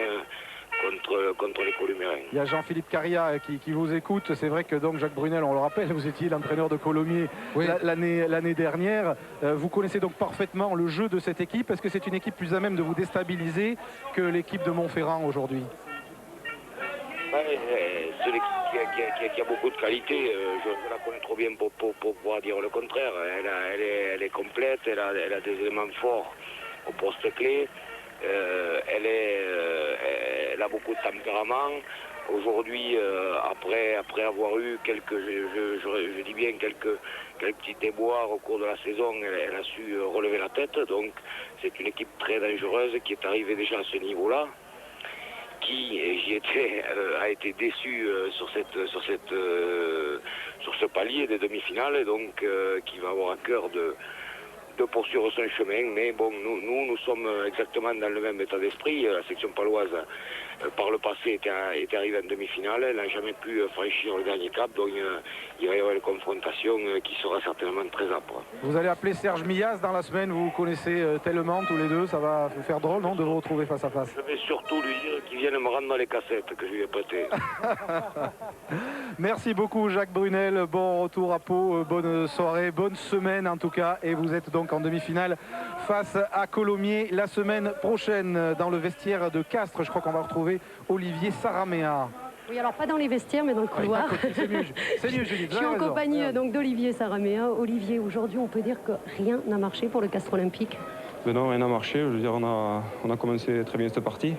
contre les Colomiens.
Il y a Jean-Philippe Caria qui vous écoute. C'est vrai que donc Jacques Brunel, on le rappelle, vous étiez l'entraîneur de Colomiers l'année dernière. Vous connaissez donc parfaitement le jeu de cette équipe. Est-ce que c'est une équipe plus à même de vous déstabiliser que l'équipe de Montferrand aujourd'hui?
C'est l'équipe qui a beaucoup de qualité. Je la connais trop bien pour pouvoir dire le contraire. Elle est complète, elle a des éléments forts au poste clé. Elle a beaucoup de tempérament. Aujourd'hui, après avoir eu je dis bien quelques petits déboires au cours de la saison, elle a su relever la tête. Donc c'est une équipe très dangereuse qui est arrivée déjà à ce niveau-là, qui, a été déçu sur ce palier des demi-finales, et donc qui va avoir à cœur de poursuivre son chemin. Mais bon, nous sommes exactement dans le même état d'esprit. La section paloise, par le passé, était arrivée en demi-finale. Elle n'a jamais pu franchir le dernier cap. Donc il va y avoir une confrontation qui sera certainement très âpre.
Vous allez appeler Serge Millias dans la semaine. Vous vous connaissez tellement tous les deux. Ça va vous faire drôle, non, de vous retrouver face à face?
Je vais surtout lui dire qu'il vienne me rendre dans les cassettes que je lui ai prêtées.
Merci beaucoup Jacques Brunel. Bon retour à Pau. Bonne soirée, bonne semaine en tout cas. Et vous êtes donc en demi-finale face à Colomiers la semaine prochaine dans le vestiaire de Castres. Je crois qu'on va retrouver Olivier Saraméa.
Oui, alors pas dans les vestiaires, mais dans le couloir.
C'est mieux, Julie.
Je suis en compagnie donc d'Olivier Saraméa. Olivier, aujourd'hui, on peut dire que rien n'a marché pour le Castres Olympique.
Mais non, rien n'a marché. Je veux dire, on a commencé très bien cette partie.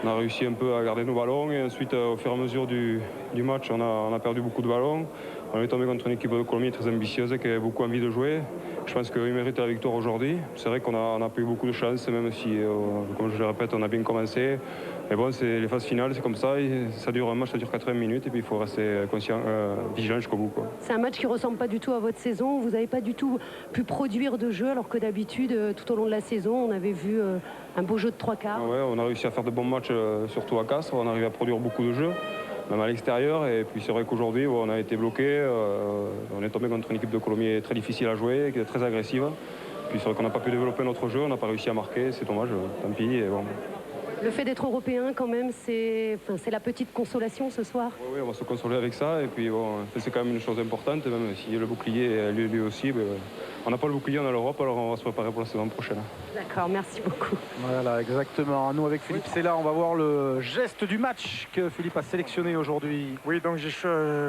On a réussi un peu à garder nos ballons, et ensuite, au fur et à mesure du match, on a perdu beaucoup de ballons. On est tombé contre une équipe de Colomiers très ambitieuse qui avait beaucoup envie de jouer. Je pense qu'ils méritent la victoire aujourd'hui. C'est vrai qu'on a pas eu beaucoup de chance, même si, comme je le répète, on a bien commencé. Mais bon, c'est les phases finales, c'est comme ça. Ça dure un match, ça dure 80 minutes, et puis il faut rester conscient, vigilant jusqu'au bout, quoi.
C'est un match qui ne ressemble pas du tout à votre saison. Vous n'avez pas du tout pu produire de jeu, alors que d'habitude, tout au long de la saison, on avait vu un beau jeu de 3 quarts.
Ouais, on a réussi à faire de bons matchs, surtout à Castres. On arrive à produire beaucoup de jeux, même à l'extérieur. Et puis c'est vrai qu'aujourd'hui, on a été bloqué. On est tombé contre une équipe de Colomiers très difficile à jouer, qui est très agressive. Puis c'est vrai qu'on n'a pas pu développer notre jeu, on n'a pas réussi à marquer. C'est dommage, tant pis. Et bon.
Le fait d'être européen, quand même, c'est la petite consolation ce soir.
Oui, on va se consoler avec ça. Et puis bon, c'est quand même une chose importante, même si le bouclier lui aussi. On n'a pas le bouclier, on a l'Europe, alors on va se préparer pour la saison prochaine.
D'accord, merci beaucoup.
Voilà, exactement. Nous, avec Philippe Sella, on va voir le geste du match que Philippe a sélectionné aujourd'hui.
Oui, donc j'ai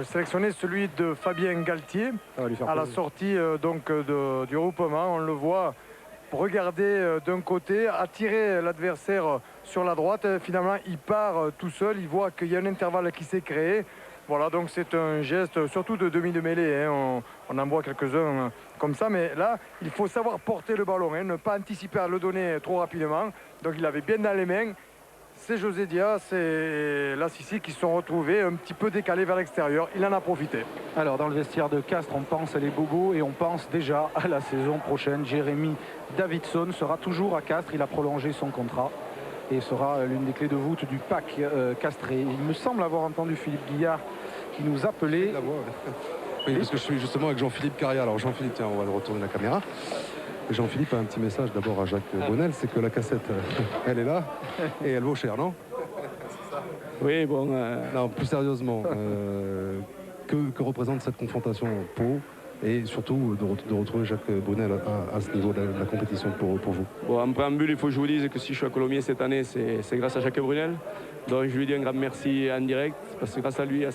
sélectionné celui de Fabien Galtier à la sortie du regroupement. On le voit regarder d'un côté, attirer l'adversaire sur la droite. Finalement, il part tout seul. Il voit qu'il y a un intervalle qui s'est créé. Voilà, donc c'est un geste surtout de demi de mêlée. On en voit quelques-uns comme ça. Mais là, il faut savoir porter le ballon, ne pas anticiper à le donner trop rapidement. Donc il avait bien dans les mains. C'est José Diaz et la Sissi qui se sont retrouvés un petit peu décalés vers l'extérieur. Il en a profité.
Alors dans le vestiaire de Castres, on pense à les bobos et on pense déjà à la saison prochaine. Jérémy Davidson sera toujours à Castres. Il a prolongé son contrat. et sera l'une des clés de voûte du pack castré. Il me semble avoir entendu Philippe Guillard qui nous appelait.
La voix, ouais. Oui, parce que je suis justement avec Jean-Philippe Carrière. Alors Jean-Philippe, tiens, on va retourner la caméra. Jean-Philippe a un petit message d'abord à Jacques Bonnel, c'est que la cassette, elle est là et elle vaut cher, non?
Oui, bon.
Non, plus sérieusement, que représente cette confrontation Pau et surtout de retrouver Jacques Bonnel à ce niveau de la compétition pour vous?
Bon, en préambule, il faut que je vous dise que si je suis à Colomiers cette année, c'est grâce à Jacques Brunel. Donc je lui dis un grand merci en direct, parce que grâce à lui, à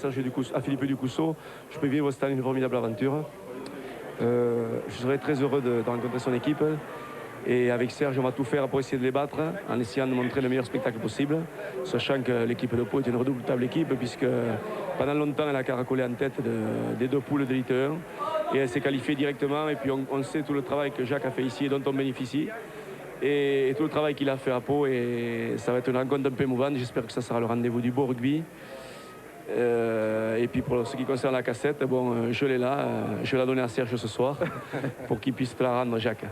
Philippe Ducousseau, je peux vivre cette année une formidable aventure. Je serais très heureux de rencontrer son équipe. Et avec Serge, on va tout faire pour essayer de les battre, en essayant de montrer le meilleur spectacle possible, sachant que l'équipe de Pau est une redoutable équipe, puisque pendant longtemps, elle a caracolé en tête des 2 poules de Ligue 1, et elle s'est qualifiée directement, et puis on sait tout le travail que Jacques a fait ici et dont on bénéficie, et tout le travail qu'il a fait à Pau, et ça va être une rencontre un peu émouvante. J'espère que ça sera le rendez-vous du beau rugby. Et puis pour ce qui concerne la cassette, bon, je l'ai là, je vais la donner à Serge ce soir pour qu'il puisse te la rendre, Jacques.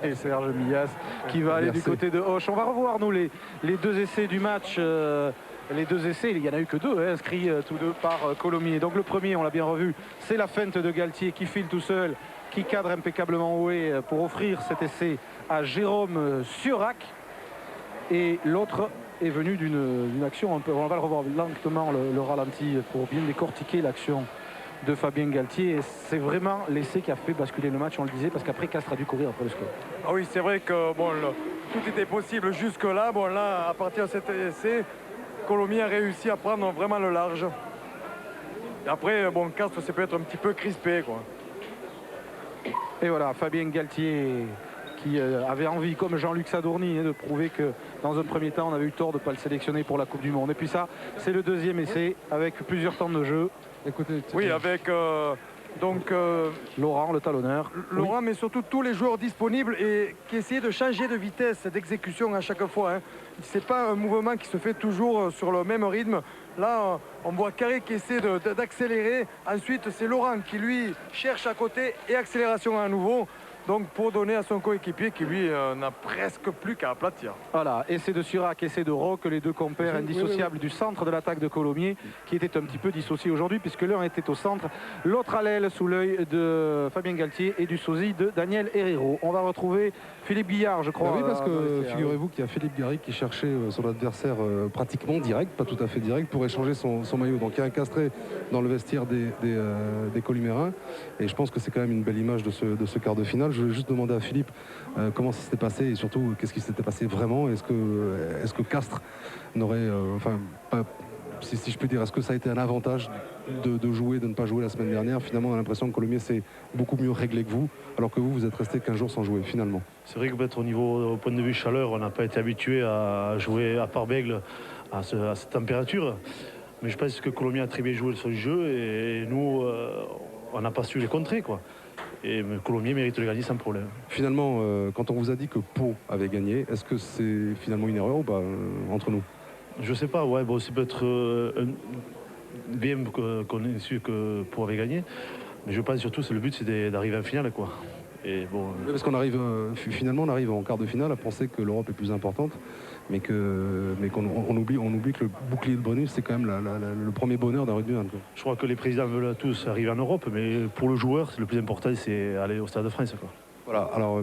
Et Serge Millas qui va aller du côté de Auch. On va revoir nous les 2 essais du match. Les 2 essais, il n'y en a eu que 2 inscrits tous 2 par Colomiers. Donc le premier, on l'a bien revu, c'est la feinte de Galtier qui file tout seul, qui cadre impeccablement Oué pour offrir cet essai à Jérôme Surac. Et l'autre est venu d'une action un peu, on va le revoir lentement le ralenti pour bien décortiquer l'action de Fabien Galtier. Et c'est vraiment l'essai qui a fait basculer le match, on le disait, parce qu'après Castres a dû courir après le score.
Ah oui, c'est vrai que bon, tout était possible jusque-là. Bon, là, à partir de cet essai, Colomiers a réussi à prendre vraiment le large. Et après, bon, Castres, c'est peut-être un petit peu crispé, quoi.
Et voilà, Fabien Galtier qui avait envie, comme Jean-Luc Sadourny, de prouver que dans un premier temps, on avait eu tort de ne pas le sélectionner pour la Coupe du Monde. Et puis ça, c'est le 2e essai avec plusieurs temps de jeu.
Écoutez,
oui, avec
Laurent, le talonneur.
Laurent, oui. Mais surtout tous les joueurs disponibles et qui essayaient de changer de vitesse d'exécution à chaque fois. C'est pas un mouvement qui se fait toujours sur le même rythme. Là, on voit Carré qui essaie d'accélérer. Ensuite, c'est Laurent qui, lui, cherche à côté et accélération à nouveau. Donc pour donner à son coéquipier qui lui n'a presque plus qu'à aplatir.
Voilà, essai de Surac, essai de Roque, les 2 compères indissociables du centre de l'attaque de Colomiers, qui était un petit peu dissocié aujourd'hui puisque l'un était au centre, l'autre à l'aile sous l'œil de Fabien Galtier et du sosie de Daniel Herrero. On va retrouver Philippe Guillard, je crois.
Oui, parce que figurez-vous qu'il y a Philippe Garrick qui cherchait son adversaire pratiquement direct, pas tout à fait direct, pour échanger son maillot. Donc il y a un castré dans le vestiaire des Colomérins, et je pense que c'est quand même une belle image de ce quart de finale. Je voulais juste demander à Philippe comment ça s'était passé et surtout qu'est-ce qui s'était passé vraiment. Est-ce que Castres n'aurait, si je puis dire, est-ce que ça a été un avantage de jouer, de ne pas jouer la semaine dernière? Finalement, on a l'impression que Colomiers s'est beaucoup mieux réglé que vous, alors que vous êtes resté 15 jours sans jouer finalement.
C'est vrai que peut-être au point de vue chaleur, on n'a pas été habitué à jouer à Parbègle à cette température. Mais je pense que Colomiers a très bien joué son jeu et nous, on n'a pas su les contrer, quoi. Et Colomiers mérite de gagner sans problème.
Finalement, quand on vous a dit que Pau avait gagné, est-ce que c'est finalement une erreur ou pas entre nous?
Je sais pas, ouais, bon, c'est peut-être bien qu'on ait su que Pau avait gagné, mais je pense surtout que le but c'est d'arriver en finale, quoi. Et bon,
parce qu'on arrive finalement on arrive en quart de finale à penser que l'Europe est plus importante, mais qu'on oublie que le bouclier de bonus c'est quand même le premier bonheur d'un rugbyman.
Je crois que les présidents veulent tous arriver en Europe, mais pour le joueur le plus important c'est aller au Stade de France, quoi.
Voilà, alors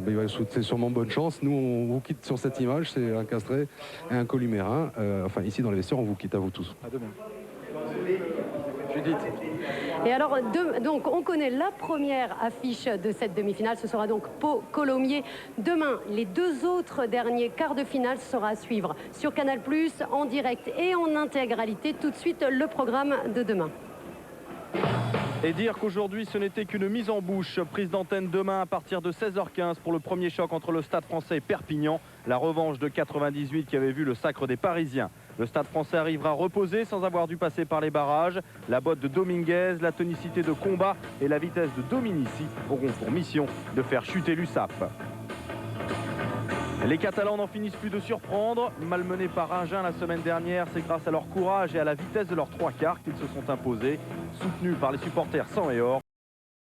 c'est sûrement bonne chance. Nous on vous quitte sur cette image, c'est un castré et un columérin. Enfin ici dans les vestiaires on vous quitte à vous tous.
À demain.
Et alors, donc, on connaît la première affiche de cette demi-finale. Ce sera donc Pau-Colomiers. Demain, les 2 autres derniers quarts de finale sera à suivre sur Canal+, en direct et en intégralité. Tout de suite, le programme de demain.
Et dire qu'aujourd'hui, ce n'était qu'une mise en bouche. Prise d'antenne demain à partir de 16h15 pour le premier choc entre le Stade français et Perpignan. La revanche de 98 qui avait vu le sacre des Parisiens. Le Stade français arrivera reposé sans avoir dû passer par les barrages. La botte de Dominguez, la tonicité de Combat et la vitesse de Dominici auront pour mission de faire chuter l'USAP. Les Catalans n'en finissent plus de surprendre. Malmenés par Agen la semaine dernière, c'est grâce à leur courage et à la vitesse de leurs 3 quarts qu'ils se sont imposés. Soutenus par les supporters sang et or,